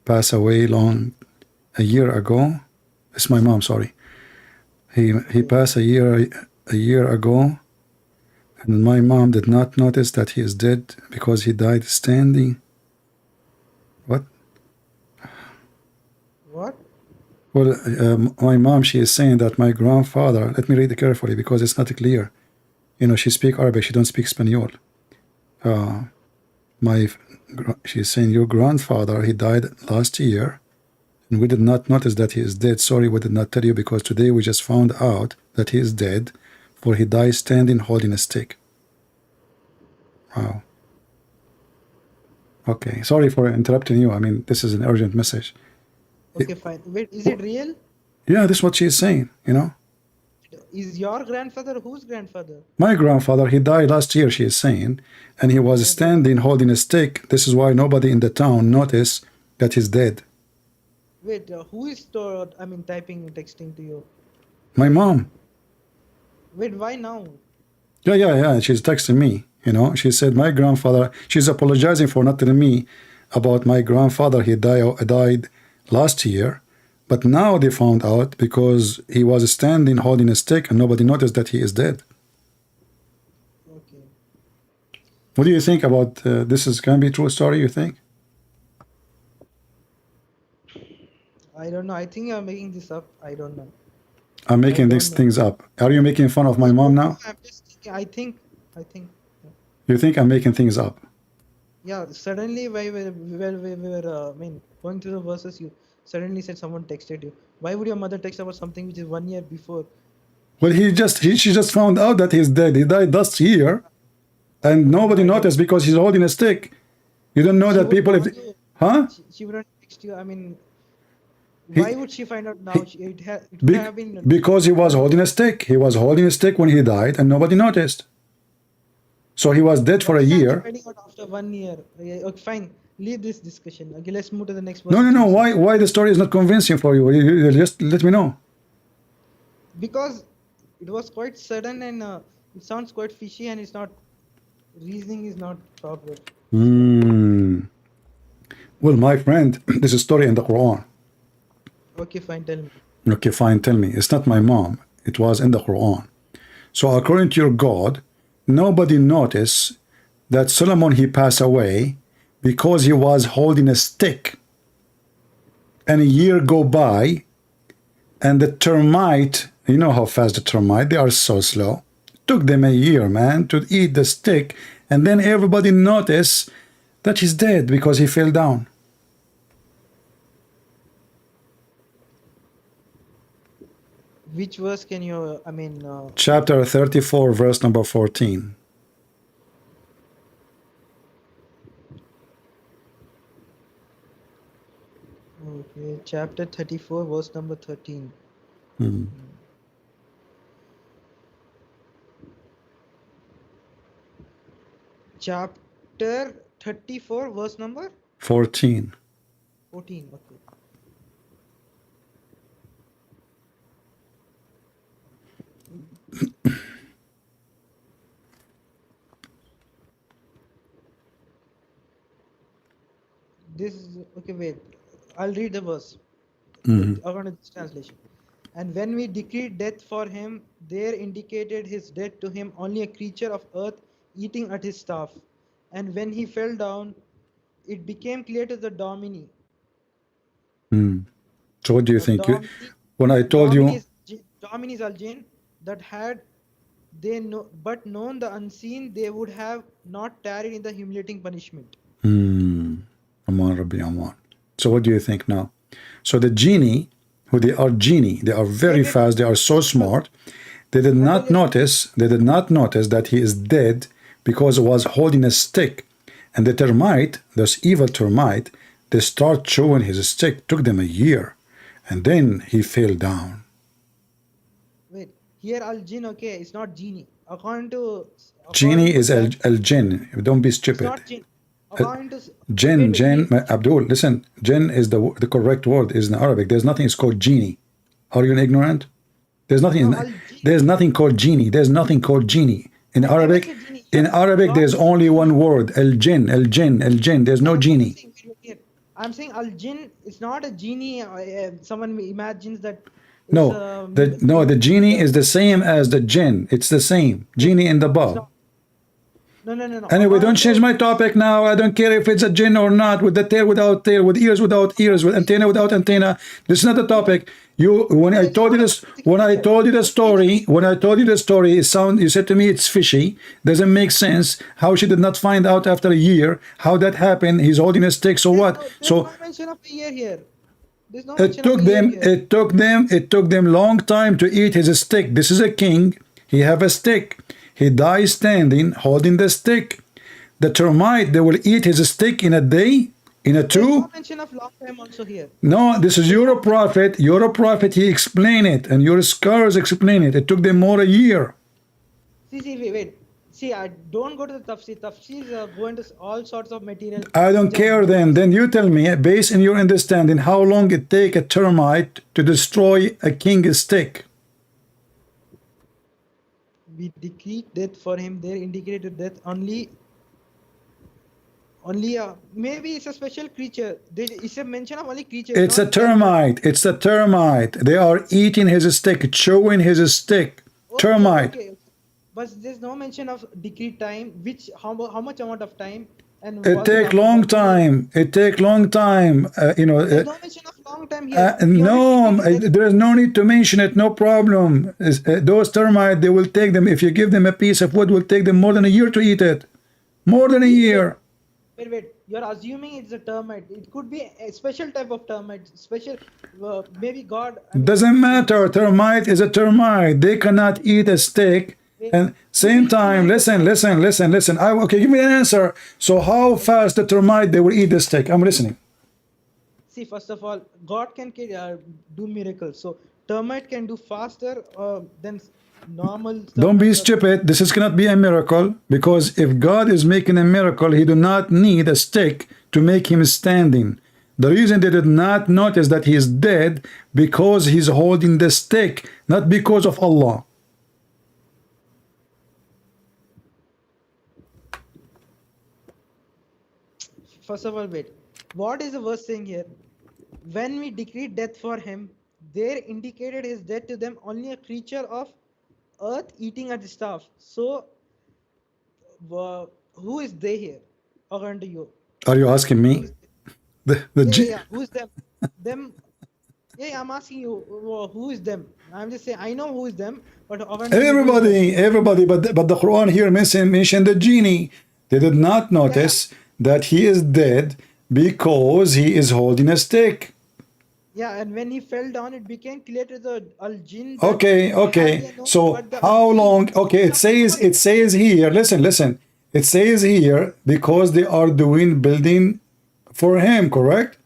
passed away a year ago. It's my mom, sorry. He passed a year ago. And my mom did not notice that he is dead because he died standing. What? What? Well, my mom, she is saying that my grandfather, let me read it carefully because it's not clear. You know, she speaks Arabic, she don't speak Espanol. She's saying your grandfather, he died last year, and we did not notice that he is dead. Sorry, we did not tell you because today we just found out that he is dead. For he died standing holding a stick. Wow. Okay, sorry for interrupting you. I mean, this is an urgent message. Okay, fine. Wait, is it real? Yeah, this is what she is saying, you know. Is your grandfather, whose grandfather? My grandfather, he died last year, she is saying, and he was standing holding a stick. This is why nobody in the town noticed that he's dead. Wait, who is typing, texting to you? My mom. Wait, why now? Yeah. She's texting me. You know, she said my grandfather. She's apologizing for not telling me about my grandfather. He died last year, but now they found out because he was standing holding a stick, and nobody noticed that he is dead. Okay. What do you think about this? Can be true story? You think? I don't know. I think you're making this up. I don't know. I'm making these things up. Are you making fun of my mom now? I'm just thinking, I think. Yeah. You think I'm making things up? Yeah. Suddenly, while we were going through the verses, you suddenly said someone texted you. Why would your mother text about something which is 1 year before? Well, she just found out that he's dead. He died last year, and nobody noticed because he's holding a stick. You don't know that people, huh? She wouldn't text you. I mean, Why would she find out now? It would have been because he was holding a stick. He was holding a stick when he died, and nobody noticed. So he was dead for a year. finding out after 1 year. Okay, fine. Leave this discussion. Okay, let's move to the next No, verse. no, no. Why the story is not convincing for you? You just let me know. Because it was quite sudden and it sounds quite fishy, and it's not, reasoning is not proper. Well, my friend, this is a story in the Quran. Okay, fine, tell me. Okay, fine, tell me. It's not my mom. It was in the Quran. So according to your God, nobody noticed that Solomon, he passed away because he was holding a stick. And a year go by, and the termite, you know how fast the termite, they are so slow. It took them a year, man, to eat the stick, and then everybody noticed that he's dead because he fell down. Which verse can you, Chapter 34, verse number 14. Okay, chapter 34, verse number 13. Chapter 34, verse number 14. 14. Okay. This is okay. Wait, I'll read the verse according to this translation. And when we decreed death for him, there indicated his death to him only a creature of earth eating at his staff. And when he fell down, it became clear to the Domini. So what do you think? When I told you, Dominis al-Jinn, that had they but known the unseen, they would have not tarried in the humiliating punishment. Aman Rabbi Aman. So what do you think now? So the genie, who they are very fast, they are so smart, they did not notice that he is dead because he was holding a stick. And the termite, this evil termite, they start chewing his stick. Took them a year, and then he fell down. Wait, here al-Jinn, okay, it's not genie. According to genie is al-Jinn. Don't be stupid. It's not jinn. According to Jinn, Abdul, listen. Jinn is the correct word is in Arabic. There's nothing is called genie. Are you ignorant? There's nothing. There's nothing called genie. There's nothing called genie in Arabic. In Arabic, there's only one word: al-Jinn, al-Jinn, al-Jinn. There's no genie. I'm saying al-Jinn is not a genie. Someone imagines that. No, the genie is the same as the jinn. It's the same. Genie in the ball. No. Anyway, don't change my topic now. I don't care if it's a jinn or not, with the tail without tail, with ears without ears, with antenna without antenna. This is not the topic. When I told you the story, you said to me it's fishy, doesn't make sense. How she did not find out after a year how that happened? He's holding a stick. So what? There's no mention of a year here. There's no It took them long time to eat his stick. This is a king. He have a stick. He dies standing, holding the stick. The termite, they will eat his stick in a day, in a two. There's no mention of long time also here. No, this is your prophet. Your prophet, he explained it, and your scholars explain it. It took them more a year. Wait. See, I don't go to the tafsir. Tafsir go into all sorts of material. I don't care then. Then you tell me, based on your understanding, how long it take a termite to destroy a king's stick. We decreed death for him. There indicated death only maybe it's a special creature. It's a mention of only creature. It's a termite. It's a termite. They are eating his stick, chewing his stick. Termite. Okay. But there's no mention of decreed time. How much amount of time? And it take long time. It take long time. There's no mention of long time here. No, there is no need to mention it. No problem. Those termites, they will take them. If you give them a piece of wood, will take them more than a year to eat it. More than a year. Wait. You're assuming it's a termite. It could be a special type of termite. Special, maybe God. Doesn't matter. Termite is a termite. They cannot eat a stick. And same time, listen. Okay, give me an answer. So how fast the termite they will eat the stick? I'm listening. see, first of all, God can do miracles. So termite can do faster than normal. Don't be termites or- stupid. This is cannot be a miracle, because if God is making a miracle, he do not need a stick to make him standing. The reason they did not notice that he is dead, because he's holding the stick, not because of Allah. First of all, wait. What is the verse saying here? When we decreed death for him, there indicated his death to them only a creature of earth eating at the staff. So, who is they here, according to you? Are you asking me? Yeah. Who is them? Them. Yeah, I'm asking you, who is them? I'm just saying, I know who is them, but according to you, who is them? Everybody, but the Quran here mentioned the genie. They did not notice that he is dead because he is holding a stick. Yeah, and when he fell down, it became clear to the al-jinn. Okay. So how long? Okay, it says here. Listen. It says here because they are doing building for him, correct?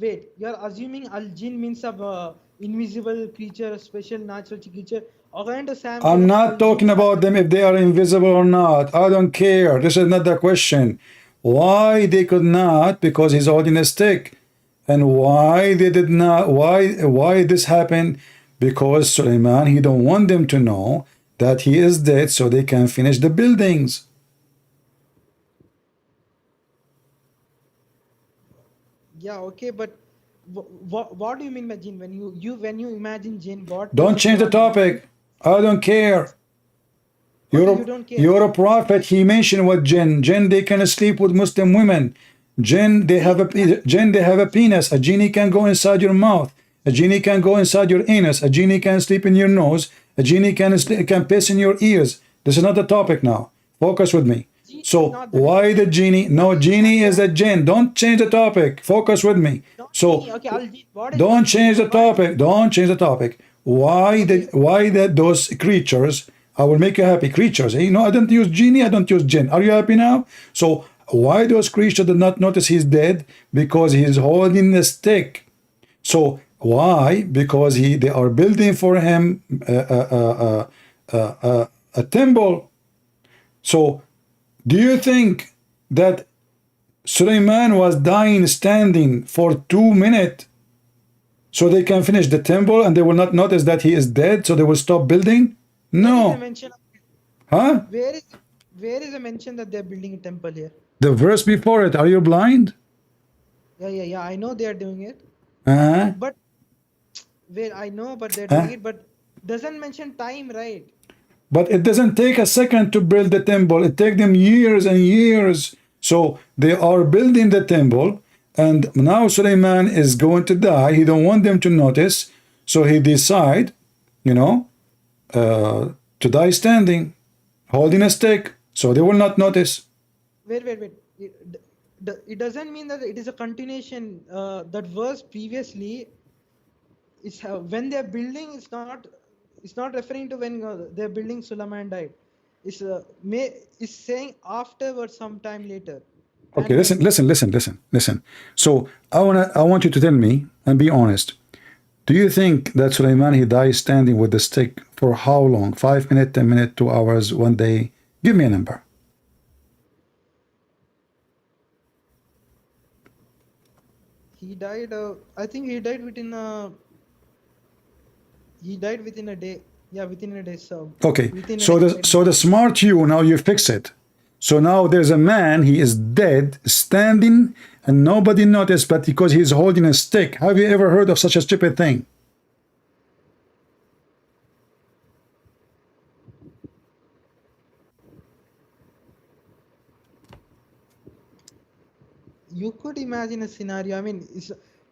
Wait, you're assuming al-jinn means a invisible creature, a special natural creature. According to Sam, I'm not talking about them if they are invisible or not. I don't care. This is not the question. Why they could not? Because he's holding a stick. And why they did not? Why this happened? Because Suleiman, he don't want them to know that he is dead, so they can finish the buildings. Yeah, okay, but what do you mean by jinn? When you imagine jinn, what? Don't change the topic. I don't care. You don't care. You're a prophet. He mentioned what jinn. Jinn, they can sleep with Muslim women. Jinn, they have a penis. A genie can go inside your mouth. A genie can go inside your anus. A genie can sleep in your nose. A genie can piss in your ears. This is not the topic now. Focus with me. So why the genie? No, genie is a jinn. Don't change the topic. Focus with me. So don't change the topic. Don't change the topic. Why those creatures? I will make you happy. Creatures. You know, I don't use genie. I don't use jinn. Are you happy now? So why those creatures did not notice he's dead? Because he is holding a stick. So why? Because they are building for him a temple. So do you think that Suleiman was dying standing for 2 minutes so they can finish the temple and they will not notice that he is dead, so they will stop building? No. Huh? Where is the mention that they're building a temple here? The verse before it. Are you blind? Yeah. I know they are doing it. But wait, I know, but they're doing it. But doesn't mention time, right? But it doesn't take a second to build the temple. It takes them years and years. So they are building the temple, and now Suleiman is going to die. He don't want them to notice, so he decide, to die standing, holding a stick, so they will not notice. Wait. It doesn't mean that it is a continuation. That verse previously is when they're building. It's not referring to when they're building Suleiman died. It's saying afterwards, sometime later. Okay, listen. So I want you to tell me and be honest. Do you think that Suleiman, he died standing with the stick for how long? 5 minutes, 10 minutes, 2 hours, 1 day? Give me a number. He died. I think he died within a. He died within a day. Yeah, within a day. So okay. So the smart you, now you fix it. So now there's a man, he is dead, standing, and nobody noticed, but because he's holding a stick. Have you ever heard of such a stupid thing? You could imagine a scenario. I mean,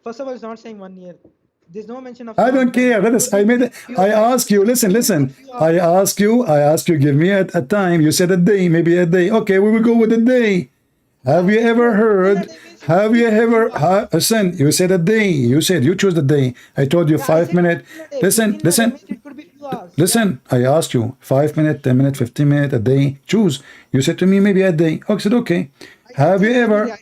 first of all, it's not saying 1 year. There's no mention of. I don't care. I ask you. Listen. I ask you. Give me a time. You said a day, maybe a day. Okay, we will go with a day. Have you ever heard? Listen. You said a day. You choose the day. I told you 5 minutes. Listen. Listen. I asked you 5 minutes, 10 minutes, 15 minutes, a day. Choose. You said to me maybe a day. I said okay. Have you ever?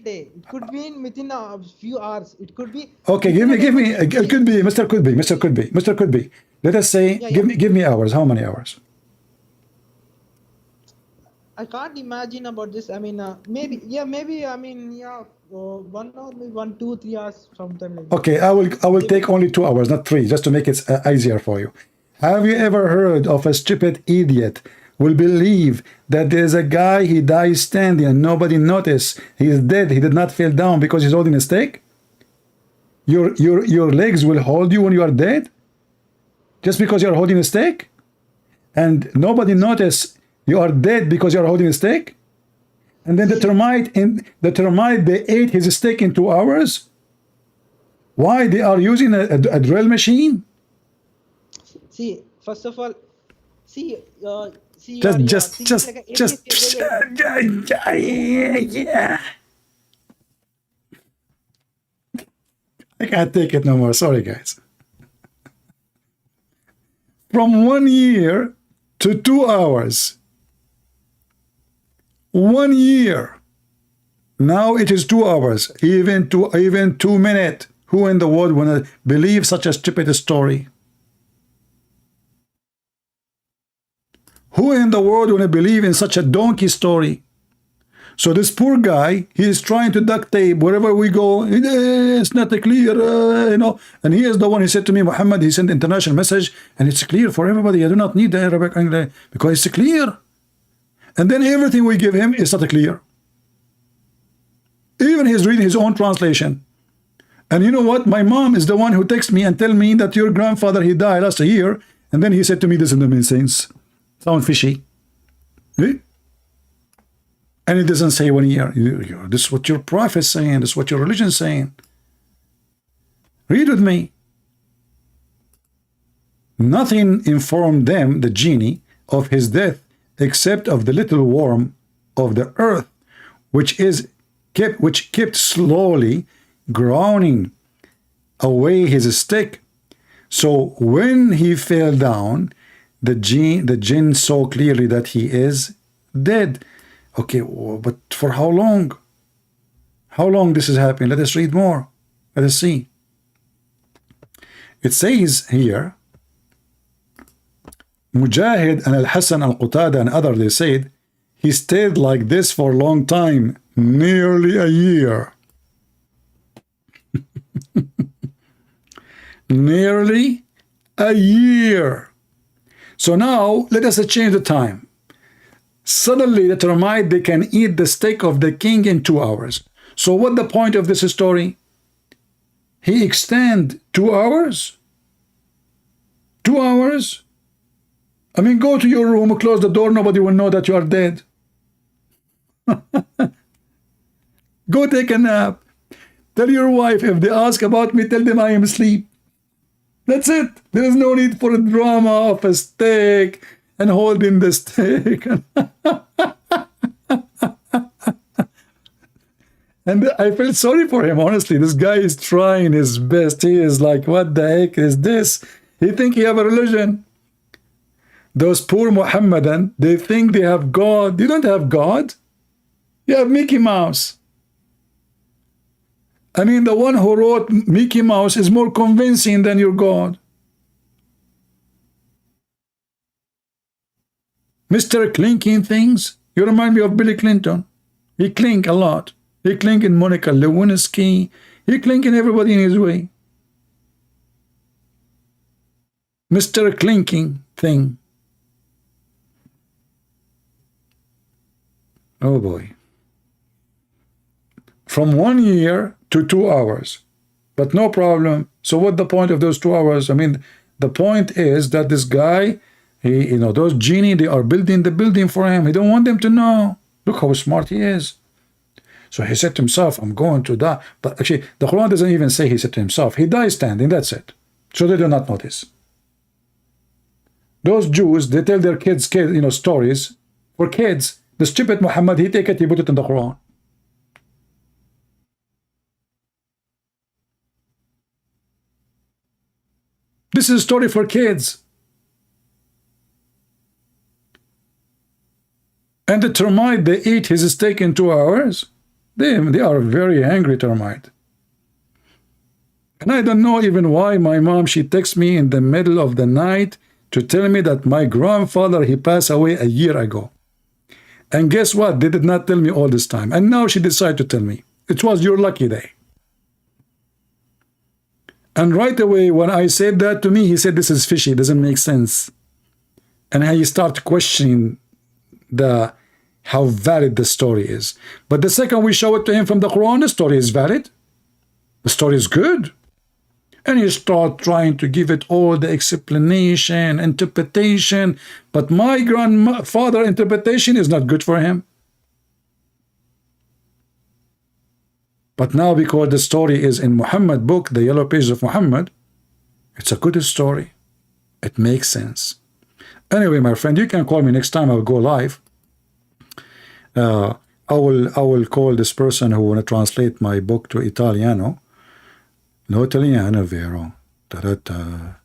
day. It could be within a few hours. It could be. Okay, give me. It could be Mr. Could be Mr. Could be Mr. Could be. Let us say, Yeah, yeah. give me hours. How many hours? I can't imagine about this. I mean, maybe, yeah, maybe. I mean, yeah, 1 hour, maybe 1, 2, 3 hours, sometime like that. Okay, I will take only 2 hours, not 3, just to make it easier for you. Have you ever heard of a stupid idiot will believe that there's a guy, he dies standing and nobody notice he is dead, he did not fall down because he's holding a stake? Your legs will hold you when you are dead just because you're holding a stake, and nobody notice you are dead because you're holding a stake? And then the termite they ate his steak in 2 hours. Why? They are using a drill machine. See, first of all, see, Yeah. I can't take it no more. Sorry, guys. From 1 year to 2 hours. 1 year. Now it is 2 hours. Even 2 minutes. Who in the world will believe such a stupid story? Who in the world will believe in such a donkey story? So this poor guy, he is trying to duct tape wherever we go. It's not clear, you know. And he is the one. He said to me, Muhammad, he sent international message, and it's clear for everybody. I do not need the Arabic English because it's clear. And then everything we give him is not clear. Even he's reading his own translation. And you know what? My mom is the one who texts me and tell me that your grandfather, he died last year. And then he said to me, this doesn't make sense. Sound fishy. Eh? And it doesn't say 1 year. This is what your prophet is saying. This is what your religion is saying. Read with me. Nothing informed them, the genie, of his death, except of the little worm of the earth, which kept slowly grounding away his stick. So when he fell down, the jinn saw clearly that he is dead. Okay, but for how long? How long this is happening? Let us read more. Let us see. It says here, Mujahid and Al-Hassan Al-Qutada and others, they said, he stayed like this for a long time, nearly a year. Nearly a year. So now, let us change the time. Suddenly, the termite, they can eat the steak of the king in 2 hours. So what the point of this story? He extend 2 hours? 2 hours? I mean, go to your room, close the door, nobody will know that you are dead. Go take a nap. Tell your wife, if they ask about me, tell them I am asleep. That's it. There is no need for a drama of a steak and holding the steak. And I felt sorry for him, honestly. This guy is trying his best. He is like, what the heck is this? He think he have a religion. Those poor Mohammedan, they think they have God. You don't have God. You have Mickey Mouse. I mean, the one who wrote Mickey Mouse is more convincing than your God. Mr. Clinking things. You remind me of Billy Clinton. He clink a lot. He clink in Monica Lewinsky. He clink in everybody in his way. Mr. Clinking thing. Oh boy. From 1 year to 2 hours. But no problem. So what the point of those 2 hours? I mean, the point is that this guy, he, you know, those genie, they are building the building for him. He don't want them to know. Look how smart he is. So he said to himself, I'm going to die. But actually, the Quran doesn't even say he said to himself. He died standing, that's it. So they do not notice. Those Jews, they tell their kids, you know, stories for kids. The stupid Muhammad, he take it, he put it in the Quran. This is a story for kids. And the termite, they eat his steak in 2 hours. They are very angry termite. And I don't know even why my mom, she texts me in the middle of the night to tell me that my grandfather, he passed away a year ago. And guess what? They did not tell me all this time. And now she decided to tell me. It was your lucky day. And right away, when I said that to me, he said, this is fishy, doesn't make sense. And he started questioning how valid the story is. But the second we show it to him from the Quran, the story is valid. The story is good. And he started trying to give it all the explanation, interpretation. But my grandfather interpretation is not good for him. But now, because the story is in Muhammad book, the yellow pages of Muhammad, it's a good story. It makes sense. Anyway, my friend, you can call me next time I will go live. I will call this person who want to translate my book to Italiano. No Italiano vero. Da-da-da.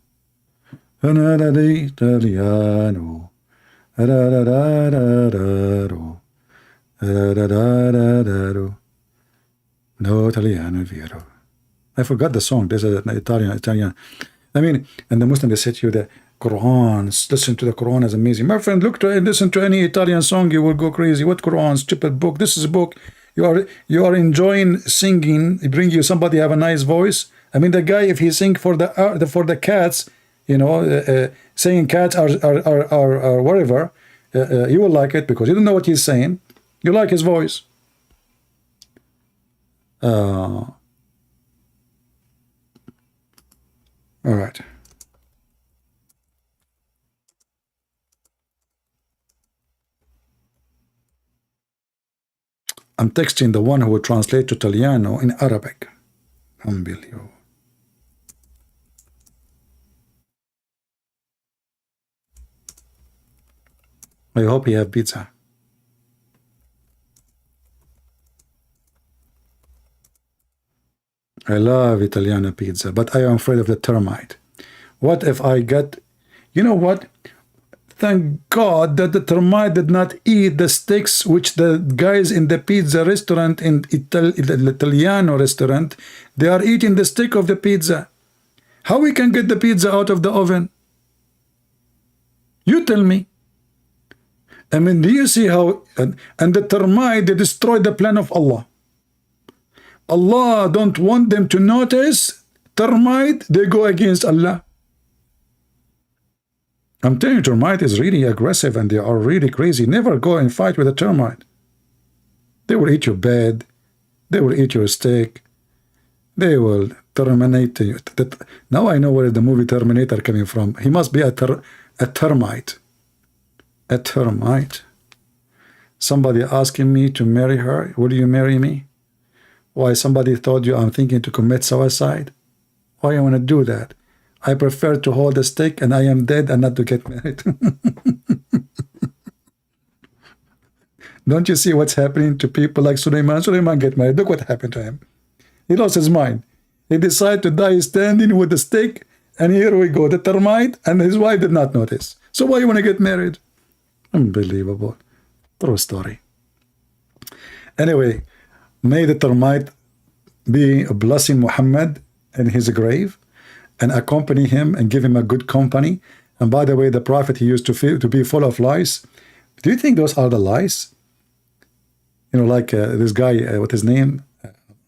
Italiano. Da-da-da-da-da-da-do. Da-da-da-da-da-do. No Italiano vero. I forgot the song. There's an Italian. I mean, and the Muslim, they say to you the Quran, listen to the Quran is amazing. My friend, listen to any Italian song, you will go crazy. What Quran? Stupid book. This is a book. You are enjoying singing. It bring you somebody have a nice voice. I mean, the guy, if he sing for the cats, you know, saying cats are whatever, you will like it because you don't know what he's saying. You like his voice. All right. I'm texting the one who will translate to Italiano in Arabic. Unbelievable. I hope he have pizza. I love Italiano pizza, but I am afraid of the termite. What if I get, you know what? Thank God that the termite did not eat the sticks which the guys in the pizza restaurant, in the Italiano restaurant, they are eating the stick of the pizza. How we can get the pizza out of the oven? You tell me. I mean, do you see how, and the termite, they destroyed the plan of Allah. Allah don't want them to notice termite, they go against Allah. I'm telling you, termite is really aggressive and they are really crazy. Never go and fight with a termite. They will eat your bed. They will eat your steak. They will terminate you. Now I know where the movie Terminator coming from. He must be a termite. A termite. Somebody asking me to marry her. Will you marry me? Why, somebody told you I'm thinking to commit suicide? Why you want to do that? I prefer to hold a stick and I am dead and not to get married. Don't you see what's happening to people like Suleiman? Suleiman get married. Look what happened to him. He lost his mind. He decided to die standing with a stick, and here we go, the termite, and his wife did not notice. So why you want to get married? Unbelievable. True story. Anyway, may the termite be blessing Muhammad in his grave and accompany him and give him a good company. And by the way, the prophet, he used to be full of lies. Do you think those are the lies? You know, like this guy, what his name?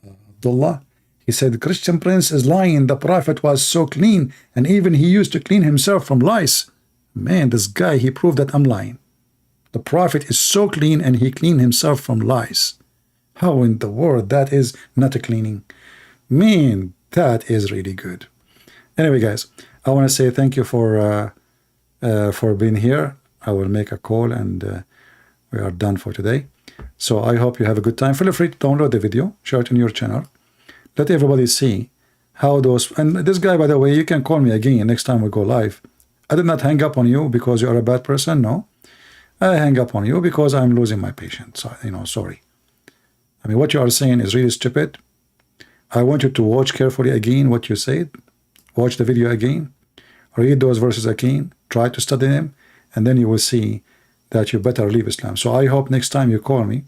Abdullah. He said, the Christian prince is lying. The prophet was so clean. And even he used to clean himself from lies. Man, this guy, he proved that I'm lying. The prophet is so clean and he cleaned himself from lies. How in the world that is not a cleaning? Man, that is really good. Anyway, guys, I want to say thank you for being here. I will make a call and we are done for today. So I hope you have a good time. Feel free to download the video, share it on your channel. Let everybody see how those, and this guy, by the way, you can call me again next time we go live. I did not hang up on you because you are a bad person, no. I hang up on you because I'm losing my patience. So, you know, sorry. I mean, what you are saying is really stupid. I want you to watch carefully again what you said. Watch the video again. Read those verses again. Try to study them. And then you will see that you better leave Islam. So I hope next time you call me,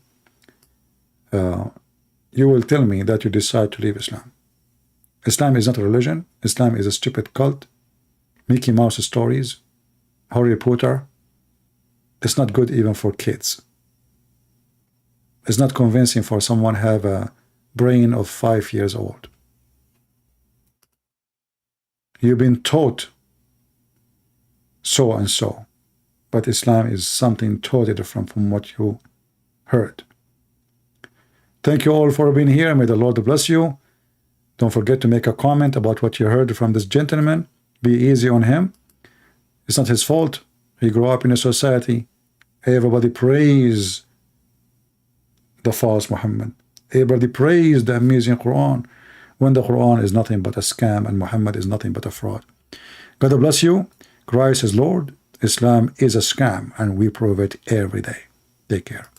you will tell me that you decide to leave Islam. Islam is not a religion. Islam is a stupid cult. Mickey Mouse stories, Harry Potter. It's not good even for kids. It's not convincing for someone have a brain of 5 years old. You've been taught so and so, but Islam is something totally different from what you heard. Thank you all for being here. May the Lord bless you. Don't forget to make a comment about what you heard from this gentleman. Be easy on him. It's not his fault. He grew up in a society. Everybody praise the false Muhammad. Everybody praise the amazing Quran, when the Quran is nothing but a scam and Muhammad is nothing but a fraud. God bless you. Christ is Lord. Islam is a scam, and we prove it every day. Take care.